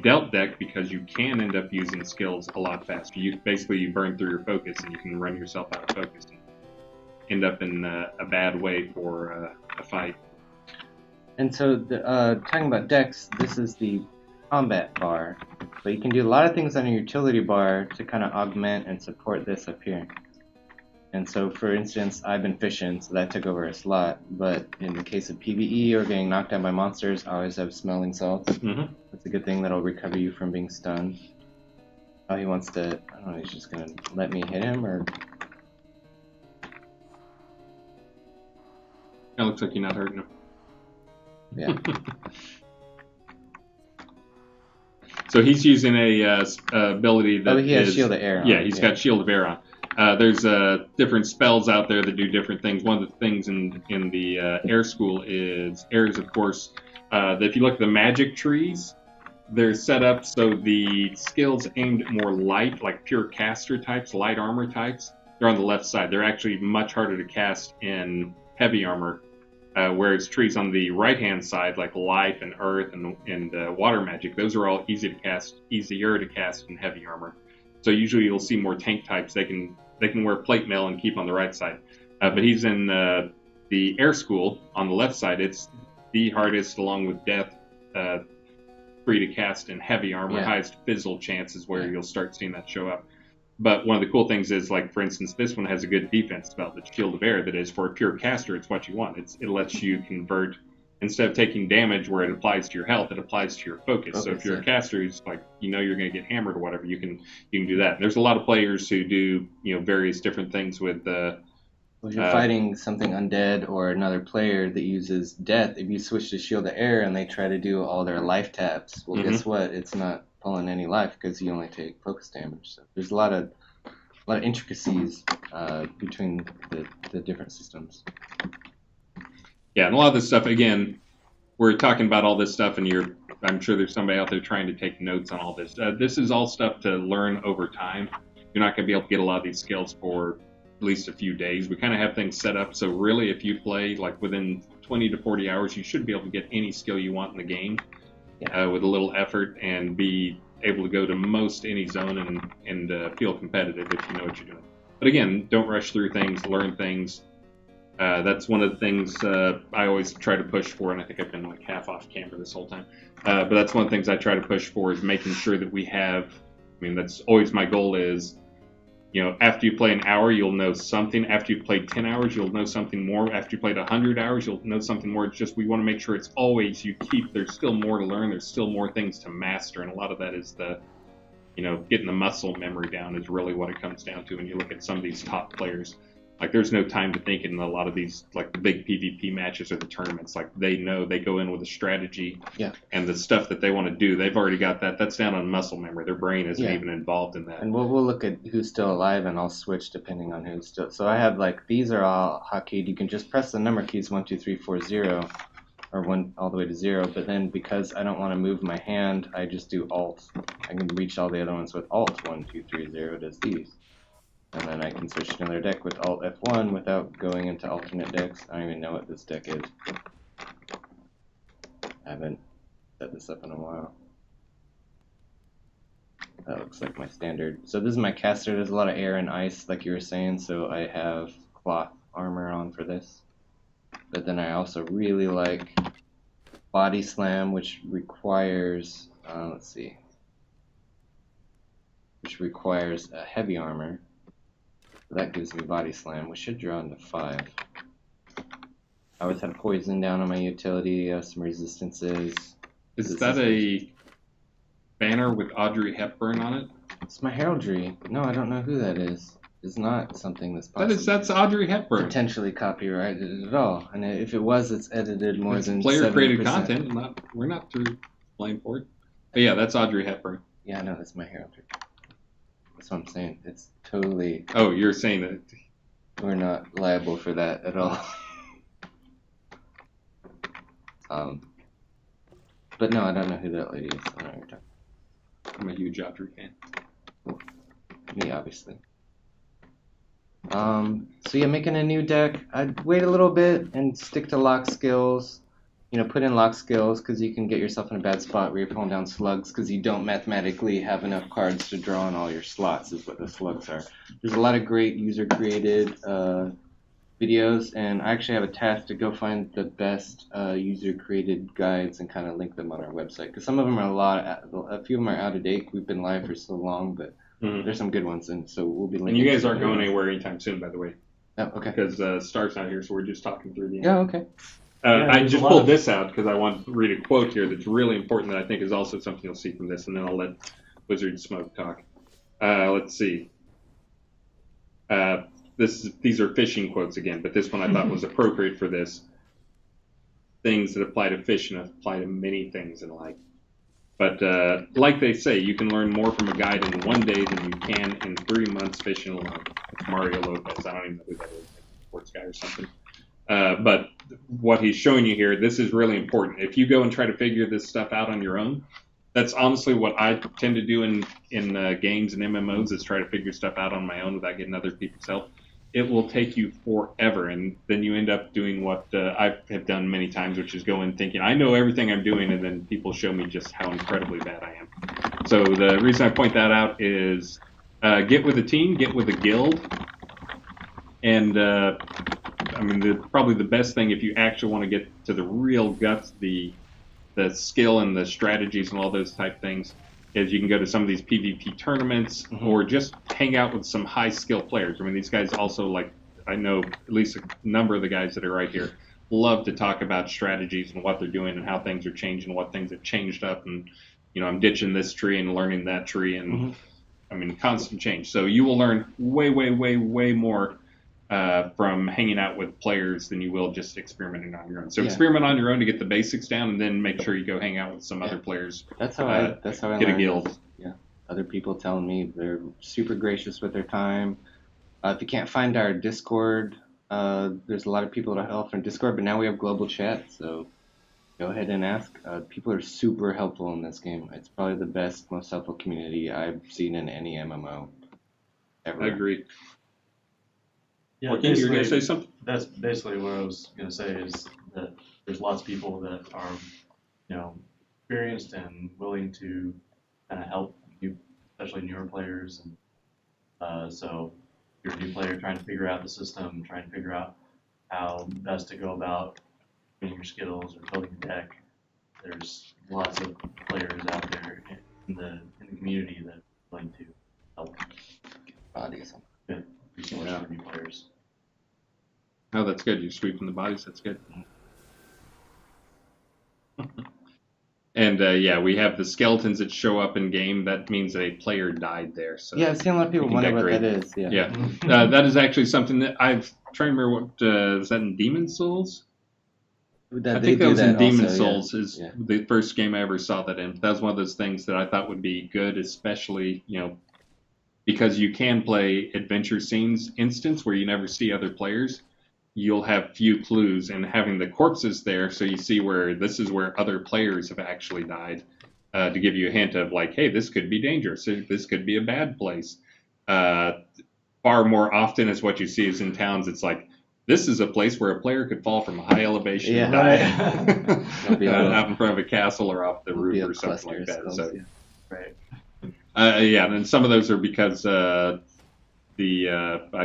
dealt deck, because you can end up using skills a lot faster, you burn through your focus and you can run yourself out of focus and end up in a bad way for a fight. And so, talking about decks, this is the combat bar, but you can do a lot of things on your utility bar to kind of augment and support this up here. And so, for instance, I've been fishing, so that took over a slot. But in the case of PvE or getting knocked down by monsters, I always have smelling salts. That's a good thing that'll recover you from being stunned. Oh, he wants to, I don't know, he's just going to let me hit him, or... It looks like you're not hurting him. Yeah. So he's using a ability that he has Shield of Air on. Yeah, he's got Shield of Air on. There's different spells out there that do different things. One of the things in the air school is, of course, that if you look at the magic trees, they're set up so the skills aimed at more light, like pure caster types, light armor types, they're on the left side. They're actually much harder to cast in heavy armor, whereas trees on the right-hand side, like life and earth and water magic, those are all easier to cast in heavy armor. So usually you'll see more tank types. They can wear plate mail and keep on the right side. But he's in the air school on the left side. It's the hardest, along with death, free to cast in heavy armor. Highest fizzle chances where you'll start seeing that show up. But one of the cool things is, like, for instance, this one has a good defense spell, the Shield of Air, that is for a pure caster, it's what you want. It lets you convert, instead of taking damage where it applies to your health, it applies to your focus. So if you're a caster who's like, you're going to get hammered or whatever, you can do that. And there's a lot of players who do, various different things with If you're fighting something undead or another player that uses death, if you switch to Shield of Air and they try to do all their life taps, well, guess what? It's not pulling any life because you only take focus damage. So there's a lot of intricacies between the different systems. Yeah, and a lot of this stuff, again, we're talking about all this stuff, and I'm sure there's somebody out there trying to take notes on all this. This is all stuff to learn over time. You're not going to be able to get a lot of these skills for at least a few days. We kind of have things set up, so really if you play like within 20 to 40 hours, you should be able to get any skill you want in the game with a little effort and be able to go to most any zone and feel competitive if you know what you're doing. But again, don't rush through things, learn things. That's one of the things I always try to push for, and I think I've been like half off camera this whole time. But that's one of the things I try to push for is making sure that we have, that's always my goal is, after you play an hour, you'll know something. After you've played 10 hours, you'll know something more. After you played 100 hours, you'll know something more. It's just we want to make sure it's always there's still more to learn. There's still more things to master, and a lot of that is getting the muscle memory down is really what it comes down to. When you look at some of these top players, like there's no time to think in a lot of these like the big PvP matches or the tournaments. Like they know they go in with a strategy, and the stuff that they want to do, they've already got that. That's down on muscle memory. Their brain isn't even involved in that. And we'll look at who's still alive, and I'll switch depending on who's still. So I have these are all hotkeyed. You can just press the number keys 1, 2, 3, 4, 0, or 1 all the way to 0. But then because I don't want to move my hand, I just do Alt. I can reach all the other ones with Alt 1, 2, 3, 0 does these. And then I can switch to another deck with Alt F1 without going into alternate decks. I don't even know what this deck is. I haven't set this up in a while. That looks like my standard. So this is my caster. There's a lot of air and ice, like you were saying, so I have cloth armor on for this. But then I also really like Body Slam, which requires, which requires a heavy armor. That gives me Body Slam, which should draw into 5. I always have Poison down on my utility, some resistances. Is that a banner with Audrey Hepburn on it? It's my heraldry. No, I don't know who that is. It's not something that's possible. That's Audrey Hepburn. Potentially copyrighted at all. And if it was, it's edited more than 7%. Player-created content. We're not to blame for it. But yeah, that's Audrey Hepburn. Yeah, I know, that's my heraldry. That's what I'm saying. It's totally... Oh, you're saying that... We're not liable for that at all. But no, I don't know who that lady is. I don't know what you're talking about. I'm a huge Audrey fan. Me, obviously. So yeah, making a new deck. I'd wait a little bit and stick to lock skills. Put in lock skills because you can get yourself in a bad spot where you're pulling down slugs because you don't mathematically have enough cards to draw on all your slots is what the slugs are. There's a lot of great user-created videos, and I actually have a task to go find the best user-created guides and kind of link them on our website because some of them are a few of them are out of date. We've been live for so long, but there's some good ones, and so we'll be linking. And you guys aren't going anywhere anytime soon, by the way. Oh, okay. Because Star's not here, so we're just talking through the. Yeah, okay. I just pulled this out because I want to read a quote here that's really important that I think is also something you'll see from this, and then I'll let Wizard Smoke talk. Let's see. These are fishing quotes again, but this one I thought was appropriate for this. Things that apply to fish and apply to many things in life. But like they say, you can learn more from a guide in 1 day than you can in 3 months fishing alone. It's Mario Lopez. I don't even know who that is. A sports guy or something. But what he's showing you here, this is really important. If you go and try to figure this stuff out on your own, that's honestly what I tend to do in games and MMOs is try to figure stuff out on my own without getting other people's help. It will take you forever, and then you end up doing what I have done many times, which is go in thinking, I know everything I'm doing, and then people show me just how incredibly bad I am. So the reason I point that out is get with a team, get with a guild, and probably the best thing if you actually want to get to the real guts, the skill and the strategies and all those type things, is you can go to some of these PvP tournaments or just hang out with some high skill players. These guys also, I know at least a number of the guys that are right here love to talk about strategies and what they're doing and how things are changing, what things have changed up, and I'm ditching this tree and learning that tree, and constant change. So you will learn way, way, way, way more from hanging out with players than you will just experimenting on your own. So Yeah. experiment on your own to get the basics down, and then make sure you go hang out with some Yeah. other players. That's how I Get a learned. guild. Yeah. Other people telling me they're super gracious with their time. If you can't find our Discord, there's a lot of people that help from Discord, but now we have global chat, so go ahead and ask. People are super helpful in this game. It's probably the best, most helpful community I've seen in any MMO ever. I agree. Yeah, Joaquin, you were going to say something? That's basically what I was going to say is that there's lots of people that are, experienced and willing to kind of help you, especially newer players. And so if you're a new player trying to figure out the system, trying to figure out how best to go about building your skills or building a deck, there's lots of players out there in the community that are willing to help. Bodies. Good resource for new players. Oh, that's good. You're sweeping the bodies. That's good. And yeah, we have the skeletons that show up in game. That means that a player died there. So Yeah, I've seen a lot of people wonder what that is. Yeah. Yeah, that is actually something that I've trying to remember. What is that in Demon Souls? I think that was in Demon Souls. Is the first game I ever saw that in. That was one of those things that I thought would be good, especially because you can play adventure scenes instance where you never see other players. You'll have few clues, and having the corpses there, so you see where this is where other players have actually died, to give you a hint of like, hey, this could be dangerous. This could be a bad place. Far more often is what you see is in towns. It's like, this is a place where a player could fall from a high elevation and die. Out in front of a castle or off the roof or something like that. So, Right. yeah, and some of those are because I've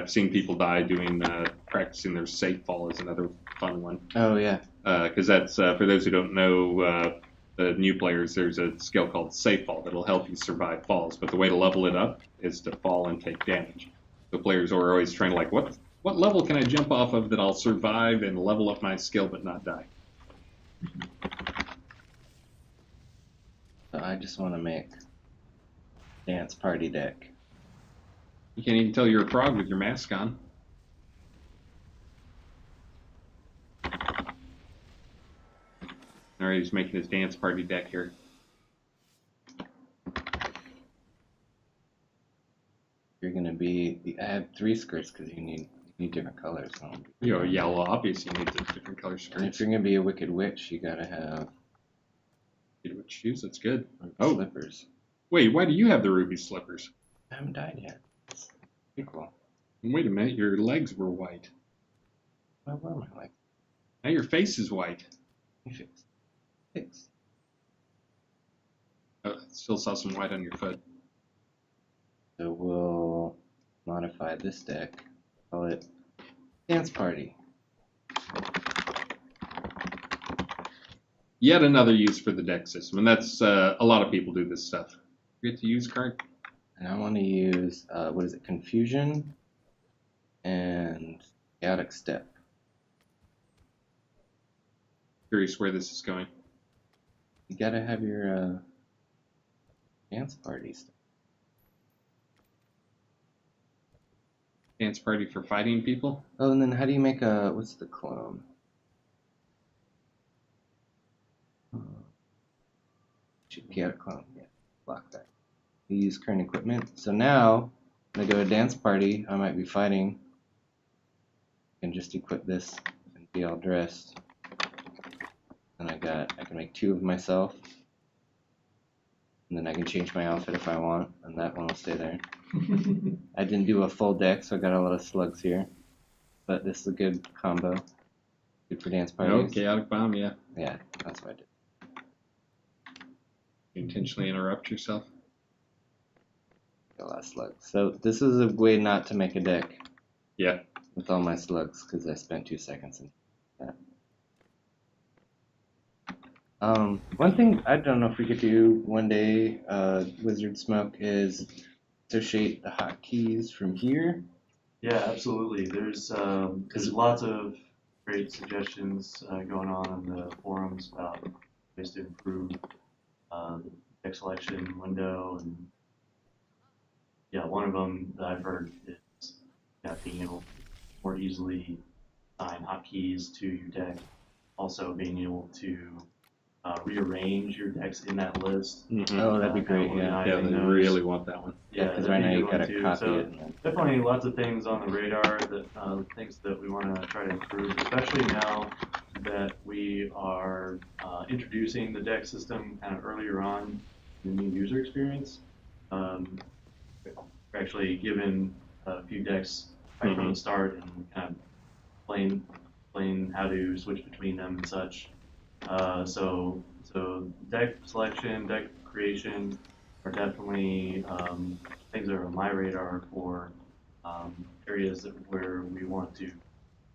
seen people die doing practicing their safe fall is another fun one. Oh yeah. Because that's for those who don't know, the new players. There's a skill called safe fall that'll help you survive falls. But the way to level it up is to fall and take damage. The players are always trying to like, what level can I jump off of that I'll survive and level up my skill but not die? So I just want to make dance party deck. You can't even tell you're a frog with your mask on. Alright, he's making his dance party deck here. You're gonna be. I have 3 skirts because you need different colors. Yellow, obviously you need the different color skirts. And if you're gonna be a wicked witch, you gotta have Wicked witch shoes. That's good. slippers. Wait, why do you have the ruby slippers? I haven't died yet. It's pretty cool. Wait a minute, your legs were white. Why were my legs? Now your face is white. Fix. Oh, still saw some white on your foot. So we'll modify this deck. Call it Dance Party. Yet another use for the deck system, and that's a lot of people do this stuff. Forget to use current. And I want to use Confusion and Chaotic Step. Curious where this is going. You gotta have your dance party stuff. Dance party for fighting people. Oh, and then how do you make what's the clone? Chaotic clone. Yeah, block that. You use current equipment. So now, when I go to dance party, I might be fighting. I can just equip this and be all dressed. And I can make 2 of myself. And then I can change my outfit if I want, and that one will stay there. I didn't do a full deck, so I got a lot of slugs here. But this is a good combo. Good for dance parties. Oh, chaotic bomb, yeah. Yeah, that's what I did. You intentionally interrupt yourself. Got a lot of slugs. So this is a way not to make a deck. Yeah. With all my slugs, because I spent 2 seconds in that. One thing I don't know if we could do one day, Wizard Smoke, is associate the hotkeys from here. Yeah, absolutely. There's lots of great suggestions going on in the forums about ways to improve the deck selection window, and yeah, one of them that I've heard is being able more easily assign hotkeys to your deck. Also being able to rearrange your decks in that list. Mm-hmm. Oh, that'd be great. Kind of Yeah. Yeah, they organizing those. really want that one. Yeah, because that'd right be now a you good one gotta too. copy So it. And then, definitely lots of things on the radar that things that we want to try to improve, especially now that we are introducing the deck system kind of earlier on in the new user experience. We're actually given a few decks right from the start and kind of explain how to switch between them and such. So deck selection, deck creation are definitely things that are on my radar for areas where we want to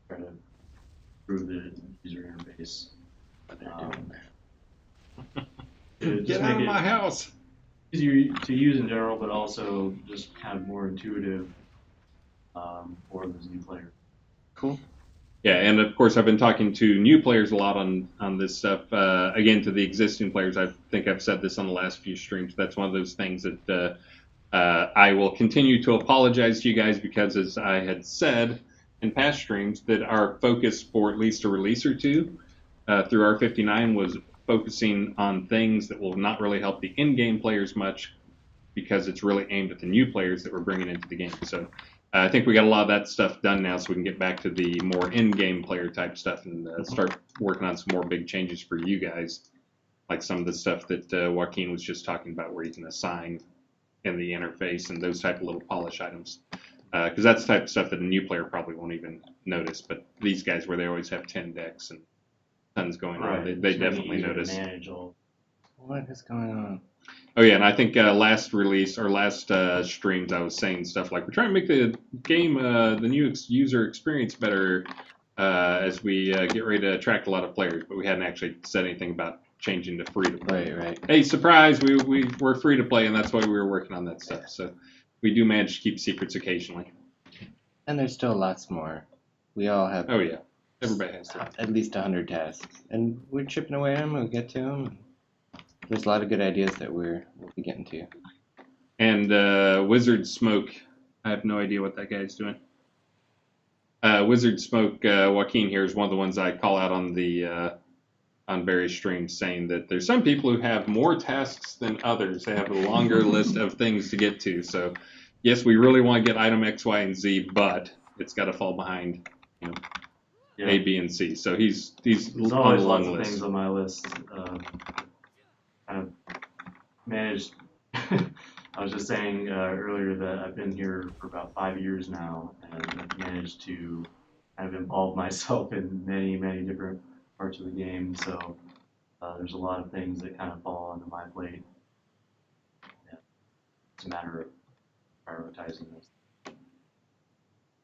try to improve the user interface. To Get just out of make my it house. easier to use in general, but also just kind of more intuitive for those new players. cool. Yeah, and of course I've been talking to new players a lot on this stuff. Again, to the existing players, I think I've said this on the last few streams. That's one of those things that I will continue to apologize to you guys because, as I had said in past streams, that our focus for at least a release or two through R59 was focusing on things that will not really help the in-game players much because it's really aimed at the new players that we're bringing into the game. So I think we got a lot of that stuff done now, so we can get back to the more in-game player type stuff and start working on some more big changes for you guys, like some of the stuff that Joaquin was just talking about, where you can assign in the interface and those type of little polish items. Because that's the type of stuff that a new player probably won't even notice, but these guys where they always have 10 decks and tons going on, they It's making it definitely easier to notice. manage all. What is going on? Oh yeah, and I think last release or last streams I was saying stuff like we're trying to make the game, the new user experience better as we get ready to attract a lot of players, but we hadn't actually said anything about changing to free to play. Right. Hey, surprise! We're free to play, and that's why we were working on that stuff. So we do manage to keep secrets occasionally. And there's still lots more. We all have Oh yeah, everybody has that. at least 100 tasks, and we're chipping away at them. We'll get to them. There's a lot of good ideas that we'll be getting to. And Wizard Smoke, I have no idea what that guy's doing. Wizard Smoke, Joaquin here is one of the ones I call out on the on various streams, saying that there's some people who have more tasks than others. They have a longer list of things to get to. So yes, we really want to get item X, Y, and Z, but it's got to fall behind, A, B, and C. So he's There's on always a lots long of list. things on my list. Kind of managed. I was just saying earlier that I've been here for about 5 years now, and I've managed to kind of involve myself in many different parts of the game. So there's a lot of things that kind of fall onto my plate. Yeah. It's a matter of prioritizing those,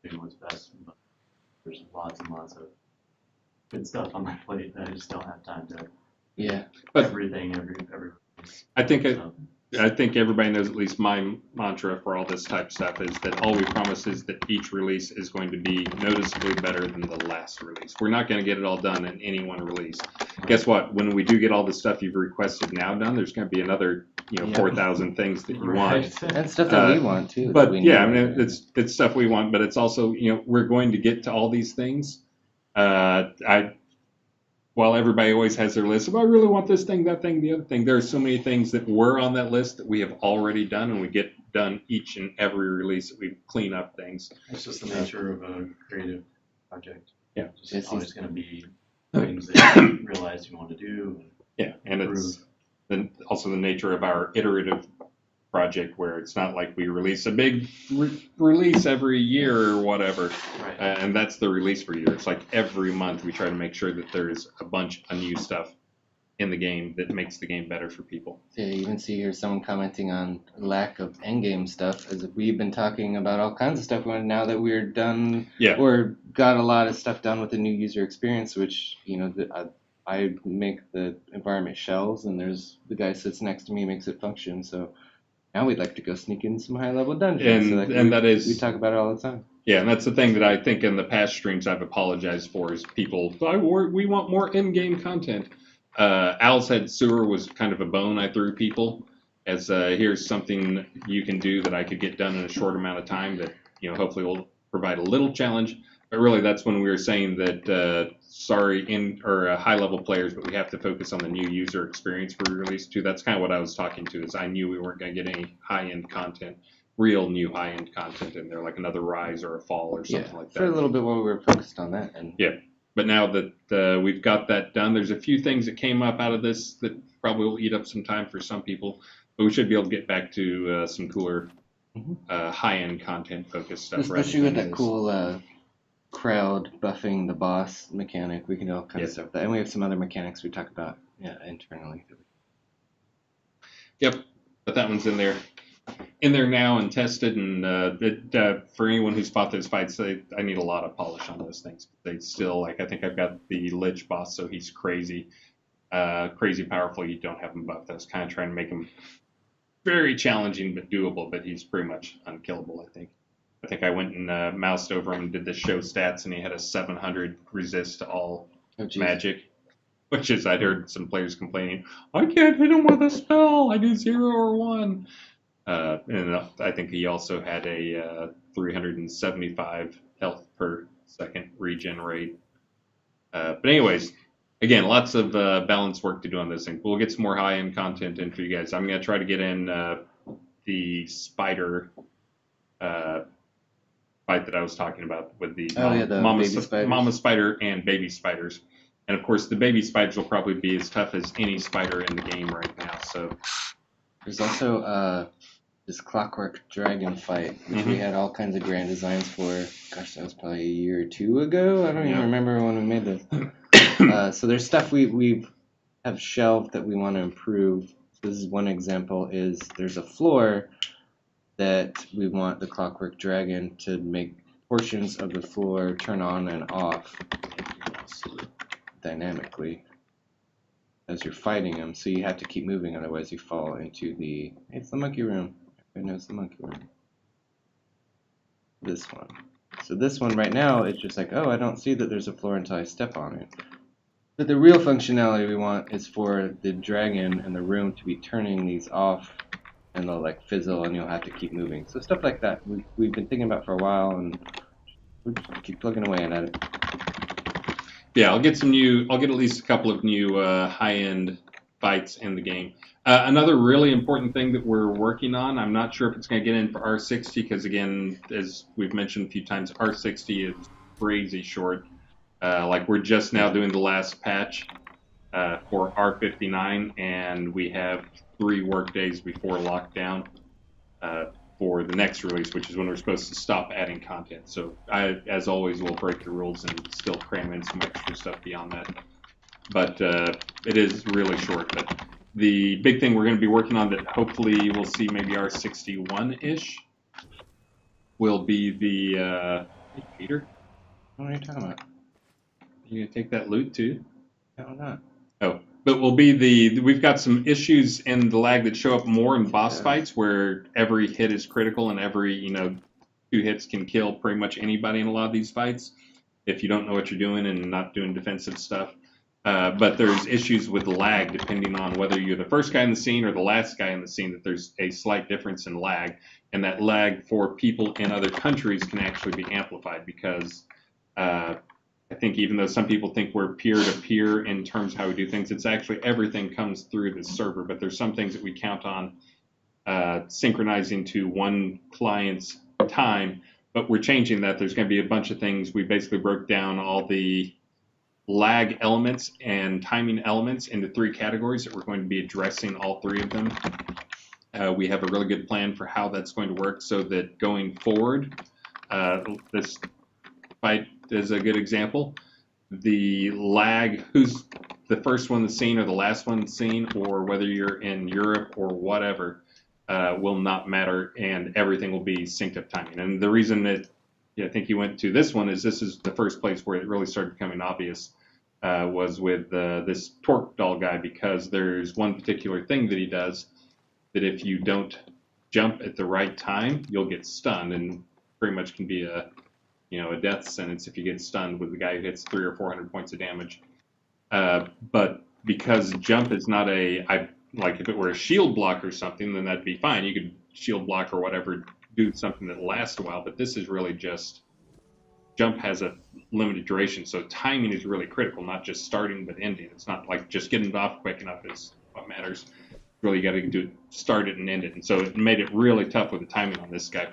doing what's best. But there's lots and lots of good stuff on my plate that I just don't have time to. Yeah. But everything every. I think everybody knows at least my mantra for all this type of stuff is that all we promise is that each release is going to be noticeably better than the last release. We're not going to get it all done in any one release. Guess what? When we do get all the stuff you've requested now done, there's going to be another 4,000 things that you want. And stuff that we want too. But yeah, I mean it's stuff we want, but it's also we're going to get to all these things. While everybody always has their list of, I really want this thing, that thing, the other thing, there are so many things that were on that list that we have already done, and we get done each and every release that we clean up things. It's just the nature of a creative project. Yeah. It's always going to be things that you realize you want to do. Yeah, and it's also the nature of our iterative project where it's not like we release a big release every year or whatever. Right. And that's the release for you. It's like every month we try to make sure that there's a bunch of new stuff in the game that makes the game better for people. Yeah, you even see here someone commenting on lack of endgame stuff, as if we've been talking about all kinds of stuff now that we're done, or got a lot of stuff done with the new user experience, which, I make the environment shells, and there's the guy sits next to me makes it function, so now we'd like to go sneak in some high-level dungeons. We talk about it all the time. Yeah, and that's the thing that I think in the past streams I've apologized for is people, we want more in-game content. Owl's Head Sewer was kind of a bone I threw people as here's something you can do that I could get done in a short amount of time that hopefully will provide a little challenge. But really, that's when we were saying that high level players, but we have to focus on the new user experience for release 2. That's kind of what I was talking to. Is I knew we weren't going to get any high end content, real new high end content in there, like another Rise or a Fall or something like that. For a little bit while we were focused on that. And yeah. But now that we've got that done, there's a few things that came up out of this that probably will eat up some time for some people, but we should be able to get back to some cooler, high-end content-focused stuff. Especially with that cool crowd buffing the boss mechanic. We can do all kinds of stuff with that. And we have some other mechanics we talk about internally. Yep, but that one's in there now and tested, and for anyone who's fought those fights, I need a lot of polish on those things. They still, like, I think I've got the Lich boss, so he's crazy powerful. You don't have him buffed. I was kind of trying to make him very challenging but doable, but he's pretty much unkillable, I think. I think I went and moused over him and did the show stats, and he had a 700 resist to all magic, which is, I'd heard some players complaining, I can't hit him with a spell, I do 0 or 1. And I think he also had a 375 health per second regen rate. But anyways, again, lots of balance work to do on this thing. We'll get some more high-end content in for you guys. I'm going to try to get in the spider fight that I was talking about with the mama spider and baby spiders. And, of course, the baby spiders will probably be as tough as any spider in the game right now. So there's also this clockwork dragon fight, which we had all kinds of grand designs for. Gosh, that was probably a year or 2 ago. I don't even remember when we made this. So there's stuff we have shelved that we want to improve. So this is one example. Is there's a floor that we want the clockwork dragon to make portions of the floor turn on and off dynamically as you're fighting him. So you have to keep moving, otherwise you fall into it's the monkey room. Everybody knows the monkey room. This one. So this one right now, it's just like, oh, I don't see that there's a floor until I step on it. But the real functionality we want is for the dragon and the room to be turning these off, and they'll like fizzle and you'll have to keep moving. So stuff like that we've been thinking about for a while, and we just keep plugging away at it. Yeah, I'll get at least a couple of new high-end fights in the game. Another really important thing that we're working on, I'm not sure if it's going to get in for R60, because again, as we've mentioned a few times, R60 is crazy short. Like we're just now doing the last patch for R59, and we have 3 work days before lockdown for the next release, which is when we're supposed to stop adding content. So I, as always, will break the rules and still cram in some extra stuff beyond that. But it is really short. But the big thing we're going to be working on that hopefully we'll see maybe R61-ish will be the... Hey, Peter? What are you talking about? You going to take that loot too? No, I'm not. Oh. But will be we've got some issues in the lag that show up more in boss fights where every hit is critical and every, 2 hits can kill pretty much anybody in a lot of these fights if you don't know what you're doing and not doing defensive stuff. But there's issues with lag depending on whether you're the first guy in the scene or the last guy in the scene, that there's a slight difference in lag. And that lag for people in other countries can actually be amplified because I think even though some people think we're peer-to-peer in terms of how we do things, it's actually everything comes through the server, but there's some things that we count on synchronizing to one client's time, but we're changing that. There's going to be a bunch of things. We basically broke down all the lag elements and timing elements into 3 categories that we're going to be addressing all 3 of them. We have a really good plan for how that's going to work so that going forward, this fight is a good example. The lag, who's the first one in the scene or the last one in the scene, or whether you're in Europe or whatever, will not matter, and everything will be synced up timing. And the reason that I think you went to this one is this is the first place where it really started becoming obvious was with this Torque Doll guy, because there's one particular thing that he does that if you don't jump at the right time, you'll get stunned, and pretty much can be a death sentence if you get stunned with the guy who hits 300 or 400 points of damage. But because jump is not like if it were a shield block or something, then that'd be fine. You could shield block or whatever, do something that lasts a while. But this is really just jump has a limited duration, so timing is really critical, not just starting but ending. It's not like just getting it off quick enough is what matters. Really got to start it and end it. And so it made it really tough with the timing on this guy.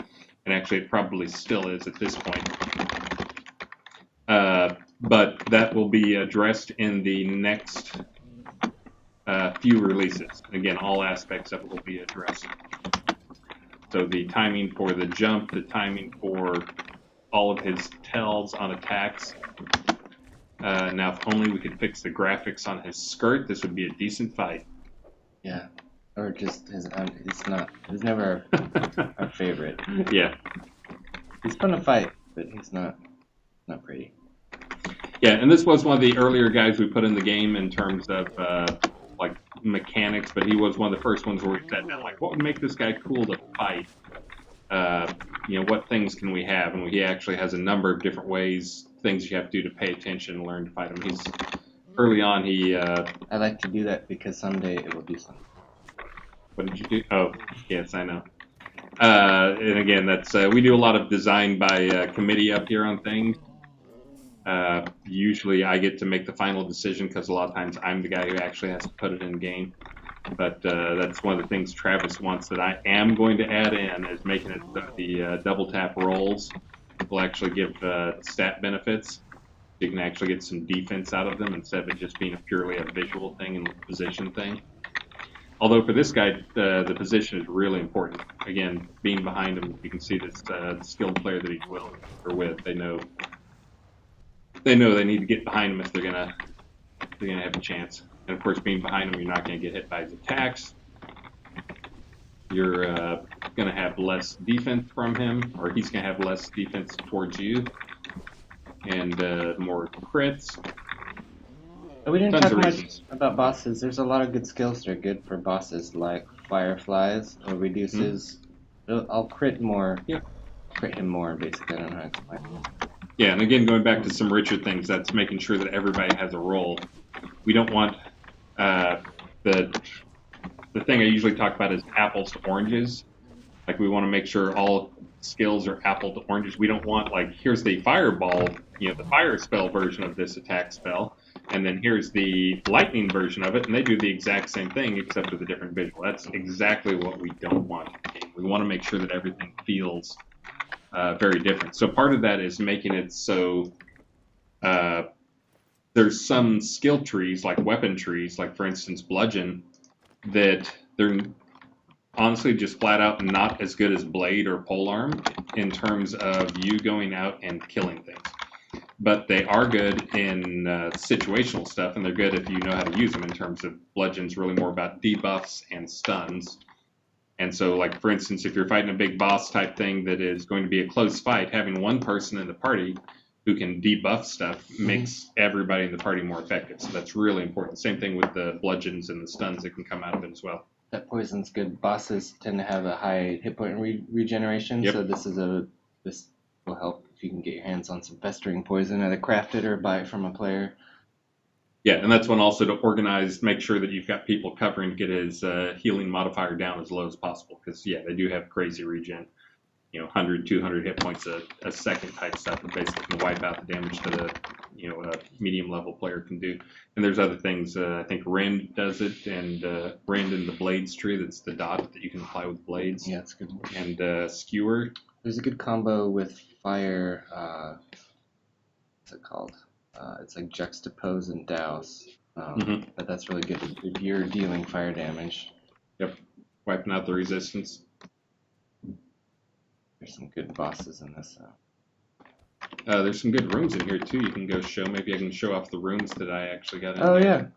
And actually it probably still is at this point. But that will be addressed in the next few releases. Again, all aspects of it will be addressed. So the timing for the jump, the timing for all of his tells on attacks. Now, if only we could fix the graphics on his skirt, this would be a decent fight. Yeah. Or just his, he's never our favorite. Yeah. He's fun to fight, but he's not pretty. Yeah, and this was one of the earlier guys we put in the game in terms of like mechanics, but he was one of the first ones where we said, like, what would make this guy cool to fight? What things can we have? And he actually has a number of different ways, things you have to do to pay attention and learn to fight him. He's early on. I like to do that because someday it will do something. What did you do? Oh, yes, I know. And again, that's we do a lot of design by committee up here on things. Usually I get to make the final decision because a lot of times I'm the guy who actually has to put it in game. But that's one of the things Travis wants that I am going to add in is making it the double tap rolls will actually give stat benefits. You can actually get some defense out of them instead of it just being purely a visual thing and position thing. Although for this guy, the position is really important. Again, being behind him, you can see this skilled player that he's with. They know they need to get behind him if they're gonna have a chance. And of course, being behind him, you're not gonna get hit by his attacks. You're gonna have less defense from him, or he's gonna have less defense towards you, and more crits. We didn't talk much about bosses. There's a lot of good skills that are good for bosses, like Fireflies, or reduces. I'll crit more. Yep. Crit him more, basically. I don't know how to explain it. Yeah, and again, going back to some richer things, that's making sure that everybody has a role. We don't want the thing I usually talk about is apples to oranges. Like, we want to make sure all skills are apple to oranges. We don't want, like, here's the fireball, the fire spell version of this attack spell, and then here's the lightning version of it, and they do the exact same thing except with a different visual. That's exactly what we don't want. We want to make sure that everything feels very different. So part of that is making it so there's some skill trees, like weapon trees, like for instance bludgeon, that they're honestly just flat out not as good as blade or polearm in terms of you going out and killing things. But they are good in situational stuff, and they're good if you know how to use them in terms of bludgeon's really more about debuffs and stuns. And so, like, for instance, if you're fighting a big boss type thing that is going to be a close fight, having one person in the party who can debuff stuff makes everybody in the party more effective. So that's really important. Same thing with the bludgeons and the stuns that can come out of it as well. That poison's good. Bosses tend to have a high hit point regeneration, Yep. so this will help if you can get your hands on some festering poison, either craft it or buy it from a player. Yeah, and that's one also to organize, make sure that you've got people covering to get his healing modifier down as low as possible. Because, yeah, they do have crazy regen. 100, 200 hit points a second type stuff that basically can wipe out the damage that a medium level player can do. And there's other things. I think Rend does it, and Rend in the Blades tree, that's the dot that you can apply with blades. Yeah, that's good. And Skewer. There's a good combo with fire. What's it called? It's like Juxtapose and Douse. But that's really good if you're dealing fire damage. Yep, wiping out the resistance. There's some good bosses in this. There's some good rooms in here too. You can go show. Maybe I can show off the rooms that I actually got in Oh, there.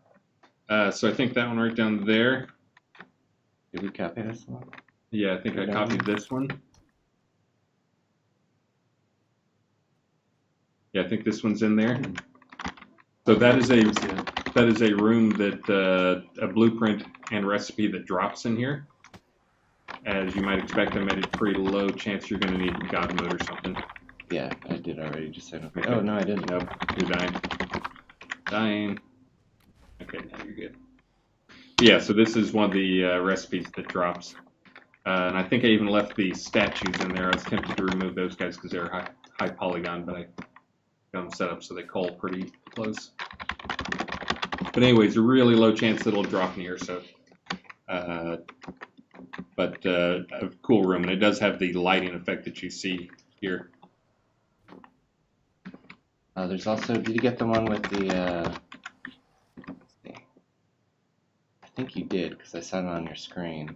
yeah. So I think that one right down there. Did we copy this one? Yeah, I think I copied this one. Yeah, I think this one's in there. So that is a room that a blueprint and recipe that drops in here. As you might expect, I made it pretty low chance you're going to need God mode or something. Yeah, I did already. Just said okay. Oh, no, I didn't. Nope, you're dying. Dying. Okay, now you're good. Yeah, so this is one of the recipes that drops. And I think I even left the statues in there. I was tempted to remove those guys because they're high polygon, but I got them set up so they call pretty close. But anyways, a really low chance that it'll drop near. So, but a cool room, and it does have the lighting effect that you see here. There's also, did you get the one with the, let's see. I think you did, because I saw it on your screen.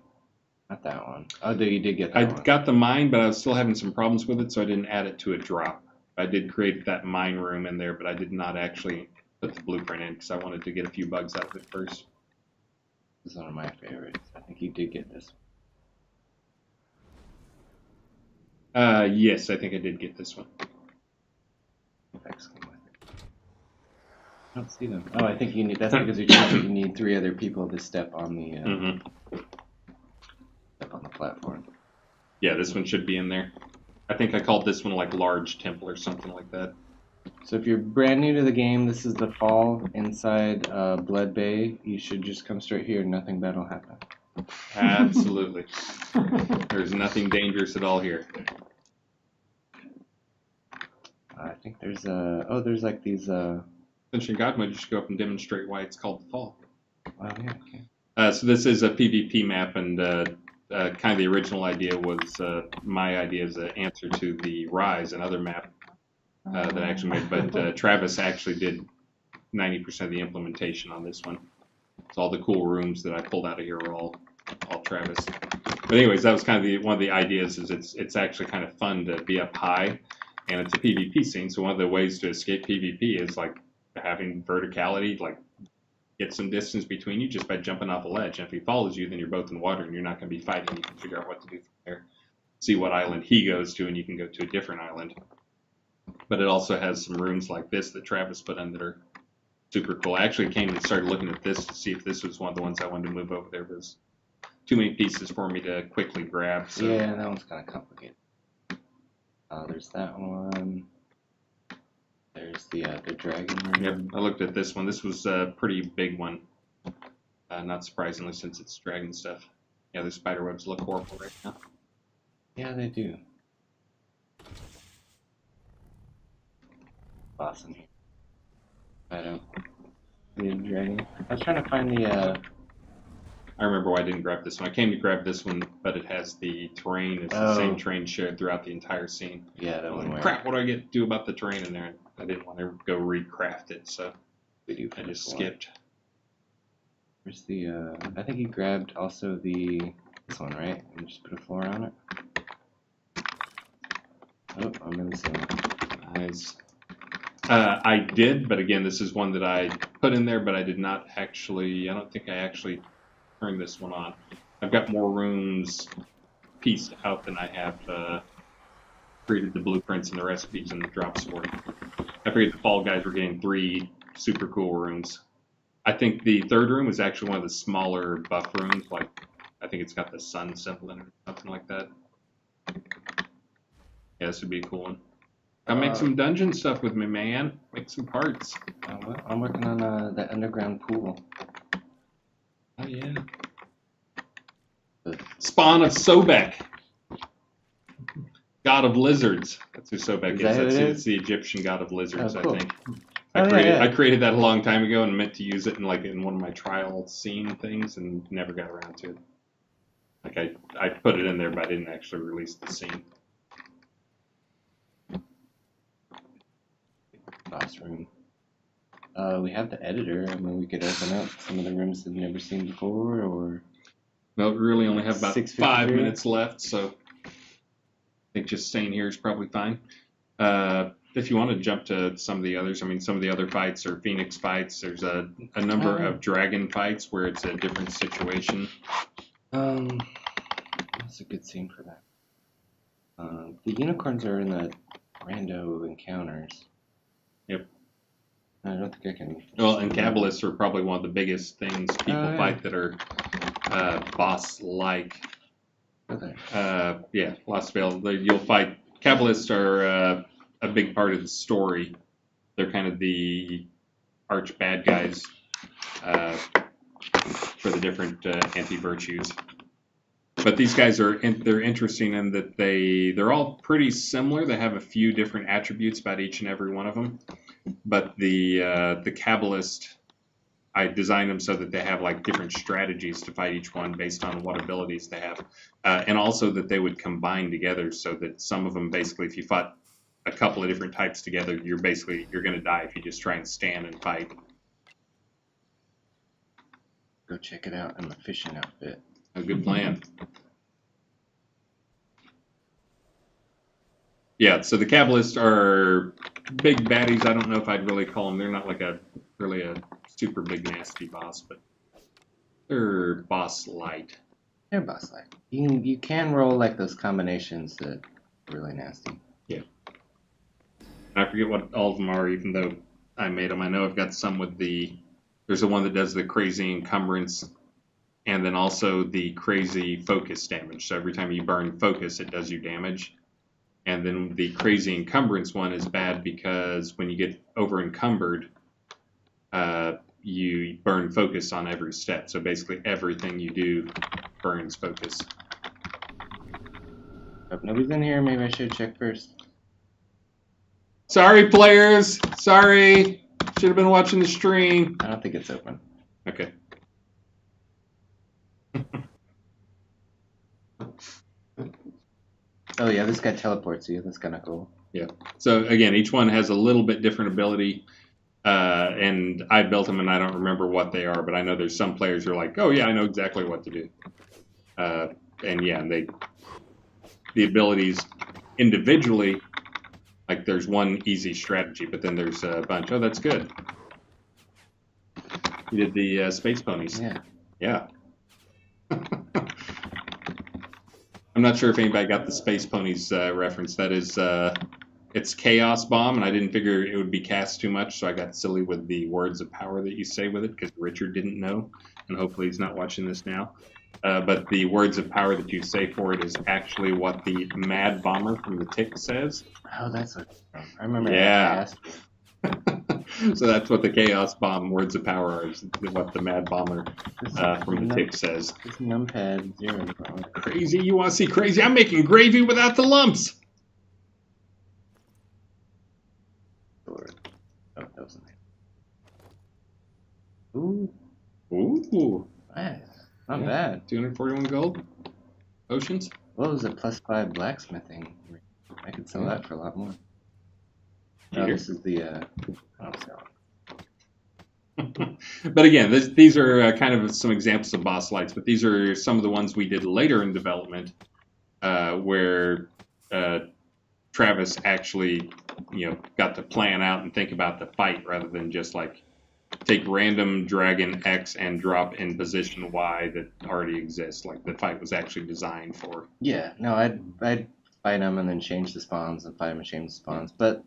Not that one. Oh, you did get that one. I got the mine, but I was still having some problems with it, so I didn't add it to a drop. I did create that mine room in there, but I did not actually put the blueprint in, because I wanted to get a few bugs out of it first. This is one of my favorites. I think you did get this one. Yes, I think I did get this one. Effects come with it. I don't see them. Oh, I think you need, that's because you need 3 other people to step on the, step on the platform. Yeah, this one should be in there. I think I called this one like Large Temple or something like that. So if you're brand new to the game, this is the fall inside Blood Bay. You should just come straight here. Nothing bad will happen. Absolutely. There's nothing dangerous at all here. I think there's there's like these Since you're in God mode, you should go up and demonstrate why it's called the Fall. Oh yeah, okay. So this is a PvP map, and kind of the original idea was my idea as an answer to the Rise, another map that I actually made. But Travis actually did 90% of the implementation on this one. So all the cool rooms that I pulled out of here are all Travis. But anyways, that was kind of one of the ideas. Is it's actually kind of fun to be up high, and it's a PvP scene. So one of the ways to escape PvP is like having verticality, like get some distance between you just by jumping off a ledge. And if he follows you, then you're both in water and you're not going to be fighting. You can figure out what to do from there. See what island he goes to, and you can go to a different island. But it also has some rooms like this that Travis put in that are super cool. I actually came and started looking at this to see if this was one of the ones I wanted to move over there. But there's too many pieces for me to quickly grab. So. Yeah, that one's kind of complicated. There's that one. There's the dragon room. Yep, I looked at this one. This was a pretty big one. Not surprisingly, since it's dragon stuff. Yeah, the spider webs look horrible right now. Yeah, they do. Awesome. I don't. The dragon. I was trying to find the. I remember why I didn't grab this one. I came to grab this one, but it has the terrain. It's the same terrain shared throughout the entire scene. Yeah, that one. Crap! What do I get to do about the terrain in there? I didn't want to go recraft it, so I just skipped. Where's the? I think you grabbed also this one, right? And just put a floor on it. Oh, I'm in the same. Nice. I did, but again, this is one that I put in there, but I did not actually. I don't think I actually turned this one on. I've got more rooms pieced out than I have created the blueprints and the recipes and the drops for it. I figured the Fall guys were getting 3 super cool rooms. I think the third room is actually one of the smaller buff rooms. Like, I think it's got the sun symbol in it or something like that. Yeah, this would be a cool one. I'll make some dungeon stuff with me, man. Make some parts. I'm working on that underground pool. Oh, yeah. Spawn of Sobek. God of Lizards. That's who Sobek is. It's the Egyptian god of lizards, cool. I think. I created that a long time ago and meant to use it in one of my trial scene things and never got around to it. Like I put it in there, but I didn't actually release the scene. Boss room. We have the editor. I mean, we could open up some of the rooms that we've never seen before, or. Well, we really only have about 5 6:53. minutes left, so I think just staying here is probably fine. If you want to jump to some of the others, I mean, some of the other fights are Phoenix fights. There's a number of dragon fights where it's a different situation. That's a good scene for that. The unicorns are in the rando encounters. Yep. I don't think I can. Well, and Kabbalists are probably one of the biggest things people fight that are boss-like. Okay. Yeah, Lost Veil. You'll fight. Kabbalists are a big part of the story. They're kind of the arch bad guys for the different anti-virtues. But these guys they're interesting in that they're all pretty similar. They have a few different attributes about each and every one of them. But the Kabbalist, I designed them so that they have like different strategies to fight each one based on what abilities they have, and also that they would combine together so that some of them basically, if you fought a couple of different types together, you're going to die if you just try and stand and fight. Go check it out in the fishing outfit. A good plan. Yeah, so the Kabbalists are big baddies. I don't know if I'd really call them. They're not like really a super big nasty boss, but they're boss light. They're boss light. You can roll like those combinations that are really nasty. Yeah. I forget what all of them are, even though I made them. I know I've got some with there's the one that does the crazy encumbrance, and then also the crazy focus damage. So every time you burn focus, it does you damage. And then the crazy encumbrance one is bad because when you get over encumbered, you burn focus on every step. So basically everything you do burns focus. If nobody's in here, maybe I should check first. Sorry, players. Sorry. Should have been watching the stream. I don't think it's open. Okay. Oh yeah, this guy teleports you. That's kind of cool. Yeah. So again, each one has a little bit different ability, and I built them, and I don't remember what they are, but I know there's some players who are like, oh yeah, I know exactly what to do. And yeah, the abilities individually, like there's one easy strategy, but then there's a bunch. Oh, that's good. You did the space ponies. Yeah. Yeah. I'm not sure if anybody got the Space Ponies reference. That is, it's Chaos Bomb, and I didn't figure it would be cast too much, so I got silly with the words of power that you say with it, because Richard didn't know, and hopefully he's not watching this now. But the words of power that you say for it is actually what the Mad Bomber from the Tick says. Oh, that's what. I remember. Yeah. So that's what the Chaos Bomb words of power is, what the Mad Bomber from the Tick says. This numpad 0. Crazy? You want to see crazy? I'm making gravy without the lumps. Oh, that wasn't there. Ooh. Ooh. Nice. Not bad. 241 gold. Oceans. What was it? +5 blacksmithing. I could sell that for a lot more. Oh, Here. this is the. But again, these are kind of some examples of boss lights, but these are some of the ones we did later in development, where Travis actually, got to plan out and think about the fight rather than just like take random dragon X and drop in position Y that already exists. Like the fight was actually designed for. Yeah, no, I'd fight them and then change the spawns and fight them and change the spawns, but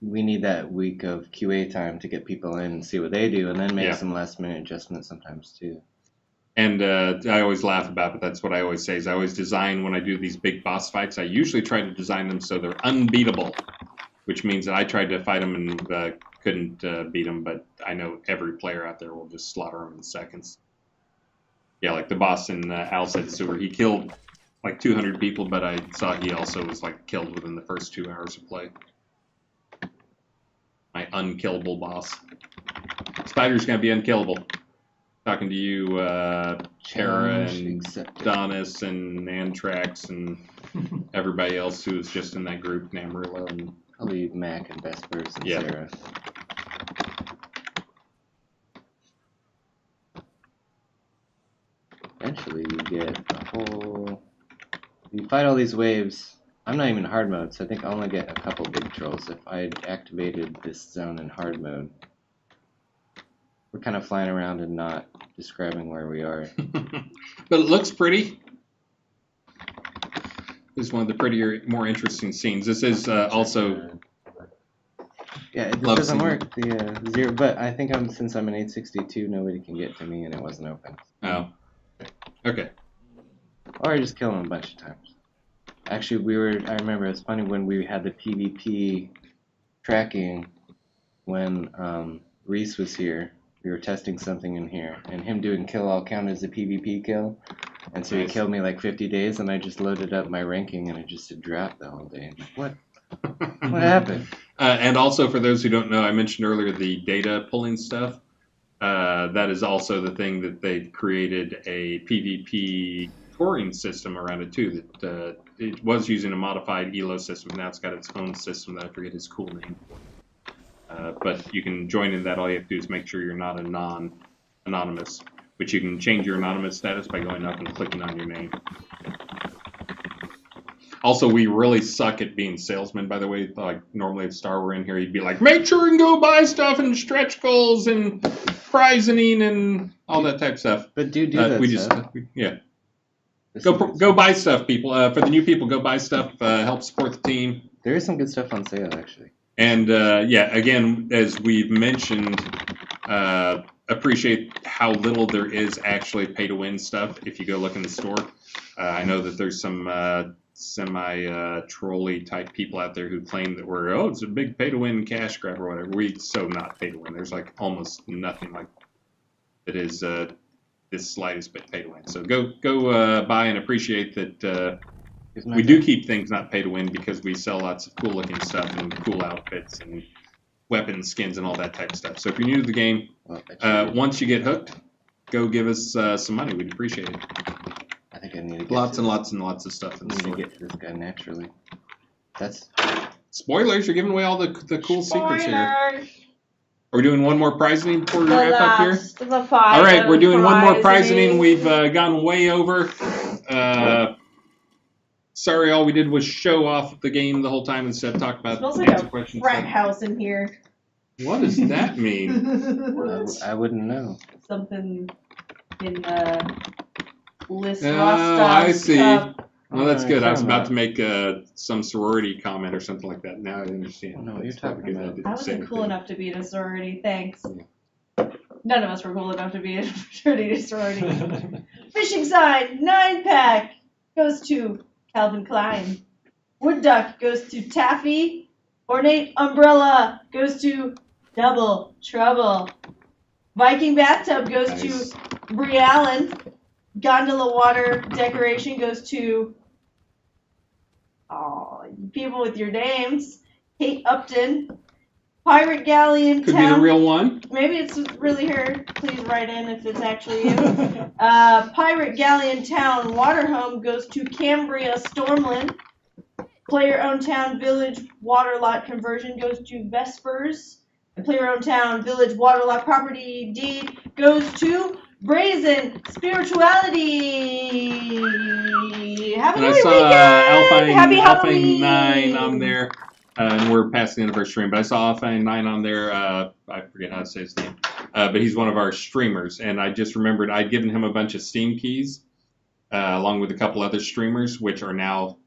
we need that week of QA time to get people in and see what they do, and then make some last minute adjustments sometimes too. And I always laugh about it, but that's what I always say is I always design when I do these big boss fights, I usually try to design them so they're unbeatable, which means that I tried to fight them and couldn't beat them, but I know every player out there will just slaughter them in seconds. Yeah, like the boss in Alcid Sewer, he killed like 200 people, but I saw he also was like killed within the first 2 hours of play. My unkillable boss. Spider's gonna be unkillable. Talking to you, Tara and Donis and Antrax and everybody else who was just in that group, Namarilla and probably Mac and Vespers and Sarah. Eventually you get a whole. You fight all these waves. I'm not even in hard mode, so I think I only get a couple big trolls. If I had activated this zone in hard mode, we're kind of flying around and not describing where we are. But it looks pretty. This is one of the prettier, more interesting scenes. This is also. Yeah, it doesn't work. The 0, but I think since I'm an 862, nobody can get to me, and it wasn't open. Oh. Okay. Or I just kill them a bunch of times. Actually, I remember it's funny when we had the PvP tracking when Reese was here. we were testing something in here, and him doing kill all count as a PvP kill. And so he killed me like 50 days, and I just loaded up my ranking, and it just had dropped the whole day. I'm like, what? What happened? And also, for those who don't know, I mentioned earlier the data pulling stuff. That is also the thing that they've created a PvP scoring system around it too. That it was using a modified ELO system. Now it's got its own system that I forget its cool name. But you can join in that. All you have to do is make sure you're not a non-anonymous, which you can change your anonymous status by going up and clicking on your name. Also, we really suck at being salesmen, by the way. Like, normally if Star were in here, he'd be like, make sure and go buy stuff and stretch goals and prizing and all that type of stuff. But do that stuff. Yeah. Go buy stuff, people. For the new people, go buy stuff. Help support the team. There is some good stuff on sale, actually. And, yeah, again, as we've mentioned, appreciate how little there is actually pay-to-win stuff if you go look in the store. I know that there's some semi-trolly type people out there who claim that it's a big pay-to-win cash grab or whatever. We're so not pay-to-win. There's like almost nothing like that is this slightest bit pay-to-win. So go buy and appreciate that we do keep things not pay-to-win because we sell lots of cool-looking stuff and cool outfits and weapons, skins, and all that type of stuff. So if you're new to the game, once you get hooked, go give us some money. We'd appreciate it. I think I need to get lots and lots of stuff in the store. I need to get to this guy naturally. That's spoilers. You're giving away all the cool secrets here. Are we doing one more prizing before we wrap up here? All right, we're doing one more prizing. We've gone way over. Sorry, all we did was show off the game the whole time instead of talk about smells the like answer a questions. frat house in here. What does that mean? I wouldn't know. Something in Liz Oh, Rostov's I see. cup. Well, that's good. I was about to make some sorority comment or something like that. Now I understand. No, you're talking about. I wasn't cool enough to be in a sorority, thanks. None of us were cool enough to be in a fraternity or sorority. Fishing sign, 9-pack, goes to Calvin Klein. Wood duck goes to Taffy. Ornate umbrella goes to Double Trouble. Viking bathtub goes to Brie Allen. Gondola water decoration goes to people with your names. Kate Upton. Pirate Galleon Could Town. be the real one. Maybe it's really her. Please write in if it's actually you. Pirate Galleon Town water home goes to Cambria Stormland. Player-owned town village water lot conversion goes to Vespers. And player-owned town village water lot property deed goes to Brazen Spirituality. Have a And I great saw weekend. Happy Alpine Halloween. 9 on there. And we're past the end of our stream, but I saw Alpine 9 on there. I forget how to say his name. But he's one of our streamers. And I just remembered I'd given him a bunch of Steam keys, along with a couple other streamers, which are now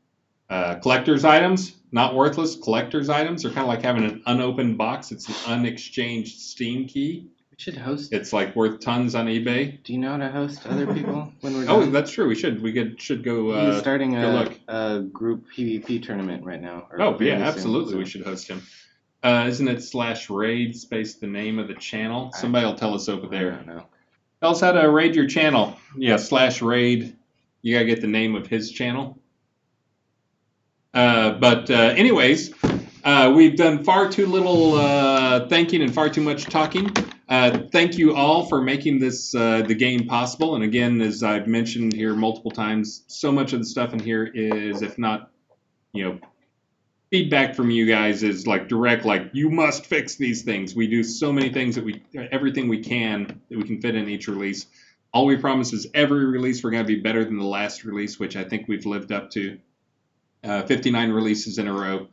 collector's items. Not worthless, collector's items. They're kind of like having an unopened box. It's an unexchanged Steam key. We should host. It's like worth tons on eBay. Do you know how to host other people when we're done? Oh, that's true. We should. Should go. He's starting go a group PvP tournament right now. Oh yeah, absolutely. We should host him. Isn't it /raid space the name of the channel? Somebody will tell us over there. I don't know. Tell us how to raid your channel. Yeah, /raid. You gotta get the name of his channel. But anyways, we've done far too little thanking and far too much talking. Thank you all for making this the game possible. And again, as I've mentioned here multiple times, so much of the stuff in here is, if not, feedback from you guys is like direct, like you must fix these things. We do so many things that everything we can that we can fit in each release. All we promise is every release we're going to be better than the last release, which I think we've lived up to. 59 releases in a row,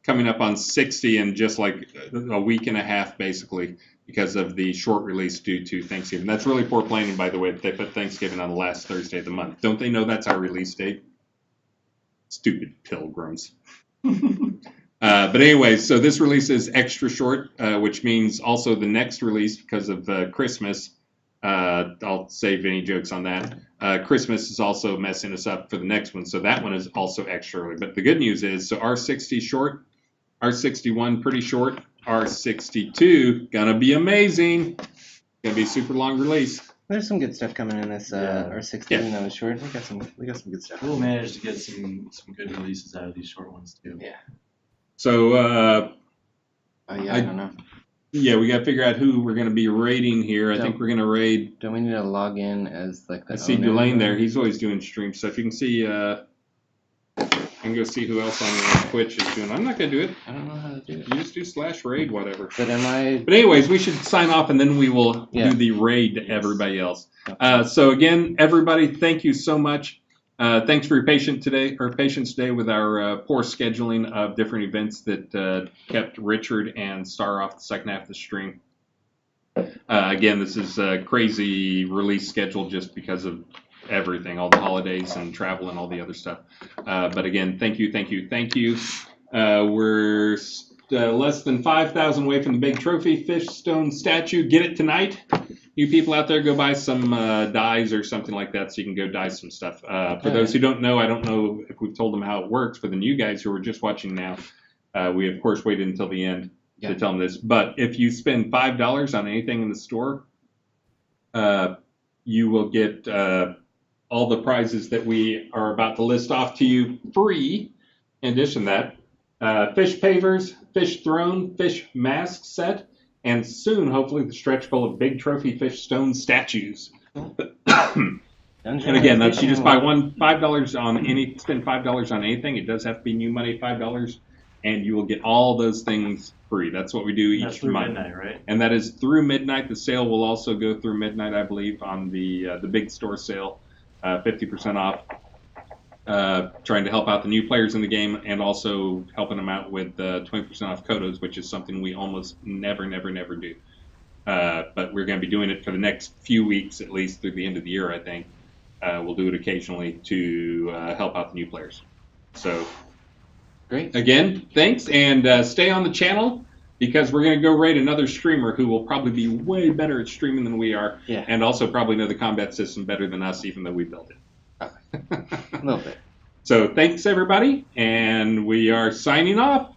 coming up on 60 in just like a week and a half, basically, because of the short release due to Thanksgiving. That's really poor planning, by the way, that they put Thanksgiving on the last Thursday of the month. Don't they know that's our release date? Stupid pilgrims. But anyway, so this release is extra short, which means also the next release, because of Christmas, I'll save any jokes on that. Christmas is also messing us up for the next one, so that one is also extra early. But the good news is, so our 60 short, our 61 pretty short, R62. Gonna be amazing. Gonna be a super long release. There's some good stuff coming in this Yeah. R16 Yeah. that was short. We got some good stuff. We'll manage to get some good releases out of these short ones too. Yeah. So Oh yeah, I don't know. yeah, we gotta figure out who we're gonna be raiding here. I So- think we're gonna raid. Don't we need to log in as like the I see owner? Delane there. He's always doing streams. So if you can see, I can go see who else on Twitch is doing. I'm not gonna do it. I don't know how to do it. You just do /raid whatever. But am I? But anyways, we should sign off and then we will Yeah. do the raid to everybody else. So again, everybody, thank you so much. Thanks for your patience today with our poor scheduling of different events that kept Richard and Star off the second half of the stream. Again, this is a crazy release schedule just because of everything, all the holidays and travel and all the other stuff. But again, thank you. We're less than 5,000 away from the big trophy fish stone statue. Get it tonight. You people out there, go buy some dyes or something like that so you can go dye some stuff. For those who don't know, I don't know if we've told them how it works. For the new guys who are just watching now, we of course waited until the end to tell them this. But if you spend $5 on anything in the store, you will get all the prizes that we are about to list off to you free. In addition to that, fish pavers, fish throne, fish mask set, and soon, hopefully, the stretch goal of big trophy fish stone statues. And again, that's you just buy $5 on any, spend $5 on anything. It does have to be new money, $5, and you will get all those things free. That's what we do That's each through month. midnight, right? And that is through midnight. The sale will also go through midnight, I believe, on the big store sale, 50% off. Trying to help out the new players in the game and also helping them out with 20% off Kodos, which is something we almost never do. But we're going to be doing it for the next few weeks, at least through the end of the year, I think. We'll do it occasionally to help out the new players. So, Great. Again, thanks, and stay on the channel because we're going to go raid another streamer who will probably be way better at streaming than we are, and also probably know the combat system better than us, even though we built it. A little bit. So thanks, everybody, and we are signing off.